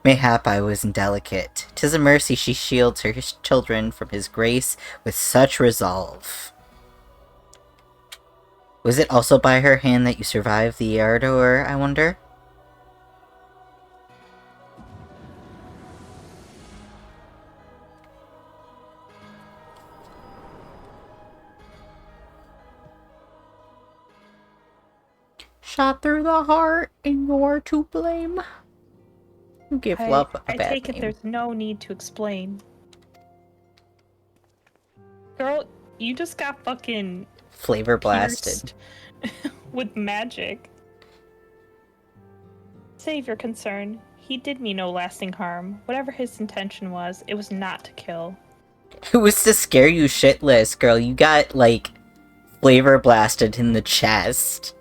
Mayhap I was indelicate. 'Tis a mercy she shields her children from his grace with such resolve. Was it also by her hand that you survived the ARR, I wonder? Shot through the heart, and you're to blame. Give love a I bad take name. it there's no need to explain. Girl, you just got fucking Flavor blasted. with magic. Save your concern. He did me no lasting harm. Whatever his intention was, it was not to kill. It was to scare you shitless, girl. You got, like, flavor blasted in the chest.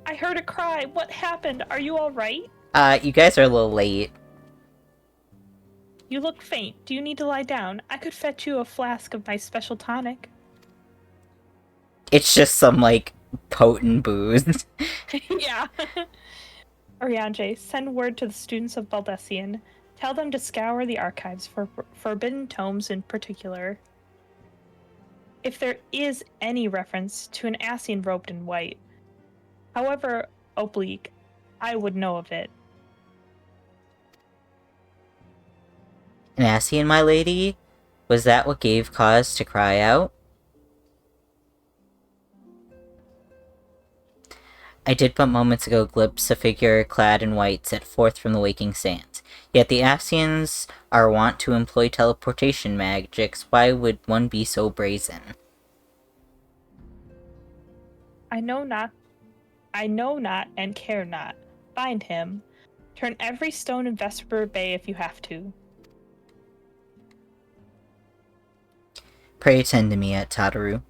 I heard a cry. What happened? Are you alright? You guys are a little late. You look faint. Do you need to lie down? I could fetch you a flask of my special tonic. It's just some, like, potent booze. Yeah. Oriange, send word to the students of Baldessian. Tell them to scour the archives for forbidden tomes in particular. If there is any reference to an Ascian robed in white, however oblique, I would know of it. An Ascian, my lady? Was that what gave cause to cry out? I did but moments ago glimpse a figure clad in white set forth from the waking sands. Yet the Ascians are wont to employ teleportation magics. Why would one be so brazen? I know not and care not. Find him. Turn every stone in Vesper Bay if you have to. Pray attend to me at Tataru.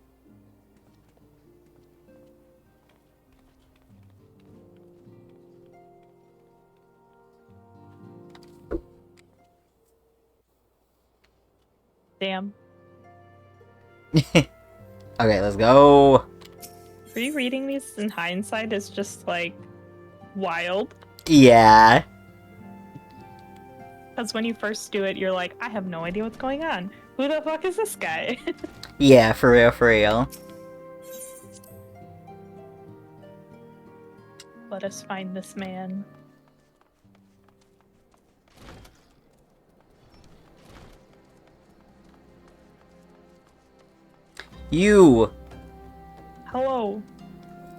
Damn. Okay, let's go. Rereading these in hindsight is just, like, wild. Yeah. Because when you first do it, you're like, I have no idea what's going on. Who the fuck is this guy? Yeah, for real, for real. Let us find this man. You! Hello,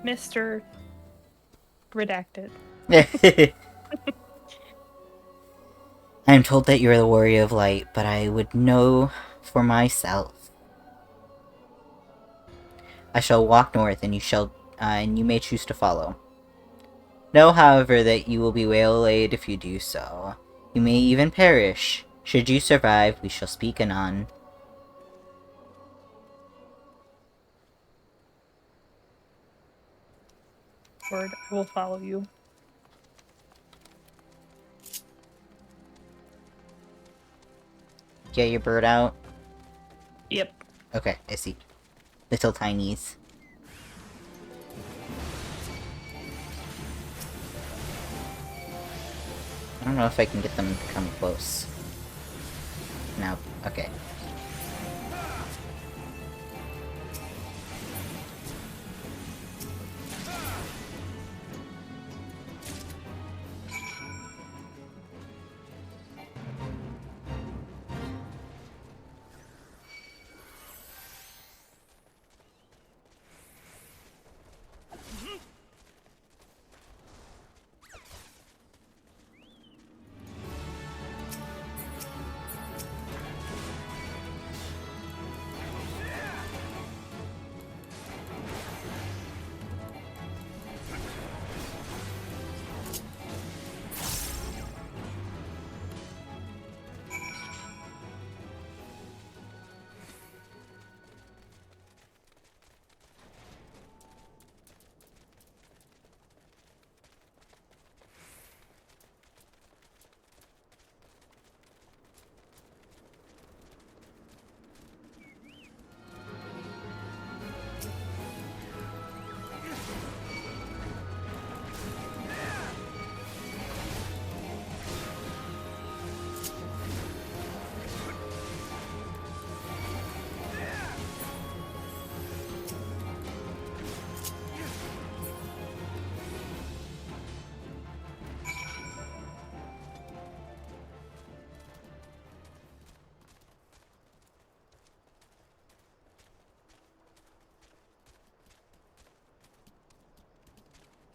Mr. Redacted. I am told that you are the warrior of light, but I would know for myself. I shall walk north, and you may choose to follow. Know, however, that you will be waylaid if you do so. You may even perish. Should you survive, we shall speak anon. upward. I will follow you. Get your bird out. Yep. Okay, I see. Little tinies. I don't know if I can get them to come close. No. Okay.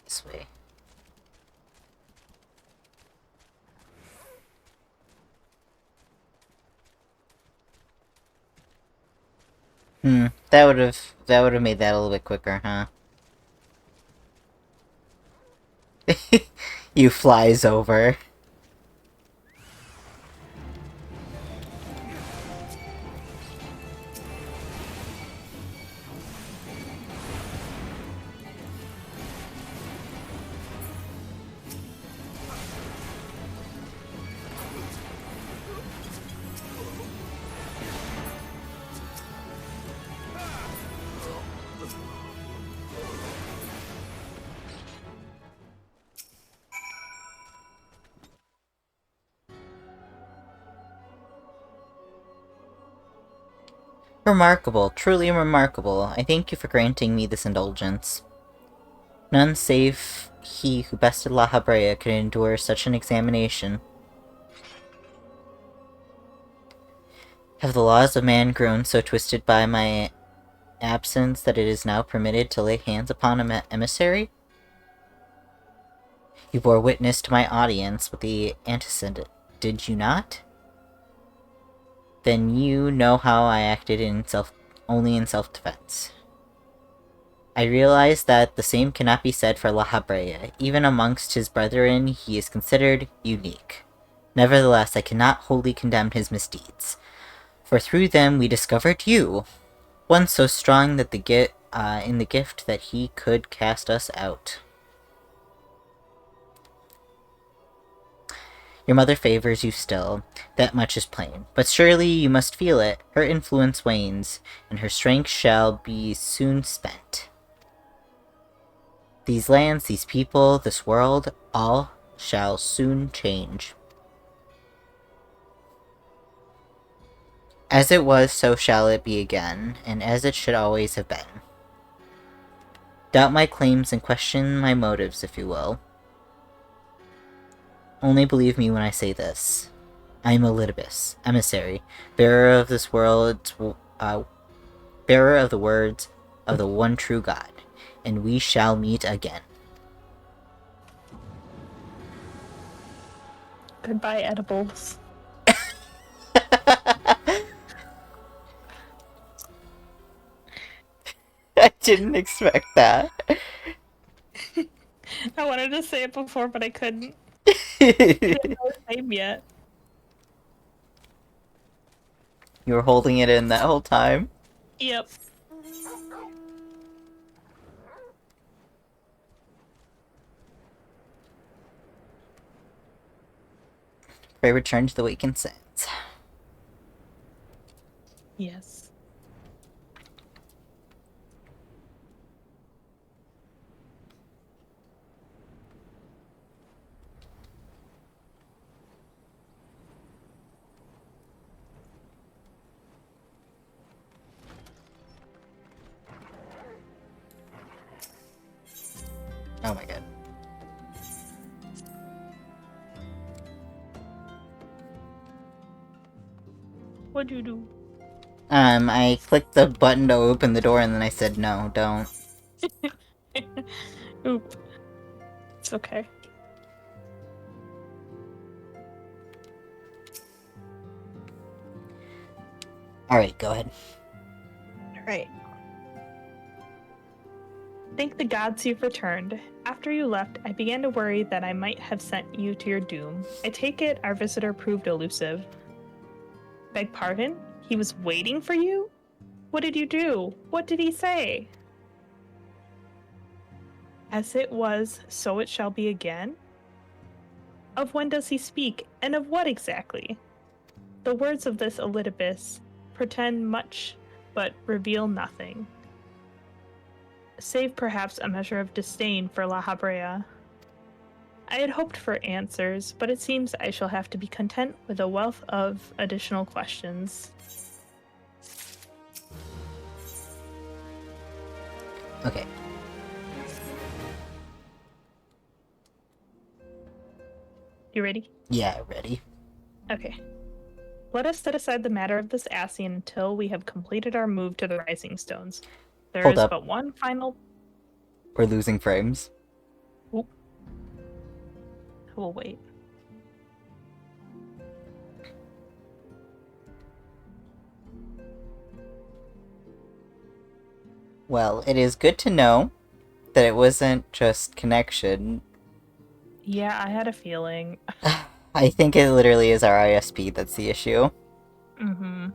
This way. That would have made that a little bit quicker, huh? You flies over. Remarkable, truly remarkable. I thank you for granting me this indulgence. None save he who bested La Habrea could endure such an examination. Have the laws of man grown so twisted by my absence that it is now permitted to lay hands upon an emissary? You bore witness to my audience with the antecedent, did you not? Then you know how I acted only in self-defense. I realize that the same cannot be said for La Habrea. Even amongst his brethren, he is considered unique. Nevertheless, I cannot wholly condemn his misdeeds, for through them we discovered you, one so strong that in the gift that he could cast us out. Your mother favors you still, that much is plain, but surely you must feel it. Her influence wanes, and her strength shall be soon spent. These lands, these people, this world, all shall soon change. As it was, so shall it be again, and as it should always have been. Doubt my claims and question my motives, if you will. Only believe me when I say this. I am Elidibus, emissary, bearer of this world, bearer of the words of the one true God, and we shall meet again. Goodbye, edibles. I didn't expect that. I wanted to say it before, but I couldn't. I didn't know his name yet. You were holding it in that whole time? Yep. I return to the Wakened Sands. Yes. Oh my god. What'd you do? I clicked the button to open the door and then I said, no, don't. Oop. It's okay. Alright, go ahead. Alright. Thank the gods you've returned. After you left, I began to worry that I might have sent you to your doom. I take it our visitor proved elusive. Beg pardon? He was waiting for you? What did you do? What did he say? As it was, so it shall be again? Of when does he speak, and of what exactly? The words of this Elidibus pretend much, but reveal nothing. Save perhaps a measure of disdain for La Habrea. I had hoped for answers, but it seems I shall have to be content with a wealth of additional questions. Okay. You ready? Yeah, ready. Okay. Let us set aside the matter of this Ascian until we have completed our move to the Rising Stones. There Hold is up. but one final... We're losing frames. Oop. We'll wait. Well, it is good to know that it wasn't just connection. Yeah, I had a feeling. I think it literally is our ISP that's the issue. Mm-hmm.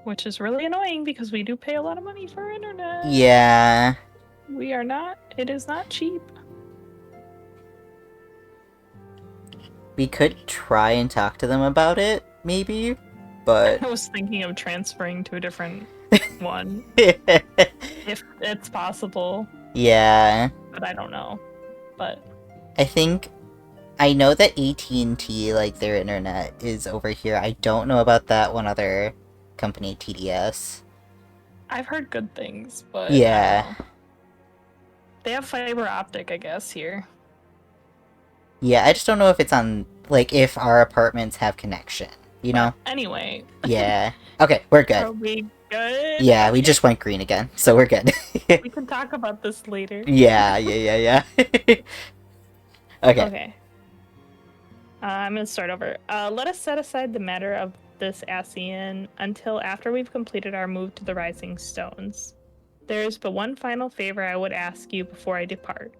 Which is really annoying because we do pay a lot of money for internet. Yeah. It is not cheap. We could try and talk to them about it, maybe, but... I was thinking of transferring to a different one, if it's possible, Yeah. but I don't know. But I know that AT&T, like, their internet is over here. I don't know about that one other company, TDS. I've heard good things, but I Yeah. don't know. They have fiber optic, I guess, here. Yeah, I just don't know if it's on, like, if our apartments have connection, you know? Anyway. Yeah. Okay, we're Are good. we good? Yeah, we just went green again, so we're good. We can talk about this later. Yeah. Okay. Okay. I'm gonna start over. Let us set aside the matter of this Ascian until after we've completed our move to the Rising Stones. There is but one final favor I would ask you before I depart.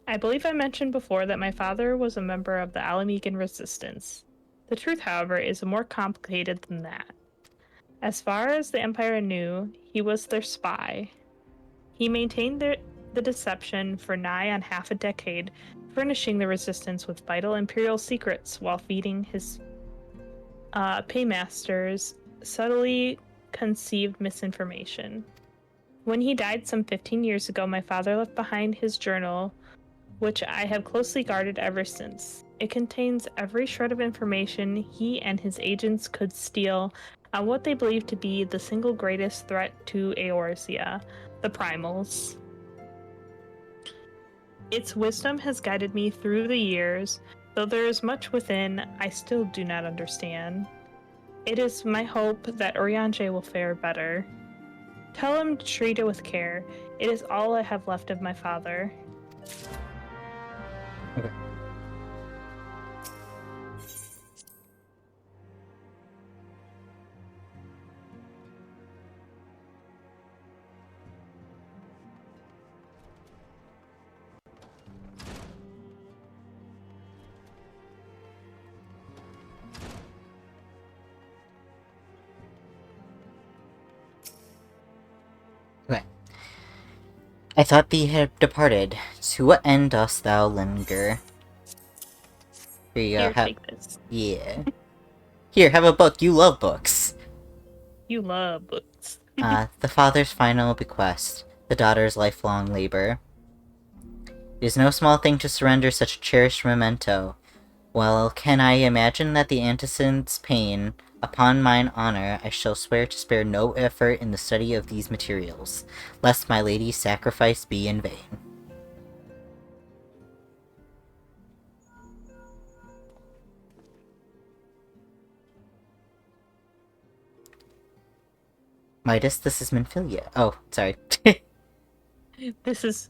I believe I mentioned before that my father was a member of the Alamegan Resistance. The truth, however, is more complicated than that. As far as the Empire knew, he was their spy. He maintained the deception for nigh on half a decade, furnishing the Resistance with vital Imperial secrets while feeding his paymasters subtly conceived misinformation. When he died some 15 years ago, my father left behind his journal, which I have closely guarded ever since. It contains every shred of information he and his agents could steal on what they believe to be the single greatest threat to Eorzea, the Primals. Its wisdom has guided me through the years, though there is much within I still do not understand. It is my hope that Oriange will fare better. Tell him to treat it with care. It is all I have left of my father. Okay. Okay. I thought thee had departed. To what end dost thou linger? Here you go. Here, take this. Yeah. Here, have a book. You love books. You love books. The father's final bequest, the daughter's lifelong labor. It is no small thing to surrender such a cherished memento. Well, can I imagine that the antecedent's pain? Upon mine honor, I shall swear to spare no effort in the study of these materials, lest my lady's sacrifice be in vain. Midas, this is Minfilia. Oh, sorry. This is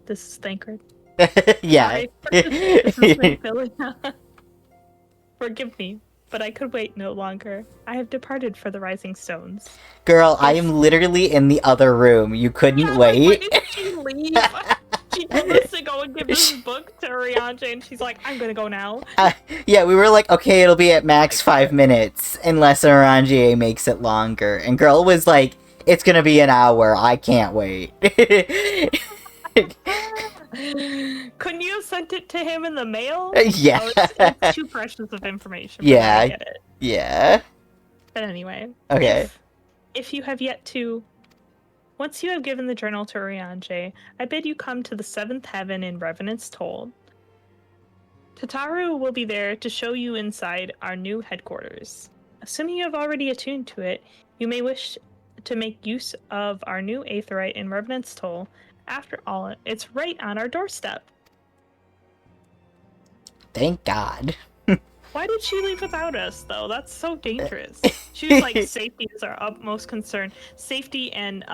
Thancred. Yeah. Sorry. This is Minfilia. Forgive me, but I could wait no longer. I have departed for the Rising Stones. Girl, I am literally in the other room. You couldn't wait. Why did she leave? She told us to go and give this book to Rianche, and she's like, I'm gonna go now. Yeah, we were like, okay, it'll be at max 5 minutes, unless Orangier makes it longer. And girl was like, it's gonna be an hour, I can't wait. Couldn't you have sent it to him in the mail? Yeah. Oh, it's too precious of information. But Yeah. I get it. Yeah. But anyway. Okay. If you have yet to... Once you have given the journal to Rianche, I bid you come to the seventh heaven in Revenant's Toll. Tataru will be there to show you inside our new headquarters. Assuming you have already attuned to it, you may wish to make use of our new aetheryte in Revenant's Toll. After all, it's right on our doorstep. Thank God. Why did she leave without us, though? That's so dangerous. She was like, safety is our utmost concern. Safety and,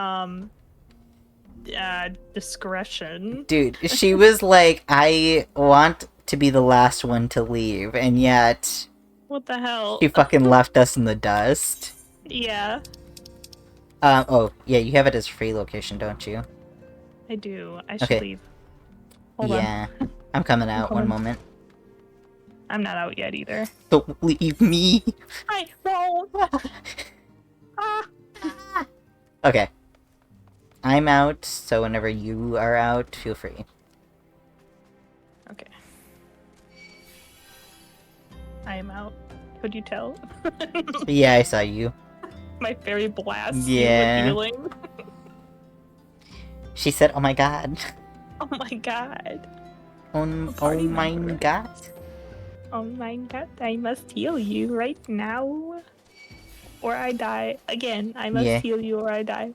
discretion. Dude, she was like, I want to be the last one to leave, and yet... What the hell? She fucking left us in the dust. Yeah. Oh, yeah, you have it as free location, don't you? I do. I should Okay. leave. Hold Yeah. I'm coming out, one moment. I'm not out yet either. Don't leave me! I won't! Ah. Okay. I'm out, so whenever you are out, feel free. Okay. I am out. Could you tell? Yeah, I saw you. My fairy blast. Yeah. Healing. She said, oh my god. Oh my god. Oh Party my member. god. Oh my god, I must heal you right now. Or I die. Again, I must Yeah. heal you or I die.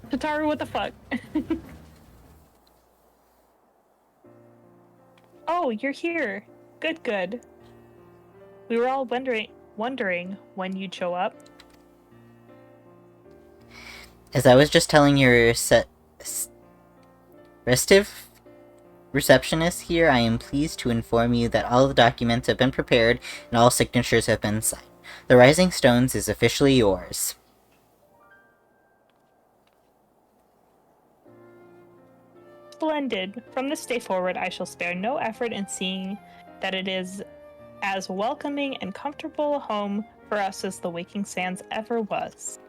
Tataru, what the fuck? Oh, you're here. Good, good. We were all wondering when you'd show up. As I was just telling your restive receptionist here, I am pleased to inform you that all the documents have been prepared and all signatures have been signed. The Rising Stones is officially yours. Splendid. From this day forward, I shall spare no effort in seeing that it is as welcoming and comfortable a home for us as the Waking Sands ever was.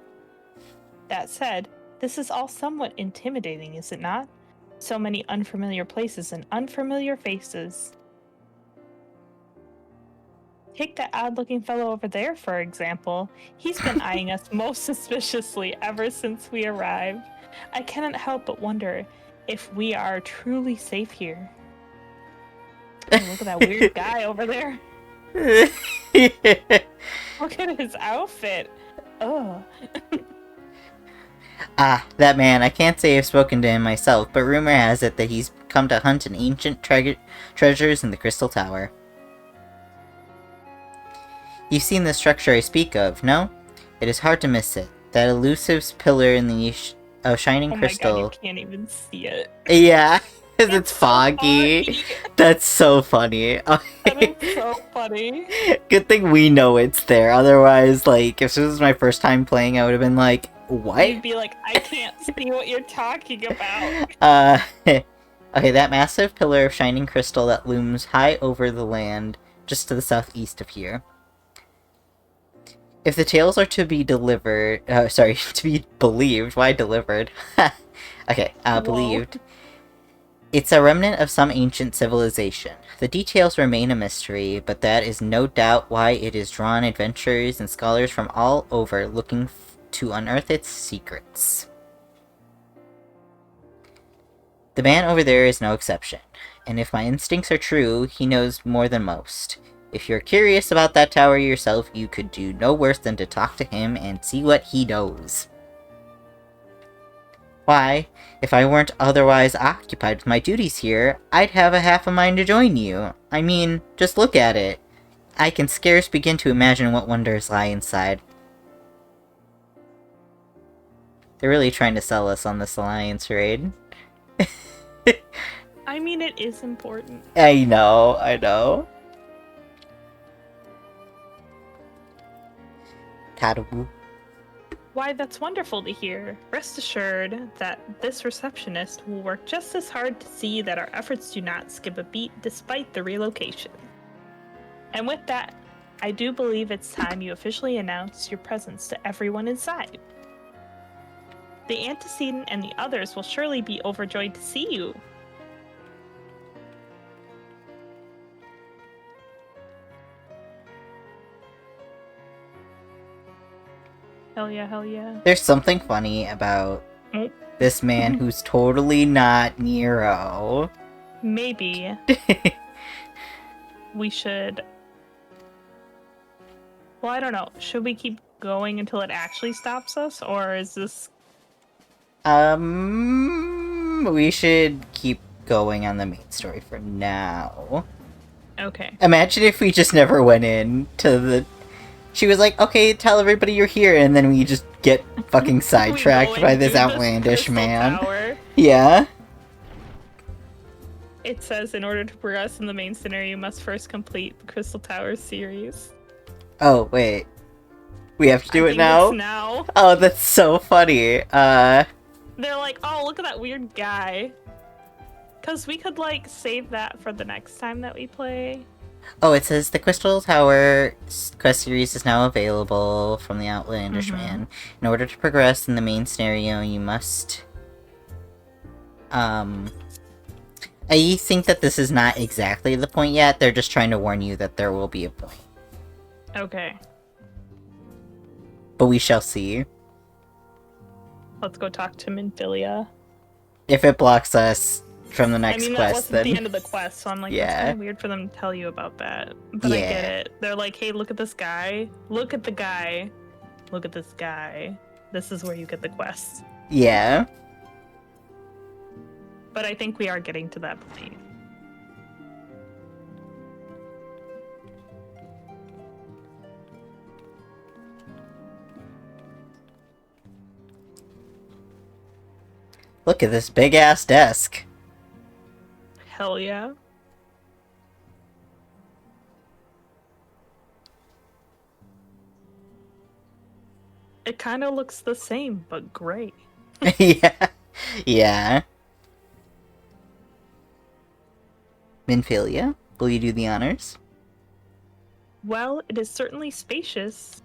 That said, this is all somewhat intimidating, is it not? So many unfamiliar places and unfamiliar faces. Take that odd-looking fellow over there, for example. He's been eyeing us most suspiciously ever since we arrived. I cannot help but wonder if we are truly safe here. Oh, look at that weird guy over there. Look at his outfit. Ugh. Ah, that man. I can't say I've spoken to him myself, but rumor has it that he's come to hunt an ancient treasures in the Crystal Tower. You've seen the structure I speak of, no? It is hard to miss it. That elusive pillar in the shining crystal. Oh my god, you can't even see it. Yeah, because it's so foggy. That's so funny. That is so funny. Good thing we know it's there. Otherwise, like, if this was my first time playing, I would have been like, what? You'd be like, I can't see what you're talking about. Okay, that massive pillar of shining crystal that looms high over the land, just to the southeast of here. If the tales are to be delivered, to be believed, why delivered? Okay, Whoa. believed. It's a remnant of some ancient civilization. The details remain a mystery, but that is no doubt why it has drawn adventurers and scholars from all over looking to unearth its secrets. The man over there is no exception, and if my instincts are true, he knows more than most. If you're curious about that tower yourself, you could do no worse than to talk to him and see what he knows. Why, if I weren't otherwise occupied with my duties here, I'd have a half a mind to join you. I mean, just look at it. I can scarce begin to imagine what wonders lie inside. They're really trying to sell us on this alliance raid. I mean, it is important. I know. Tadabu. Why, that's wonderful to hear. Rest assured that this receptionist will work just as hard to see that our efforts do not skip a beat despite the relocation. And with that, I do believe it's time you officially announce your presence to everyone inside. The antecedent and the others will surely be overjoyed to see you. Hell yeah, hell yeah. There's something funny about Oh. this man who's totally not Nero. Maybe we should... Well, I don't know. Should we keep going until it actually stops us, or is this... We should keep going on the main story for now. Okay. Imagine if we just never went in to the... She was like, okay, tell everybody you're here, and then we just get fucking sidetracked by this outlandish man. Tower. Yeah. It says, in order to progress in the main scenario, you must first complete the Crystal Towers series. Oh, wait. We have to do it now? It's now. Oh, that's so funny. They're like, oh, look at that weird guy. Because we could, like, save that for the next time that we play. Oh, it says the Crystal Tower quest series is now available from the Outlandish Man. In order to progress in the main scenario, you must... I think that this is not exactly the point yet. They're just trying to warn you that there will be a point. Okay. But we shall see. Let's go talk to Minfilia. If it blocks us from the next that quest, wasn't then... the end of the quest, so I'm like, Yeah. That's kind of weird for them to tell you about that. But I get it. They're like, hey, look at this guy. Look at the guy. Look at this guy. This is where you get the quest. Yeah. But I think we are getting to that point. Look at this big-ass desk. Hell yeah. It kind of looks the same, but gray. Yeah. Yeah. Minfilia, will you do the honors? Well, it is certainly spacious.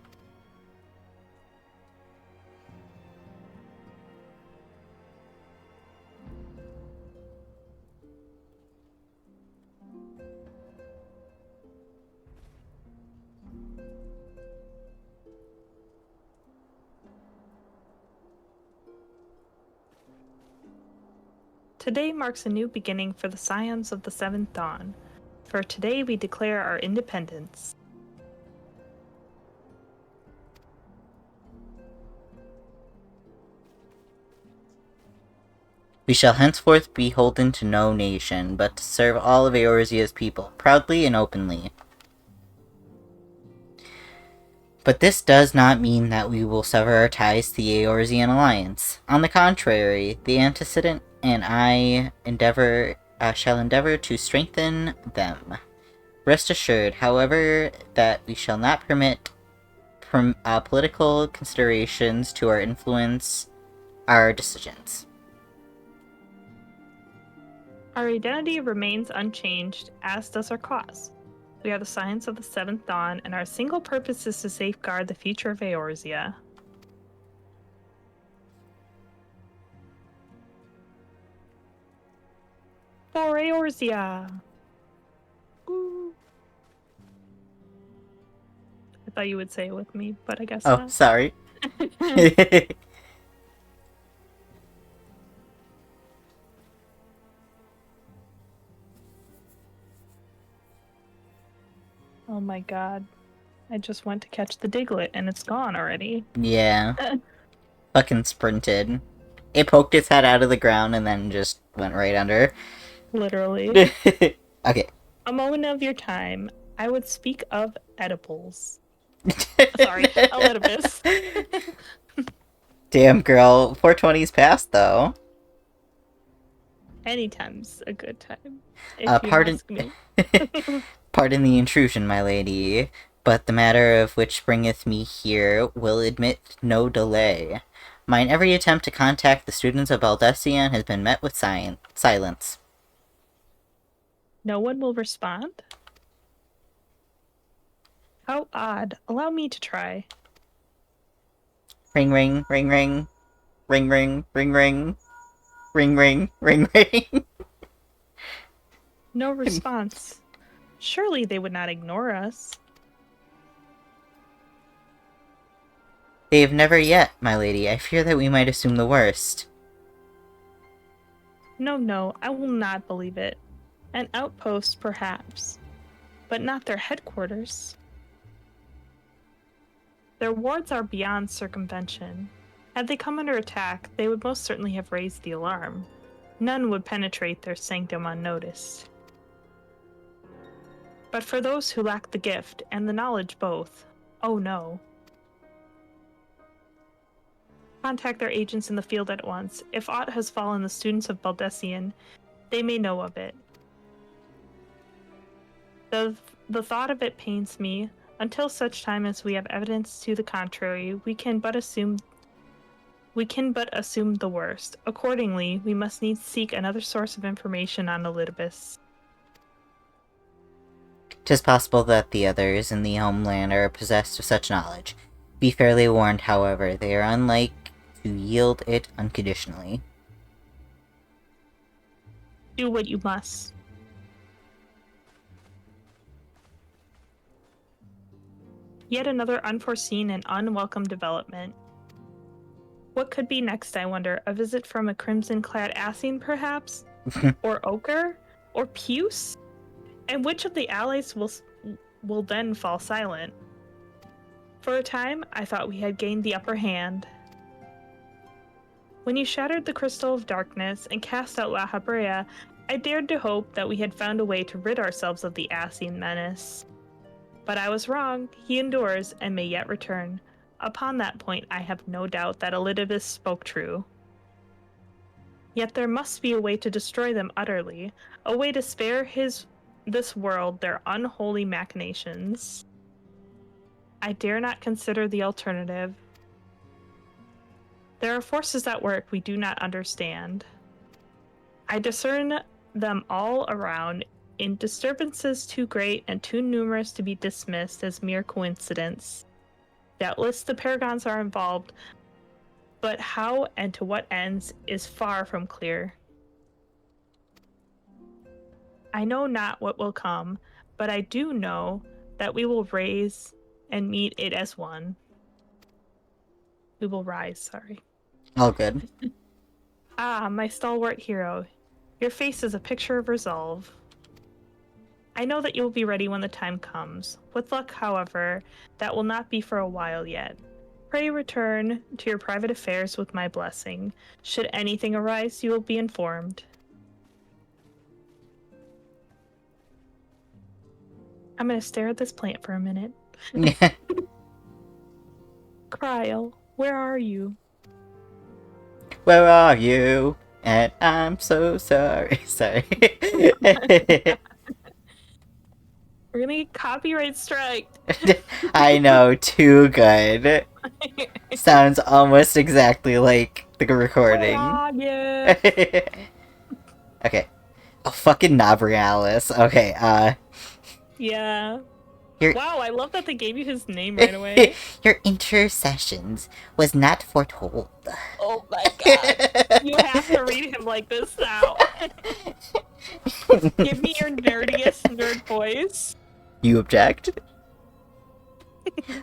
Today marks a new beginning for the Scions of the Seventh Dawn, for today we declare our independence. We shall henceforth be beholden to no nation, but to serve all of Eorzea's people, proudly and openly. But this does not mean that we will sever our ties to the Eorzean alliance. On the contrary, the antecedent and I shall endeavor to strengthen them. Rest assured, however, that we shall not permit political considerations to influence our decisions. Our identity remains unchanged, as does our cause. We are the Scions of the Seventh Dawn, and our single purpose is to safeguard the future of Eorzea. Eorzea. Ooh. I thought you would say it with me, but I guess Oh, not. sorry. Oh my god. I just went to catch the Diglett and it's gone already. Yeah. Fucking sprinted. It poked its head out of the ground and then just went right under. Literally. Okay. A moment of your time. I would speak of edibles. Sorry, Elidibus. Damn, girl. 420's passed, though. Anytime's a good time. If you Pardon... ask me. Pardon the intrusion, my lady, but the matter of which bringeth me here will admit no delay. Mine every attempt to contact the students of Baldessian has been met with silence. No one will respond? How odd. Allow me to try. Ring ring, ring ring. Ring ring, ring ring. Ring ring, ring ring. No response. Surely they would not ignore us. They have never yet, my lady. I fear that we might assume the worst. No, I will not believe it. An outpost, perhaps, but not their headquarters. Their wards are beyond circumvention. Had they come under attack, they would most certainly have raised the alarm. None would penetrate their sanctum unnoticed. But for those who lack the gift and the knowledge both, oh no. Contact their agents in the field at once. If aught has fallen the students of Baldessian, they may know of it. The thought of it pains me. Until such time as we have evidence to the contrary, we can but assume the worst. Accordingly, we must needs seek another source of information on Elidibus. 'Tis possible that the others in the homeland are possessed of such knowledge. Be fairly warned, however, they are unlike to yield it unconditionally. Do what you must. Yet another unforeseen and unwelcome development. What could be next, I wonder? A visit from a crimson-clad Asine, perhaps? Or Ochre? Or Puce? And which of the allies will then fall silent? For a time, I thought we had gained the upper hand. When you shattered the Crystal of Darkness and cast out La Habrea, I dared to hope that we had found a way to rid ourselves of the Asine menace. But I was wrong. He endures and may yet return. Upon that point, I have no doubt that Elidibus spoke true. Yet there must be a way to destroy them utterly, a way to spare this world their unholy machinations. I dare not consider the alternative. There are forces at work we do not understand. I discern them all around in disturbances too great and too numerous to be dismissed as mere coincidence. Doubtless the Paragons are involved, but how and to what ends is far from clear. I know not what will come, but I do know that we will raise and meet it as one. We will rise, sorry. All good. Ah, my stalwart hero. Your face is a picture of resolve. I know that you will be ready when the time comes. With luck, however, that will not be for a while yet. Pray return to your private affairs with my blessing. Should anything arise, you will be informed. I'm gonna stare at this plant for a minute. Kryl, where are you? Where are you? And I'm so sorry. Sorry. We're gonna get copyright strike. I know, too good. Sounds almost exactly like the recording. Yeah. Okay. Oh, fucking Nabrialis. Okay, Yeah. Your... Wow, I love that they gave you his name right away. Your intercessions was not foretold. Oh my god. You have to read him like this now. Give me your nerdiest nerd voice. You object?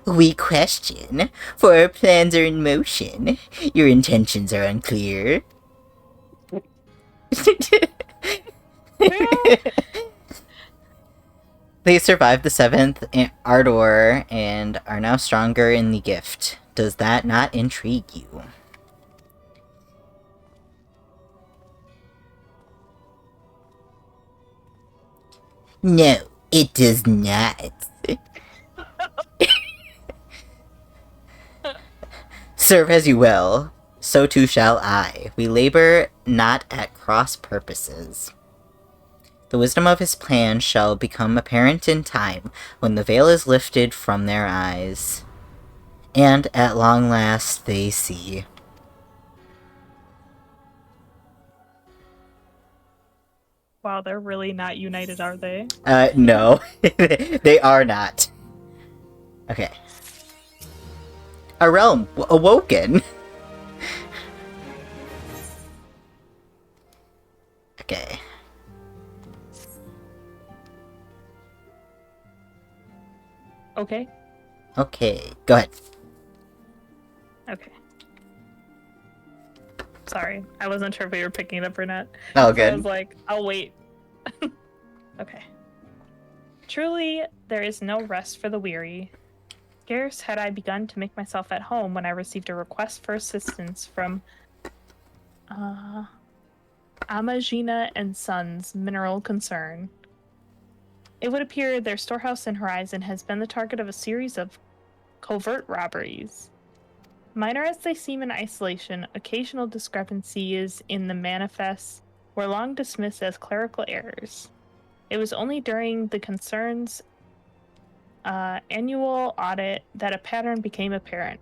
We question, for our plans are in motion. Your intentions are unclear. They survived the 7th Ardor and are now stronger in the gift. Does that not intrigue you? No, it does not. Serve as you will, so too shall I. We labor not at cross purposes. The wisdom of his plan shall become apparent in time, when the veil is lifted from their eyes, and at long last they see. Wow, they're really not united, are they? No. They are not. Okay. A realm awoken. Okay. Okay. Okay, go ahead. Okay. Sorry, I wasn't sure if we were picking it up or not. Oh, So good. I was like, I'll wait. Okay. Truly, there is no rest for the weary. Scarce had I begun to make myself at home when I received a request for assistance from Amagina and Sons Mineral Concern. It would appear their storehouse in Horizon has been the target of a series of covert robberies. Minor as they seem in isolation, occasional discrepancies in the manifests were long dismissed as clerical errors. It was only during the concern's annual audit that a pattern became apparent.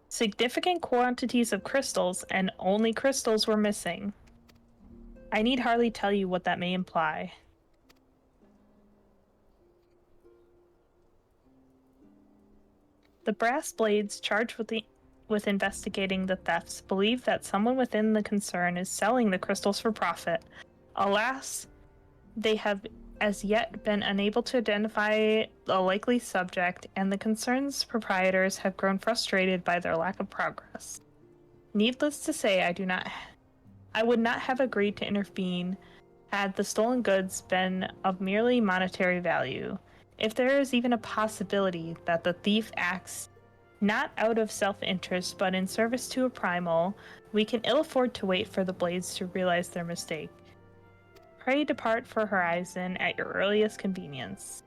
Significant quantities of crystals, and only crystals, were missing. I need hardly tell you what that may imply. The brass blades charged with investigating the thefts believe that someone within the concern is selling the crystals for profit. Alas, they have as yet been unable to identify a likely subject, and the concern's proprietors have grown frustrated by their lack of progress. Needless to say, I would not have agreed to intervene had the stolen goods been of merely monetary value. If there is even a possibility that the thief acts not out of self-interest but in service to a primal, we can ill afford to wait for the blades to realize their mistake. Pray depart for Horizon at your earliest convenience.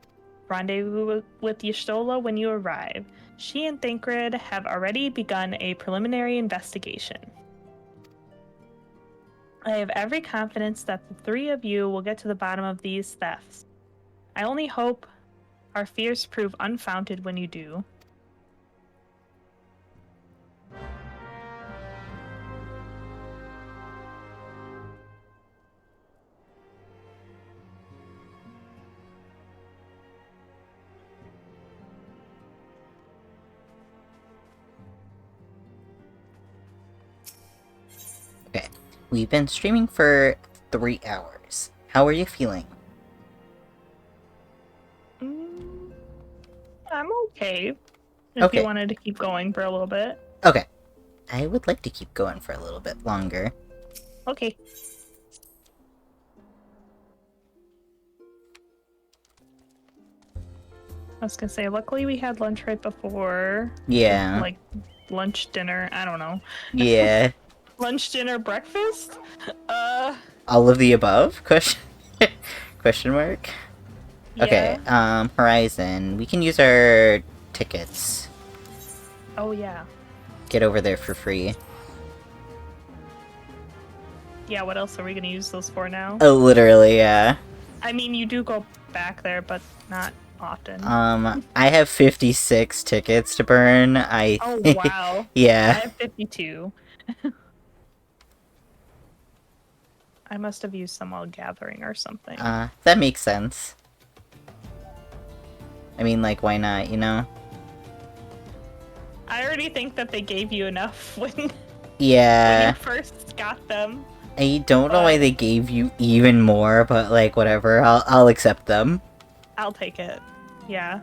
Rendezvous with Y'shtola when you arrive. She and Thancred have already begun a preliminary investigation. I have every confidence that the three of you will get to the bottom of these thefts. I only hope our fears prove unfounded when you do. Okay. We've been streaming for 3 hours. How are you feeling? I'm okay. If Okay. you wanted to keep going for a little bit. Okay. I would like to keep going for a little bit longer. Okay. I was gonna say, luckily we had lunch right before. Yeah. Like, lunch, dinner, I don't know. Yeah. Lunch, dinner, breakfast? All of the above? Question mark? Yeah. Okay, Horizon. We can use our tickets. Oh, yeah. Get over there for free. Yeah, what else are we gonna use those for now? Oh, literally, yeah. I mean, you do go back there, but not often. I have 56 tickets to burn. Oh, wow. Yeah. I have 52. I must have used some while gathering or something. That makes sense. I mean, like, why not, you know? I already think that they gave you enough when Yeah. you first got them. I don't know why But they gave you even more, but like whatever, I'll accept them. I'll take it. Yeah.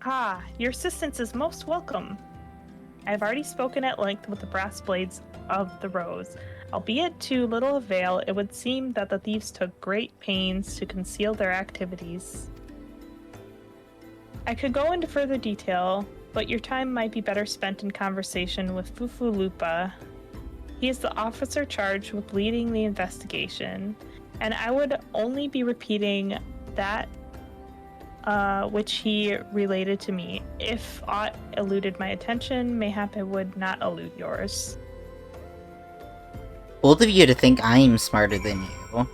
Ah, your assistance is most welcome. I have already spoken at length with the brass blades of the Rose. Albeit to little avail, it would seem that the thieves took great pains to conceal their activities. I could go into further detail, but your time might be better spent in conversation with Fufu Lupa. He is the officer charged with leading the investigation, and I would only be repeating that which he related to me. If aught eluded my attention, mayhap it would not elude yours. Bold of you to think I am smarter than you.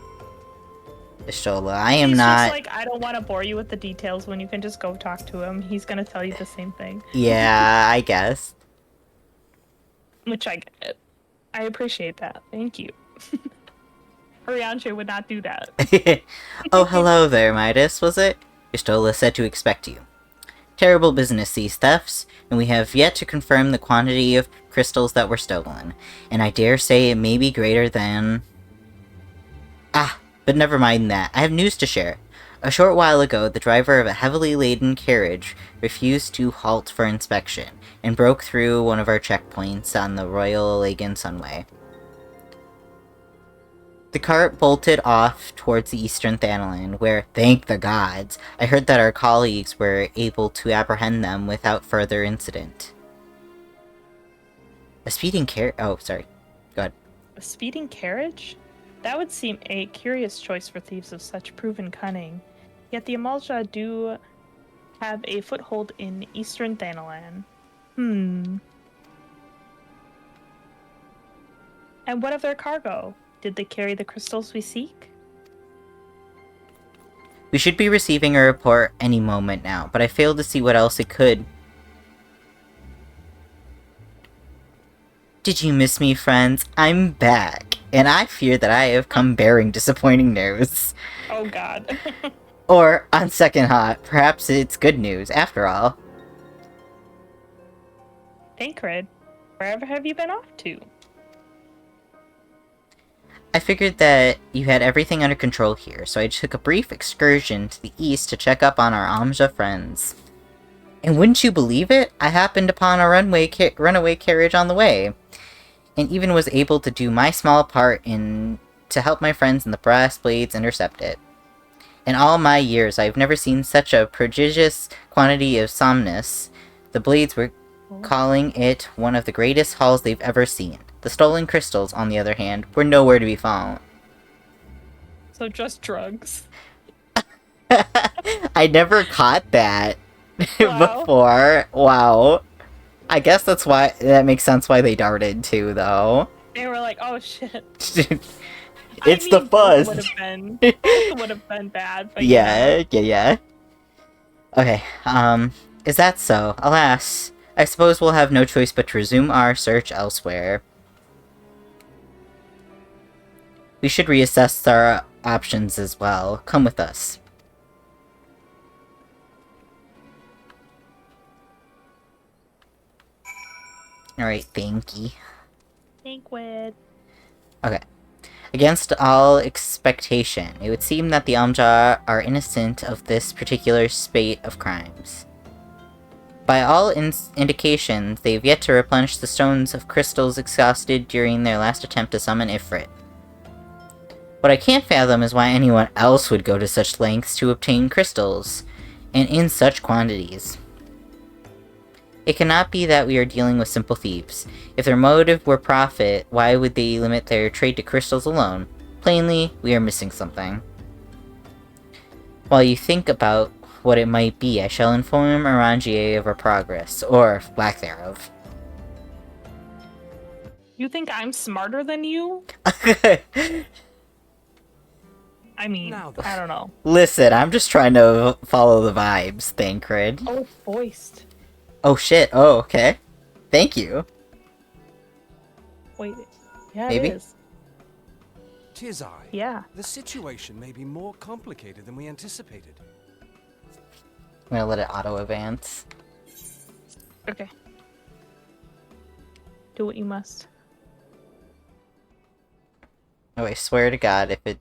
Ishola, I am He's not... just like, I don't want to bore you with the details when you can just go talk to him. He's gonna tell you the same thing. Yeah, I guess. Which I get. I appreciate that. Thank you. Orianche would not do that. Oh, hello there, Midas, was it? Istola said to expect you. Terrible business, these thefts, and we have yet to confirm the quantity of crystals that were stolen, and I dare say it may be greater than... Ah, but never mind that. I have news to share. A short while ago, the driver of a heavily laden carriage refused to halt for inspection, and broke through one of our checkpoints on the Royal Alagan Sunway. The cart bolted off towards the eastern Thanalan, where, thank the gods, I heard that our colleagues were able to apprehend them without further incident. A speeding oh, sorry. Go ahead. A speeding carriage? That would seem a curious choice for thieves of such proven cunning. Yet the Amalja do have a foothold in eastern Thanalan. And what of their cargo? Did they carry the crystals we seek? We should be receiving a report any moment now, but I fail to see what else it could. Did you miss me, friends? I'm back, and I fear that I have come bearing disappointing news. Oh god. Or, on second thought, perhaps it's good news, after all. Tancred, wherever have you been off to? I figured that you had everything under control here, so I took a brief excursion to the east to check up on our Amja friends. And wouldn't you believe it? I happened upon a runaway carriage on the way, and even was able to do my small part to help my friends in the Brass Blades intercept it. In all my years, I've never seen such a prodigious quantity of somnus. The Blades were calling it one of the greatest hauls they've ever seen. The stolen crystals, on the other hand, were nowhere to be found. So just drugs. I never caught that Wow. before. Wow. I guess that makes sense why they darted too, though. They were like, oh shit. It's the fuzz. Both would have been bad, but Yeah. Okay, is that so? Alas, I suppose we'll have no choice but to resume our search elsewhere. We should reassess our options as well. Come with us. Alright, thanky. Tancred. Okay. Against all expectation, it would seem that the Amja are innocent of this particular spate of crimes. By all indications, they have yet to replenish the stones of crystals exhausted during their last attempt to summon Ifrit. What I can't fathom is why anyone else would go to such lengths to obtain crystals, and in such quantities. It cannot be that we are dealing with simple thieves. If their motive were profit, why would they limit their trade to crystals alone? Plainly, we are missing something. While you think about what it might be, I shall inform Arangier of our progress, or lack thereof. You think I'm smarter than you? I mean, I don't know. Listen, I'm just trying to follow the vibes, Thancred. Oh, it's voiced. Oh shit, oh, okay. Thank you. Wait, yeah, Maybe? it is. Tis I. Yeah. The situation may be more complicated than we anticipated. I'm gonna let it auto-advance. Okay. Do what you must. Oh, I swear to God, if it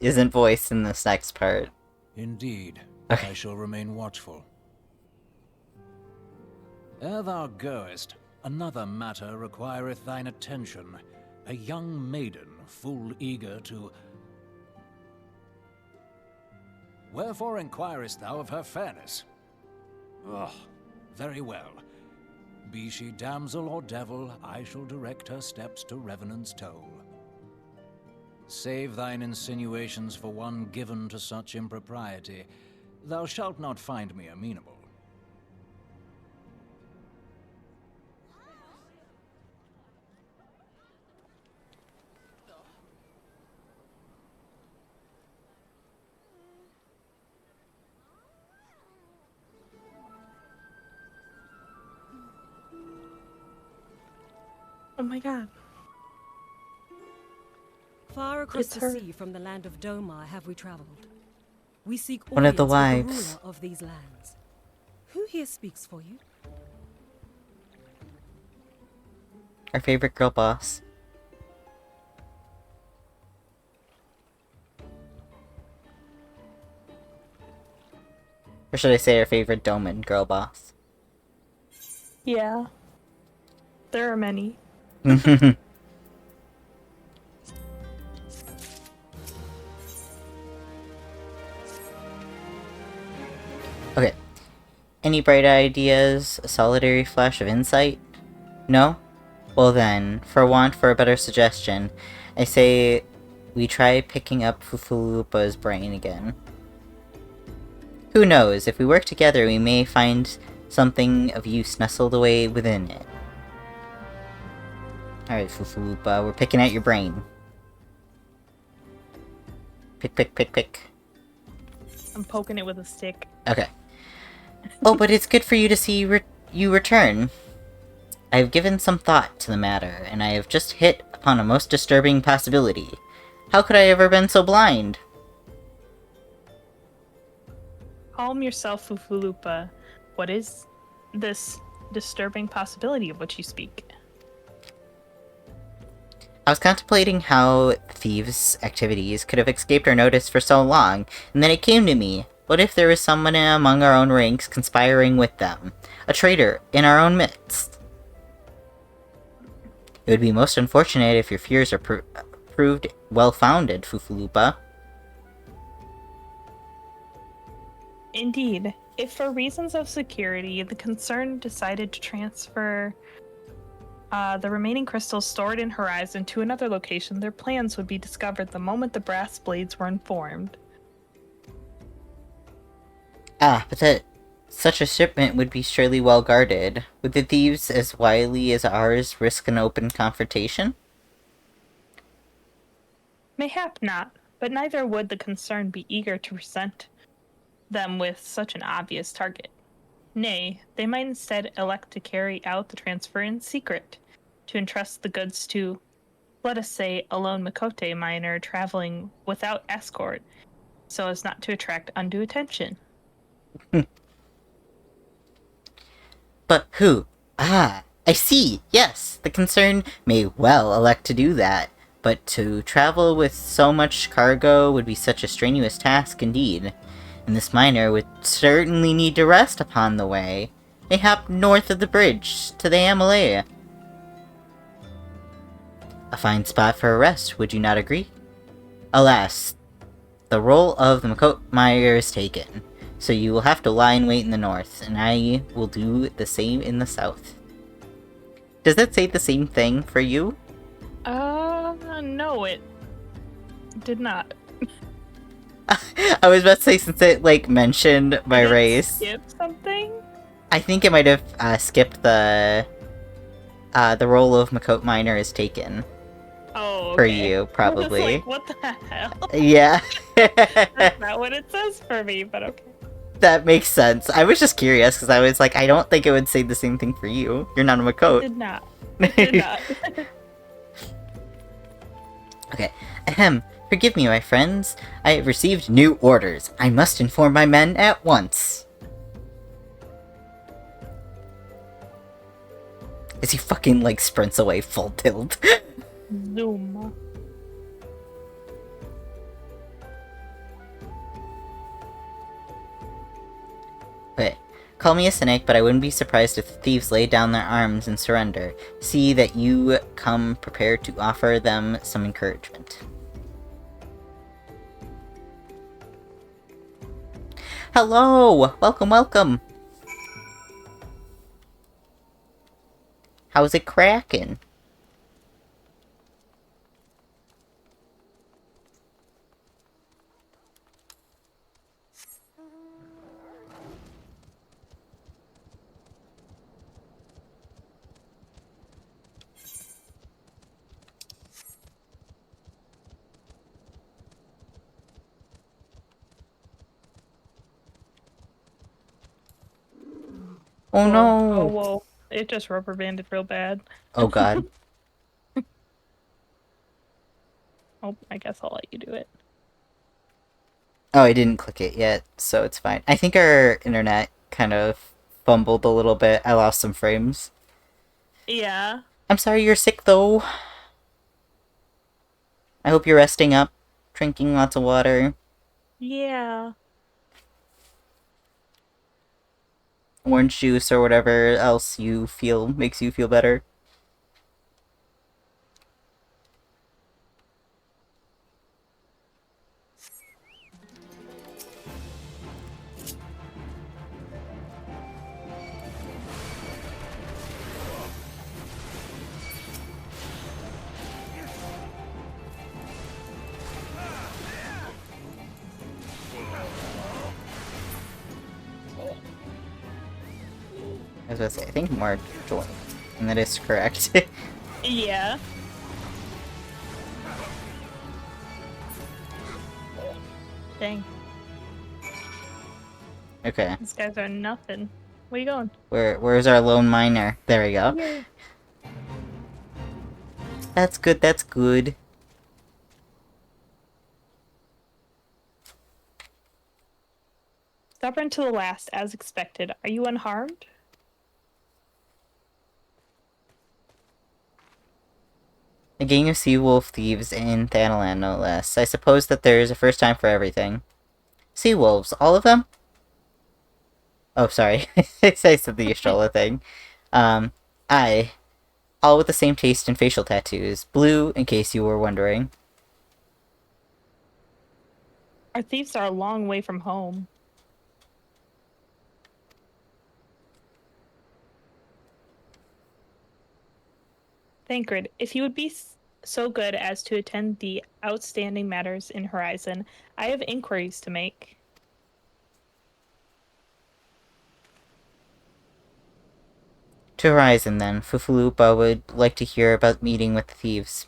isn't voiced in this next part. Indeed, Okay. I shall remain watchful. Ere thou goest, another matter requireth thine attention. A young maiden, full eager to... Wherefore inquirest thou of her fairness? Oh, very well. Be she damsel or devil, I shall direct her steps to Revenant's toll. Save thine insinuations for one given to such impropriety. Thou shalt not find me amenable. Oh my god. Far across It's the her. sea from the land of Dhona have we traveled. We seek One of the audience with wives. the ruler of these lands. Who here speaks for you? Our favorite girl boss. Or should I say our favorite Doman girl boss? Yeah. There are many. Okay. Any bright ideas? A solitary flash of insight? No? Well then, for want for a better suggestion, I say we try picking up Fufulupa's brain again. Who knows, if we work together we may find something of use nestled away within it. Alright, Fufulupa, we're picking at your brain. Pick, pick, pick, pick. I'm poking it with a stick. Okay. Oh, but it's good for you to see you return. I have given some thought to the matter, and I have just hit upon a most disturbing possibility. How could I ever been so blind? Calm yourself, Fufulupa. What is this disturbing possibility of which you speak? I was contemplating how thieves' activities could have escaped our notice for so long, and then it came to me. What if there was someone among our own ranks conspiring with them? A traitor in our own midst? It would be most unfortunate if your fears are proved well-founded, Fufulupa. Indeed. If for reasons of security, the concern decided to transfer the remaining crystals stored in Horizon to another location, their plans would be discovered the moment the brass blades were informed. Ah, but that such a shipment would be surely well guarded. Would the thieves as wily as ours risk an open confrontation? Mayhap not, but neither would the concern be eager to present them with such an obvious target. Nay, they might instead elect to carry out the transfer in secret, to entrust the goods to, let us say, a lone Makote miner traveling without escort, so as not to attract undue attention. But who? Ah, I see, yes, the concern may well elect to do that, but to travel with so much cargo would be such a strenuous task indeed, and this miner would certainly need to rest upon the way, mayhap north of the bridge to the Amalea. A fine spot for a rest, would you not agree? Alas, the role of the Makote miner is taken, so you will have to lie in wait in the north, and I will do the same in the south. Does that say the same thing for you? No, it did not. I was about to say, since it, like, mentioned my Did it race, skip something? I think it might have skipped the role of Makote miner is taken Oh, okay. for you, I was probably. like, what the hell? Yeah. That's not what it says for me, but okay. That makes sense. I was just curious, because I was like, I don't think it would say the same thing for you. You're not a Makote. Did not. It did not. Okay. Ahem. Forgive me, my friends. I have received new orders. I must inform my men at once. As he fucking, like, sprints away full tilt. Zoom. Okay. Call me a cynic, but I wouldn't be surprised if the thieves lay down their arms and surrender. See that you come prepared to offer them some encouragement. Hello! Welcome, welcome! How's it cracking? Oh Whoa. no! Oh, whoa. It just rubber banded real bad. Oh god. Oh, I guess I'll let you do it. Oh, I didn't click it yet, so it's fine. I think our internet kind of fumbled a little bit. I lost some frames. Yeah. I'm sorry you're sick, though. I hope you're resting up, drinking lots of water. Yeah. Orange juice or whatever else you feel makes you feel better. I was about to say, I think Mark joined. And that is correct. Yeah. Dang. Okay. These guys are nothing. Where you going? Where's our lone miner? There we go. Yay. That's good, that's good. Stubborn to the last, as expected. Are you unharmed? A gang of sea wolf thieves in Thanalan, no less. I suppose that there's a first time for everything. Sea wolves, all of them? Oh, sorry. I said the Yashola thing. Aye. All with the same taste in facial tattoos. Blue, in case you were wondering. Our thieves are a long way from home. Thancred, if you would be so good as to attend the outstanding matters in Horizon, I have inquiries to make. To Horizon, then. Fufalupa would like to hear about meeting with the thieves.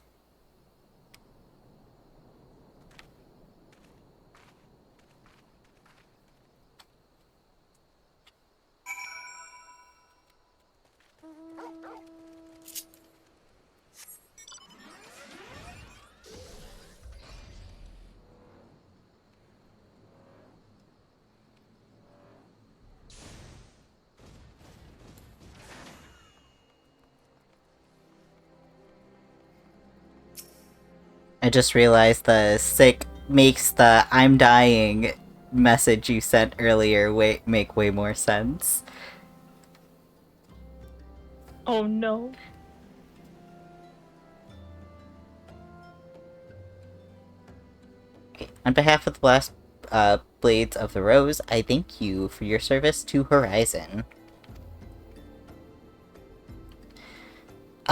I just realized the sick makes the I'm dying message you sent earlier make way more sense. Oh no. Okay. On behalf of the Blast Blades of the Rose, I thank you for your service to Horizon.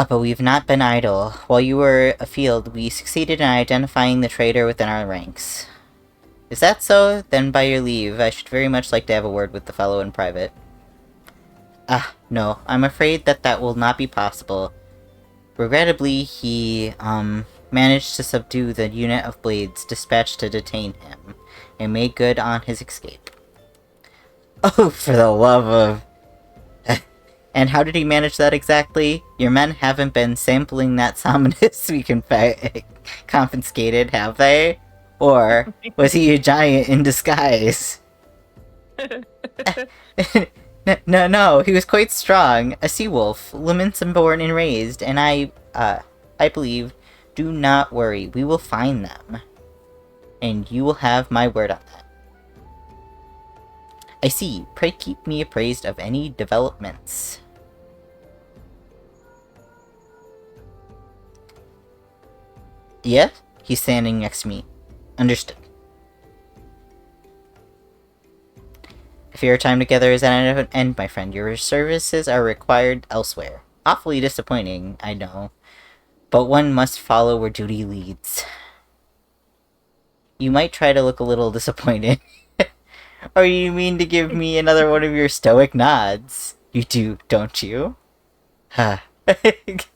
But we've not been idle. While you were afield, we succeeded in identifying the traitor within our ranks. Is that so? Then by your leave, I should very much like to have a word with the fellow in private. No. I'm afraid that will not be possible. Regrettably, he, managed to subdue the unit of blades dispatched to detain him, and made good on his escape. Oh, for the love of... And how did he manage that exactly? Your men haven't been sampling that Sominus we confiscated, have they? Or was he a giant in disguise? No, he was quite strong. A sea wolf, Lumenson born and raised, and I believe, do not worry, we will find them. And you will have my word on that. I see. Pray keep me appraised of any developments. Yeah? He's standing next to me. Understood. If your time together is at an end, my friend, your services are required elsewhere. Awfully disappointing, I know. But one must follow where duty leads. You might try to look a little disappointed. Or you mean to give me another one of your stoic nods? You do, don't you? Huh. That's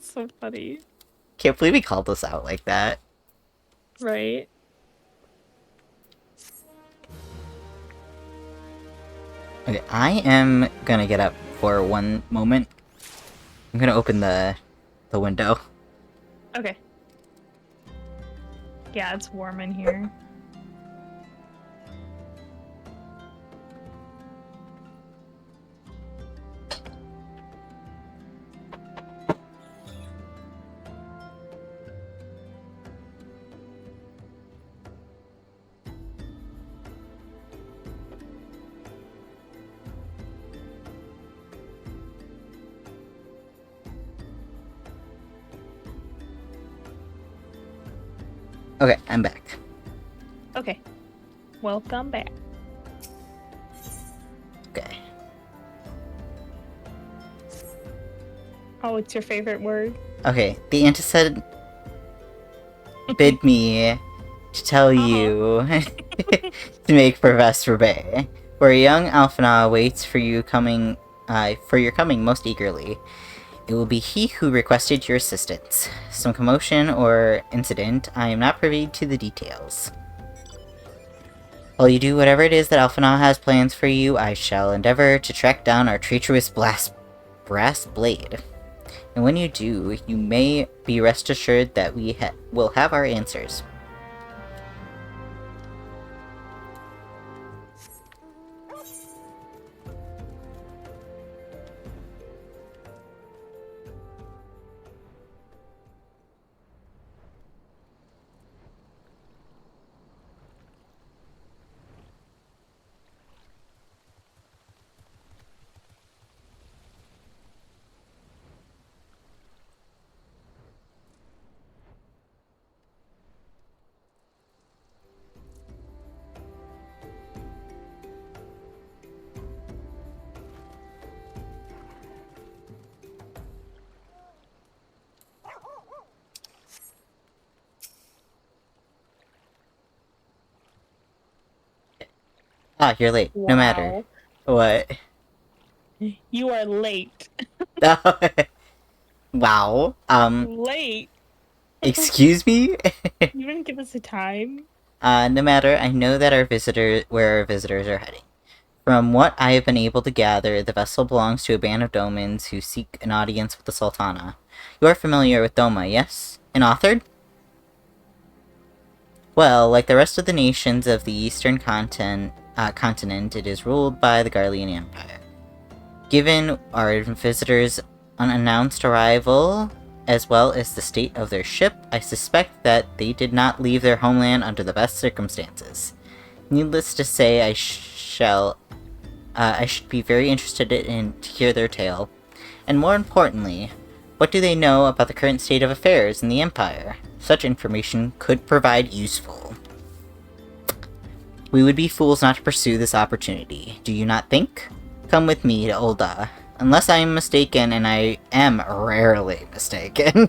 so funny. Can't believe he called us out like that. Right? Okay, I am gonna get up for one moment. I'm gonna open the window. Okay. Yeah, it's warm in here. Okay, I'm back. Okay. Welcome back. Okay. Oh, it's your favorite word? Okay, the antecedent bid me to tell you to make for Vesper Bay, where young Alphina waits for your coming most eagerly. It will be he who requested your assistance. Some commotion or incident, I am not privy to the details. While you do whatever it is that Alphina has plans for you, I shall endeavor to track down our treacherous brass blade. And when you do, you may be rest assured that we will have our answers. Ah, you're late. No matter. What? You are late. Wow. Late? Excuse me? You didn't give us a time? No matter, I know that where our visitors are heading. From what I have been able to gather, the vessel belongs to a band of Domans who seek an audience with the Sultana. You are familiar with Doma, yes? An authored? Well, like the rest of the nations of the eastern continent, it is ruled by the Garlean Empire. Given our visitors' unannounced arrival, as well as the state of their ship, I suspect that they did not leave their homeland under the best circumstances. Needless to say, I should be very interested to hear their tale. And more importantly, what do they know about the current state of affairs in the Empire? Such information could provide useful. We would be fools not to pursue this opportunity, do you not think? Come with me to Ul'dah. Unless I am mistaken, and I am rarely mistaken.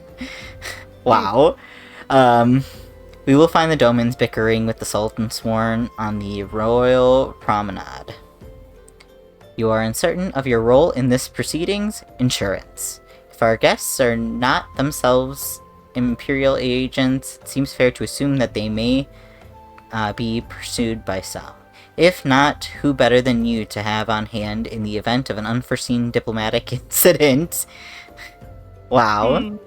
Wow. We will find the Domans bickering with the Sultan Sworn on the Royal Promenade. You are uncertain of your role in this proceedings? Insurance. If our guests are not themselves Imperial agents, it seems fair to assume that they may be pursued by some. If not, who better than you to have on hand in the event of an unforeseen diplomatic incident? Wow.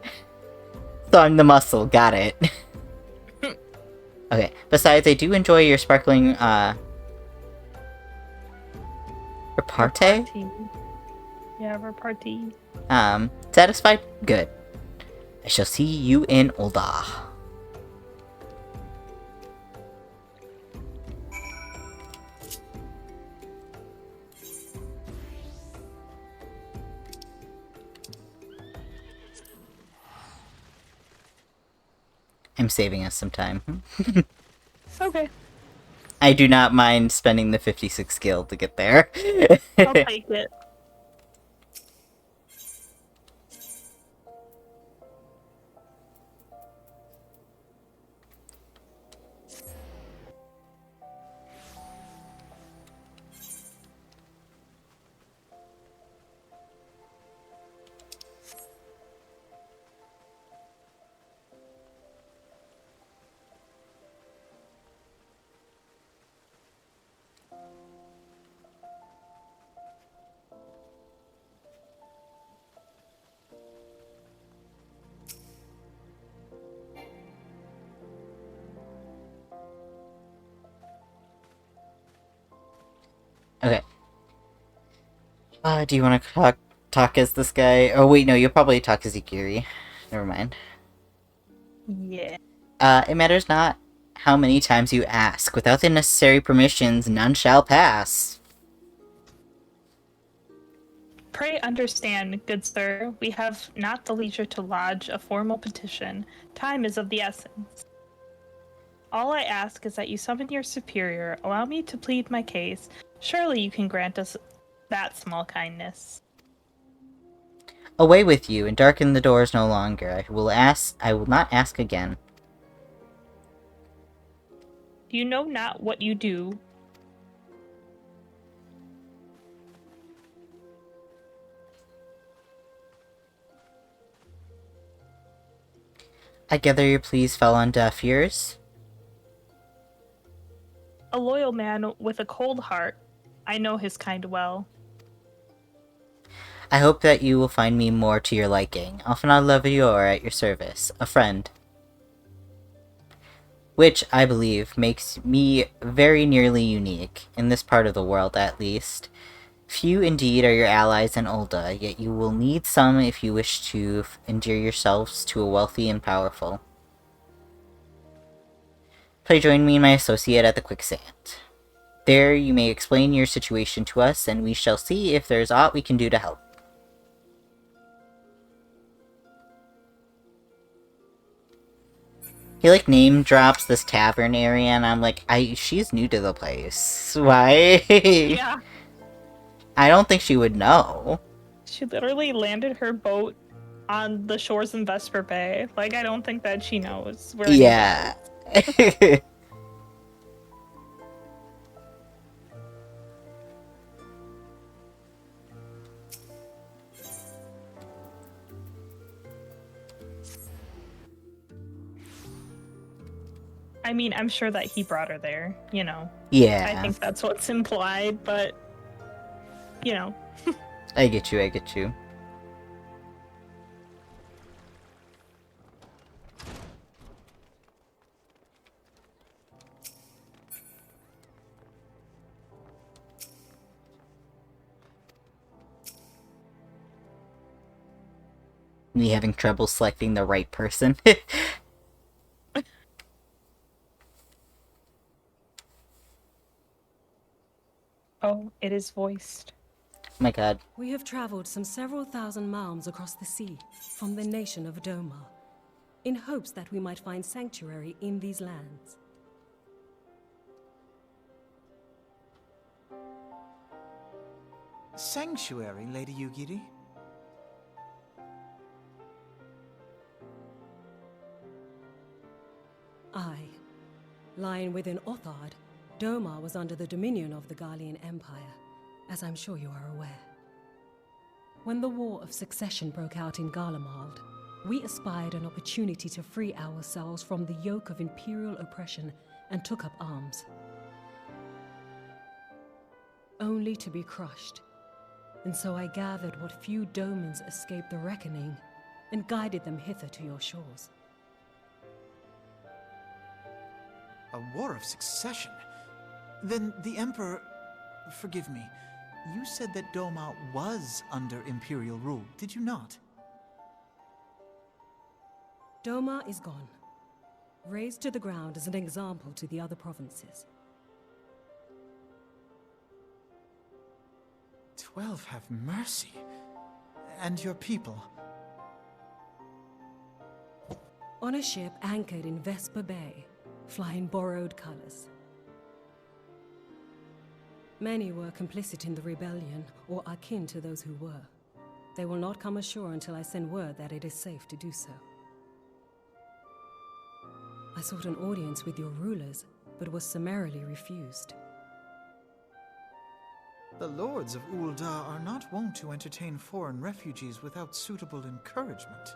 Throwing the muscle, got it. Okay, besides, I do enjoy your sparkling, Repartee? Yeah, repartee. Satisfied? Good. I shall see you in Ulda. I'm saving us some time. Okay, I do not mind spending the 56 gil to get there. I'll take it. Okay. Do you want to talk as this guy? Oh wait, no, you'll probably talk as Ikiri. Never mind. Yeah. It matters not how many times you ask. Without the necessary permissions, none shall pass. Pray understand, good sir, we have not the leisure to lodge a formal petition. Time is of the essence. All I ask is that you summon your superior, allow me to plead my case. Surely you can grant us that small kindness. Away with you, and darken the doors no longer. I will not ask again. You know not what you do. I gather your pleas fell on deaf ears? A loyal man with a cold heart. I know his kind well. I hope that you will find me more to your liking. Often I love you or at your service. A friend. Which, I believe, makes me very nearly unique, in this part of the world at least. Few indeed are your allies in Ulda, yet you will need some if you wish to endear yourselves to a wealthy and powerful. Pray join me and my associate at the quicksand. There you may explain your situation to us, and we shall see if there is aught we can do to help. He, like, name drops this tavern area, and I'm like, she's new to the place. Why? Yeah. I don't think she would know. She literally landed her boat on the shores in Vesper Bay. Like, I don't think that she knows where anyone Yeah. is. I mean, I'm sure that he brought her there, you know. Yeah. I think that's what's implied, but, you know. I get you, I get you. Me having trouble selecting the right person. Oh, it is voiced. My god. We have traveled some several thousand miles across the sea from the nation of Dhona, in hopes that we might find sanctuary in these lands. Sanctuary, Lady Yugiri? Aye. Lying within Othard, Doma was under the dominion of the Garlean Empire, as I'm sure you are aware. When the War of Succession broke out in Garlemald, we espied an opportunity to free ourselves from the yoke of imperial oppression and took up arms. Only to be crushed. And so I gathered what few Domans escaped the reckoning and guided them hither to your shores. A war of succession? Then the Emperor... Forgive me. You said that Doma was under Imperial rule, did you not? Doma is gone. Razed to the ground as an example to the other provinces. 12 have mercy. And your people? On a ship anchored in Vesper Bay, flying borrowed colors. Many were complicit in the rebellion, or akin to those who were. They will not come ashore until I send word that it is safe to do so. I sought an audience with your rulers, but was summarily refused. The lords of Ul'dah are not wont to entertain foreign refugees without suitable encouragement.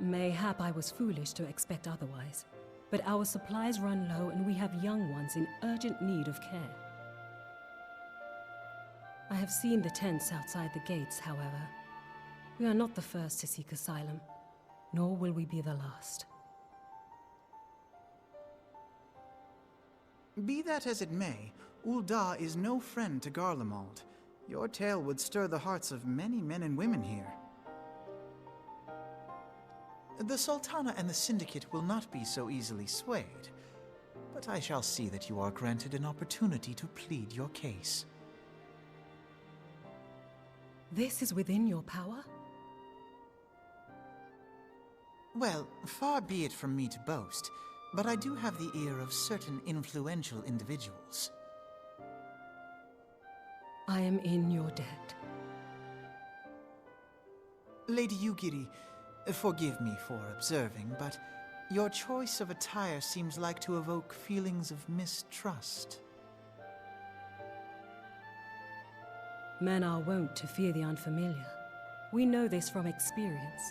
Mayhap I was foolish to expect otherwise, but our supplies run low and we have young ones in urgent need of care. I have seen the tents outside the gates, however. We are not the first to seek asylum, nor will we be the last. Be that as it may, Ul'dah is no friend to Garlemald. Your tale would stir the hearts of many men and women here. The Sultana and the Syndicate will not be so easily swayed, but I shall see that you are granted an opportunity to plead your case. This is within your power? Well, far be it from me to boast, but I do have the ear of certain influential individuals. I am in your debt. Lady Yugiri, forgive me for observing, but your choice of attire seems like to evoke feelings of mistrust. Men are wont to fear the unfamiliar. We know this from experience.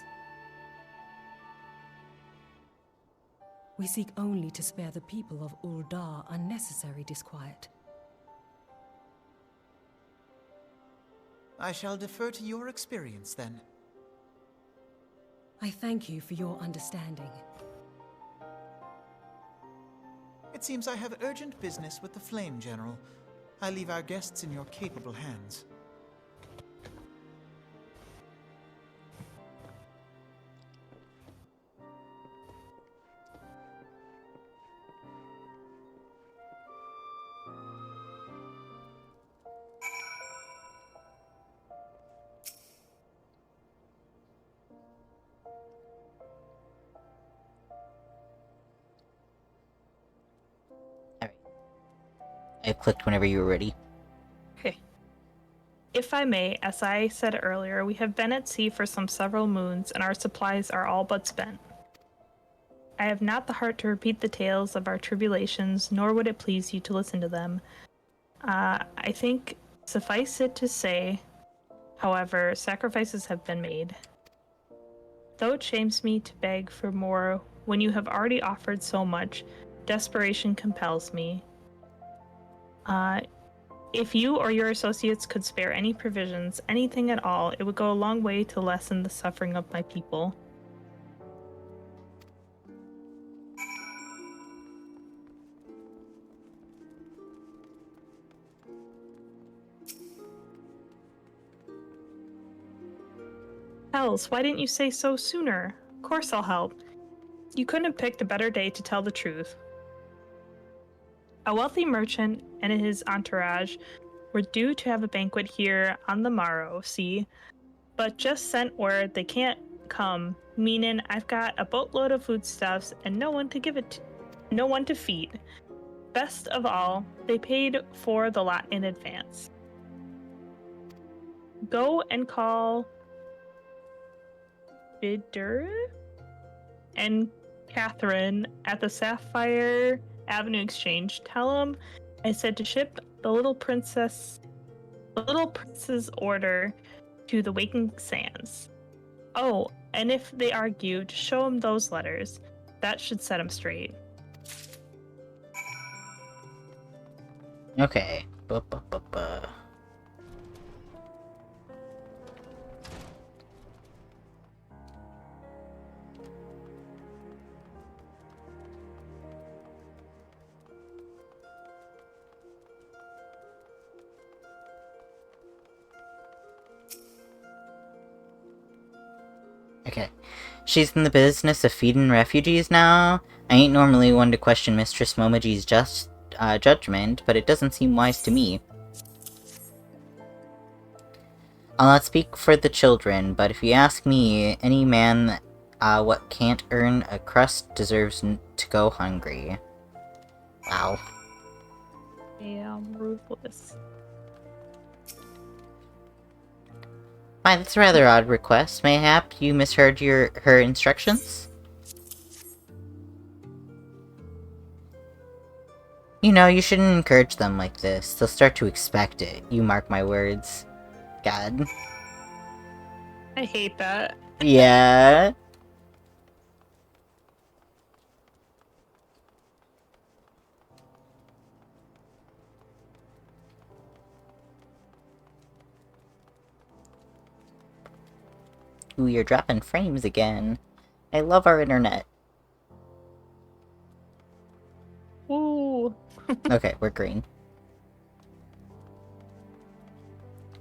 We seek only to spare the people of Ul'dah unnecessary disquiet. I shall defer to your experience, then. I thank you for your understanding. It seems I have urgent business with the Flame General. I leave our guests in your capable hands. I clicked whenever you were ready. Okay. If I may, as I said earlier, we have been at sea for some several moons, and our supplies are all but spent. I have not the heart to repeat the tales of our tribulations, nor would it please you to listen to them. I think, suffice it to say, however, sacrifices have been made. Though it shames me to beg for more when you have already offered so much, desperation compels me. If you or your associates could spare any provisions, anything at all, it would go a long way to lessen the suffering of my people. Hells, why didn't you say so sooner? Of course I'll help. You couldn't have picked a better day to tell the truth. A wealthy merchant and his entourage were due to have a banquet here on the morrow, see? But just sent word they can't come, meaning I've got a boatload of foodstuffs and no one to give it to, no one to feed. Best of all, they paid for the lot in advance. Go and call Bidder and Catherine at the Sapphire Avenue Exchange. Tell them I said to ship the little prince's order to the Waking Sands. Oh, and if they argue, just show them those letters. That should set them straight. Okay. Ba-ba-ba-ba. Okay. She's in the business of feeding refugees now? I ain't normally one to question Mistress Momoji's judgment, but it doesn't seem wise to me. I'll not speak for the children, but if you ask me, any man what can't earn a crust deserves to go hungry. Wow. Yeah, I'm ruthless. Why, that's a rather odd request. Mayhap you misheard her instructions? You know, you shouldn't encourage them like this. They'll start to expect it. You mark my words. God. I hate that. Yeah. Ooh, you're dropping frames again. I love our internet. Ooh. Okay, we're green.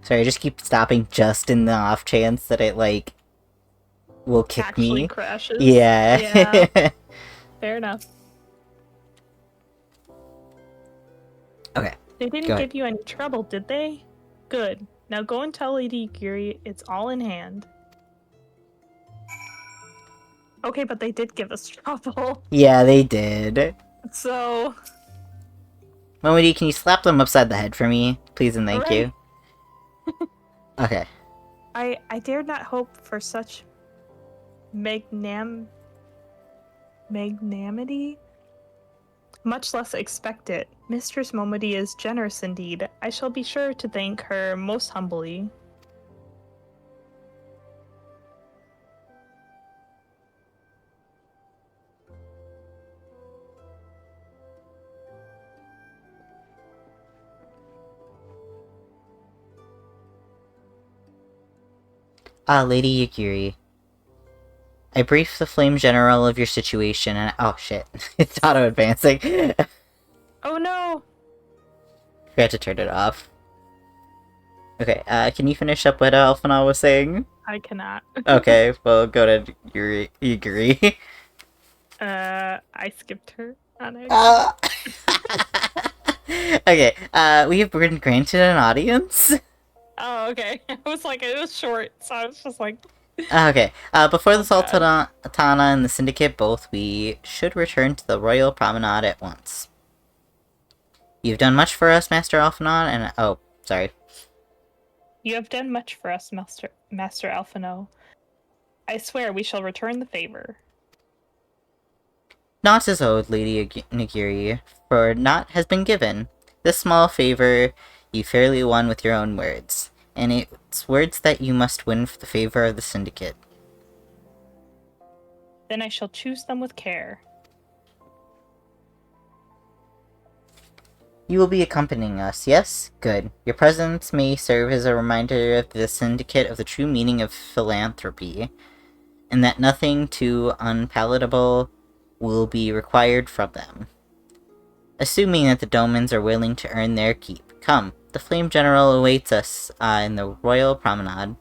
Sorry, I just keep stopping just in the off chance that it, like, will kick Actually me. crashes. Yeah. Yeah. Fair enough. Okay. They didn't Go give ahead. you any trouble, did they? Good. Now go and tell Lady Yugiri it's all in hand. Okay, but they did give us trouble. Yeah, they did. So... Momody, can you slap them upside the head for me? Please and thank you. Okay. I dared not hope for such magnanimity, much less expect it. Mistress Momody is generous indeed. I shall be sure to thank her most humbly. Lady Yugiri. I briefed the Flame General of your situation and- oh shit. It's auto-advancing. Oh no! Forgot to turn it off. Okay, can you finish up what Alphana was saying? I cannot. Okay, well, go to Yugiri. I skipped her on accident. Okay, we have been granted an audience. Oh, okay. I was like, it was short, so I was just like... Okay, before the Oh, God. Sultana and the Syndicate both, we should return to the Royal Promenade at once. You've done much for us, Master Alphanon, and- oh, sorry. You have done much for us, Master Alphino. I swear we shall return the favor. Naught is owed, Lady Nagiri, for naught has been given. This small favor you fairly won with your own words, and it's words that you must win for the favor of the Syndicate. Then I shall choose them with care. You will be accompanying us, yes? Good. Your presence may serve as a reminder of the Syndicate of the true meaning of philanthropy, and that nothing too unpalatable will be required from them. Assuming that the Domans are willing to earn their keep. Come, the Flame General awaits us in the Royal Promenade.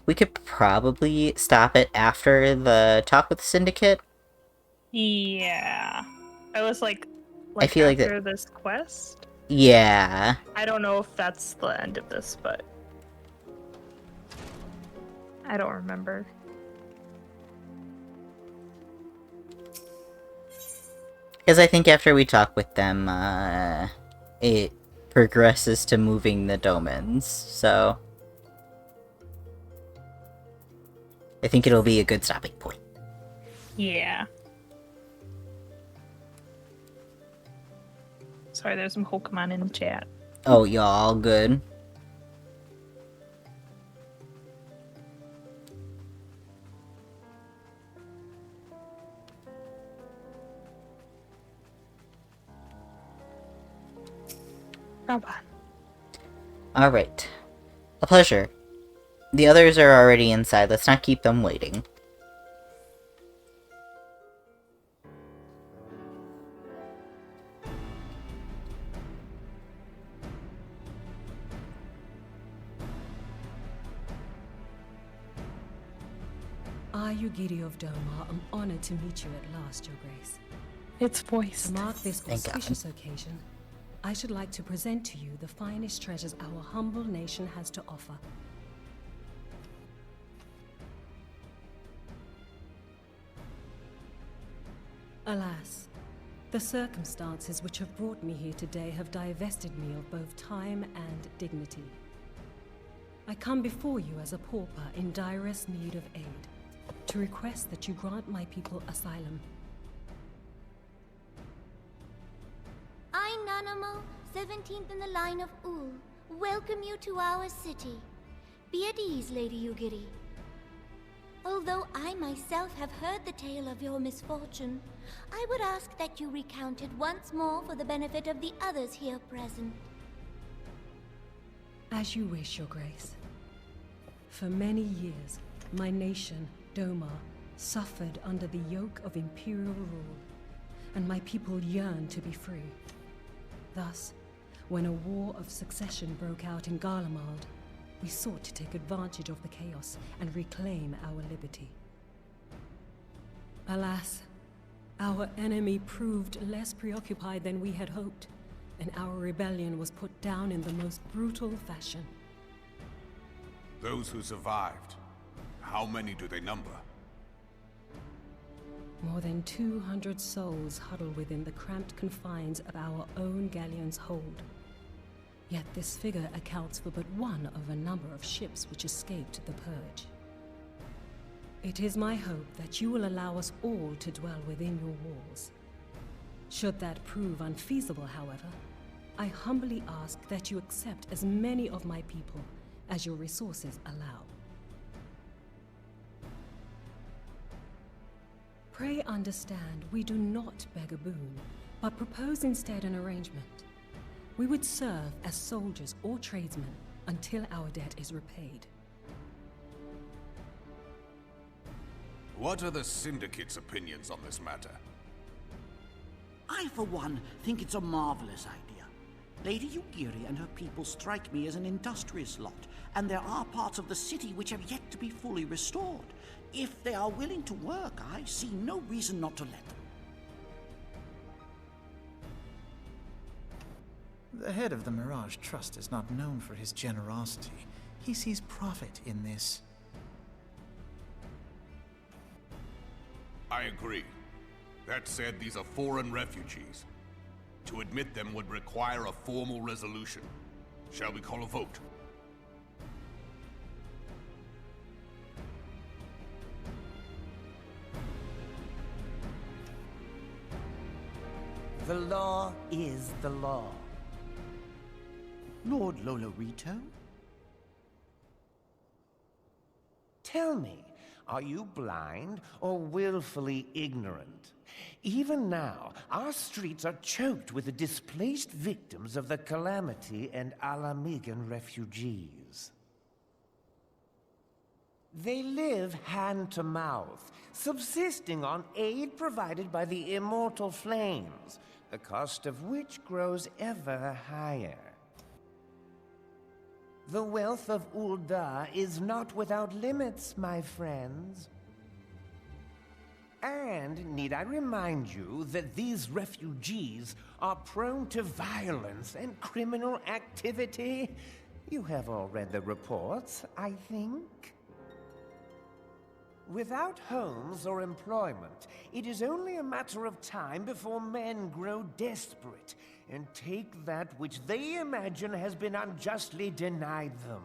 We could probably stop it after the talk with the Syndicate. Yeah. I was like I feel like after this quest? Yeah. I don't know if that's the end of this, but... I don't remember. Because I think after we talk with them, it progresses to moving the Domans, so... I think it'll be a good stopping point. Yeah. Sorry, there's some Pokemon in the chat. Oh, y'all good. Alright. A pleasure. The others are already inside, let's not keep them waiting. I, Yugiri of Dhona, am honored to meet you at last, Your Grace. It's voiced. To mark this Thank God. auspicious occasion, I should like to present to you the finest treasures our humble nation has to offer. Alas, the circumstances which have brought me here today have divested me of both time and dignity. I come before you as a pauper in direst need of aid, to request that you grant my people asylum. I, Nanamo, 17th in the line of Ul, welcome you to our city. Be at ease, Lady Yugiri. Although I myself have heard the tale of your misfortune, I would ask that you recount it once more for the benefit of the others here present. As you wish, Your Grace. For many years, my nation, Dhona, suffered under the yoke of imperial rule, and my people yearned to be free. Thus, when a war of succession broke out in Garlemald, we sought to take advantage of the chaos and reclaim our liberty. Alas, our enemy proved less preoccupied than we had hoped, and our rebellion was put down in the most brutal fashion. Those who survived, how many do they number? More than 200 souls huddle within the cramped confines of our own galleon's hold. Yet this figure accounts for but one of a number of ships which escaped the purge. It is my hope that you will allow us all to dwell within your walls. Should that prove unfeasible, however, I humbly ask that you accept as many of my people as your resources allow. Pray understand, we do not beg a boon, but propose instead an arrangement. We would serve as soldiers or tradesmen until our debt is repaid. What are the Syndicate's opinions on this matter? I, for one, think it's a marvelous idea. Lady Yugiri and her people strike me as an industrious lot, and there are parts of the city which have yet to be fully restored. If they are willing to work, I see no reason not to let them. The head of the Mirage Trust is not known for his generosity. He sees profit in this. I agree. That said, these are foreign refugees. To admit them would require a formal resolution. Shall we call a vote? The law is the law. Lord Lolorito? Tell me, are you blind or willfully ignorant? Even now, our streets are choked with the displaced victims of the Calamity and Alamigan refugees. They live hand to mouth, subsisting on aid provided by the immortal flames, the cost of which grows ever higher. The wealth of Ul'dah is not without limits, my friends. And need I remind you that these refugees are prone to violence and criminal activity? You have all read the reports, I think. Without homes or employment, it is only a matter of time before men grow desperate and take that which they imagine has been unjustly denied them.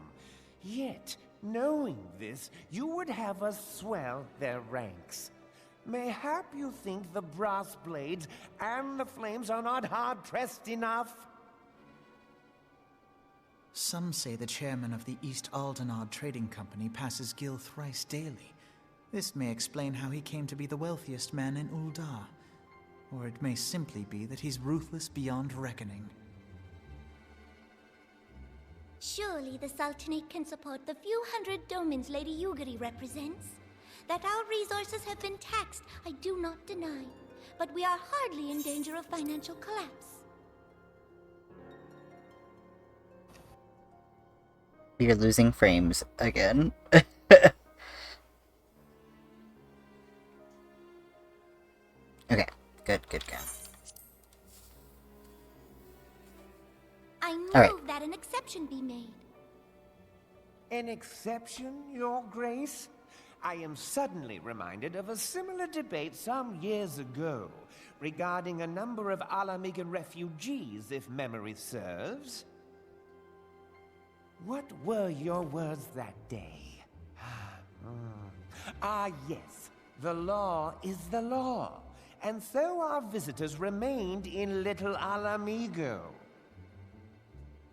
Yet, knowing this, you would have us swell their ranks. Mayhap you think the brass blades and the flames are not hard-pressed enough? Some say the chairman of the East Aldenard Trading Company passes Gil thrice daily. This may explain how he came to be the wealthiest man in Ul'dah. Or it may simply be that he's ruthless beyond reckoning. Surely the Sultanate can support the few hundred domins Lady Yugiri represents. That our resources have been taxed, I do not deny. But we are hardly in danger of financial collapse. You're losing frames again. Good. I move Alright. that an exception be made. An exception, Your Grace? I am suddenly reminded of a similar debate some years ago regarding a number of Alamigan refugees, if memory serves. What were your words that day? Yes. The law is the law. And so our visitors remained in Little Alamigo.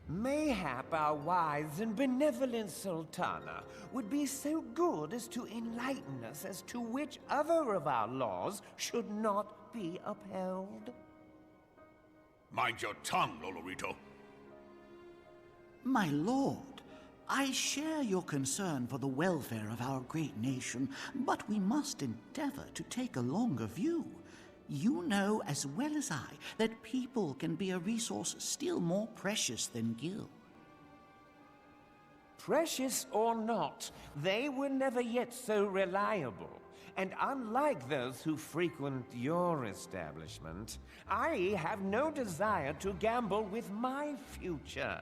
Mayhap our wise and benevolent Sultana would be so good as to enlighten us as to which other of our laws should not be upheld. Mind your tongue, Lolorito. My lord, I share your concern for the welfare of our great nation, but we must endeavor to take a longer view. You know as well as I that people can be a resource still more precious than gil. Precious or not, they were never yet so reliable. And unlike those who frequent your establishment, I have no desire to gamble with my future.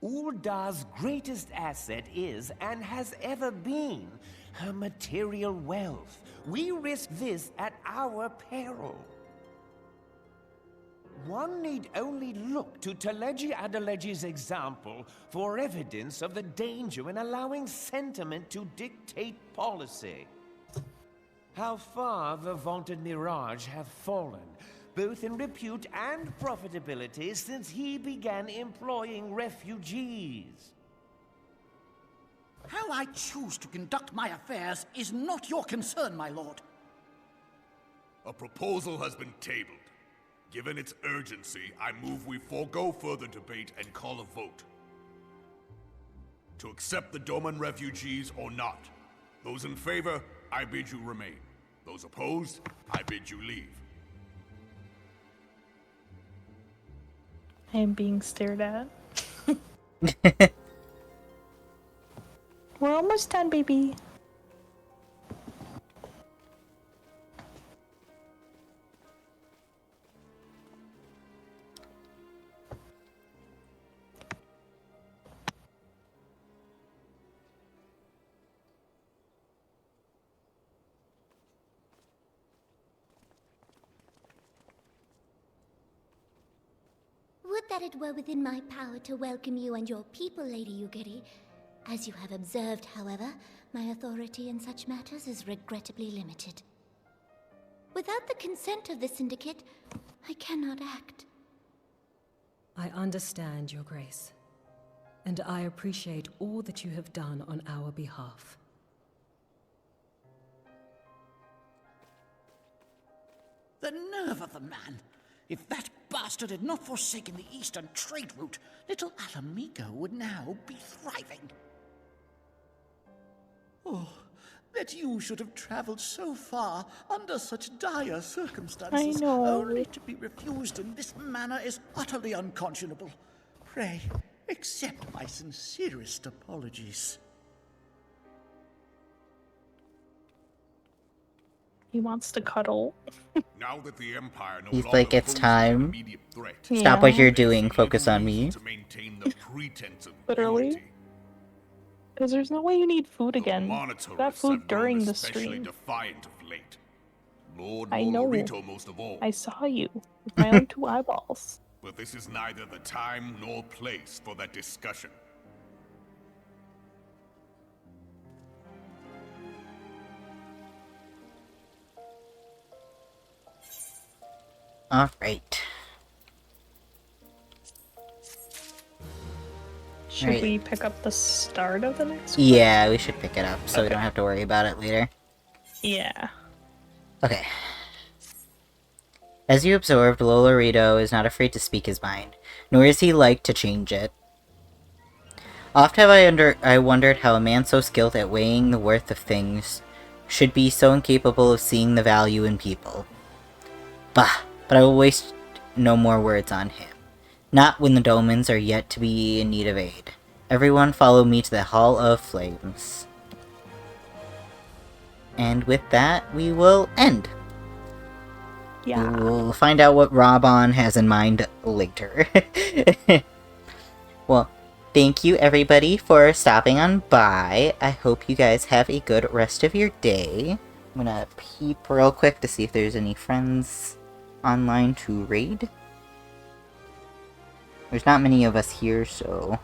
Uldar's greatest asset is, and has ever been, her material wealth. We risk this at our peril. One need only look to Teleji Adeleji's example for evidence of the danger in allowing sentiment to dictate policy. How far the vaunted Mirage have fallen, both in repute and profitability, since he began employing refugees. How I choose to conduct my affairs is not your concern, my lord. A proposal has been tabled. Given its urgency, I move we forego further debate and call a vote. To accept the Doman refugees or not. Those in favor, I bid you remain. Those opposed, I bid you leave. I am being stared at. We're almost done, baby. Would that it were within my power to welcome you and your people, Lady Yugiri. As you have observed, however, my authority in such matters is regrettably limited. Without the consent of the Syndicate, I cannot act. I understand, Your Grace, and I appreciate all that you have done on our behalf. The nerve of the man! If that bastard had not forsaken the eastern trade route, Little Alamigo would now be thriving. Oh, that you should have traveled so far under such dire circumstances, I know. only to be refused in this manner is utterly unconscionable. Pray, accept my sincerest apologies. He wants to cuddle. Now that the Empire no He's longer like, it's poses time. an immediate threat, Stop what Yeah. you're doing, focus on me. to maintain the pretense of Literally. unity. Because there's no way you need food The again. monitors Got food have during grown the especially stream. defiant of late. Lord I know. Lolorito most of all. I saw you with my own two eyeballs. But this is neither the time nor place for that discussion. Alright. Should Right. we pick up the start of the next one? Yeah, we should pick it up so we don't have to worry about it later. Yeah. Okay. As you observed, Lolorito is not afraid to speak his mind, nor is he like to change it. Oft have I wondered how a man so skilled at weighing the worth of things should be so incapable of seeing the value in people. Bah, but I will waste no more words on him. Not when the Domans are yet to be in need of aid. Everyone follow me to the Hall of Flames. And with that, we will end. Yeah. We'll find out what Robon has in mind later. Well, thank you everybody for stopping on by. I hope you guys have a good rest of your day. I'm gonna peep real quick to see if there's any friends online to raid. There's not many of us here, so...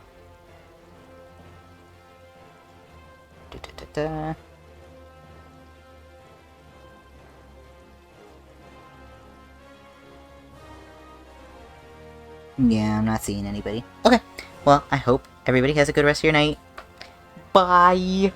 Da-da-da-da. Yeah, I'm not seeing anybody. Okay, well, I hope everybody has a good rest of your night. Bye!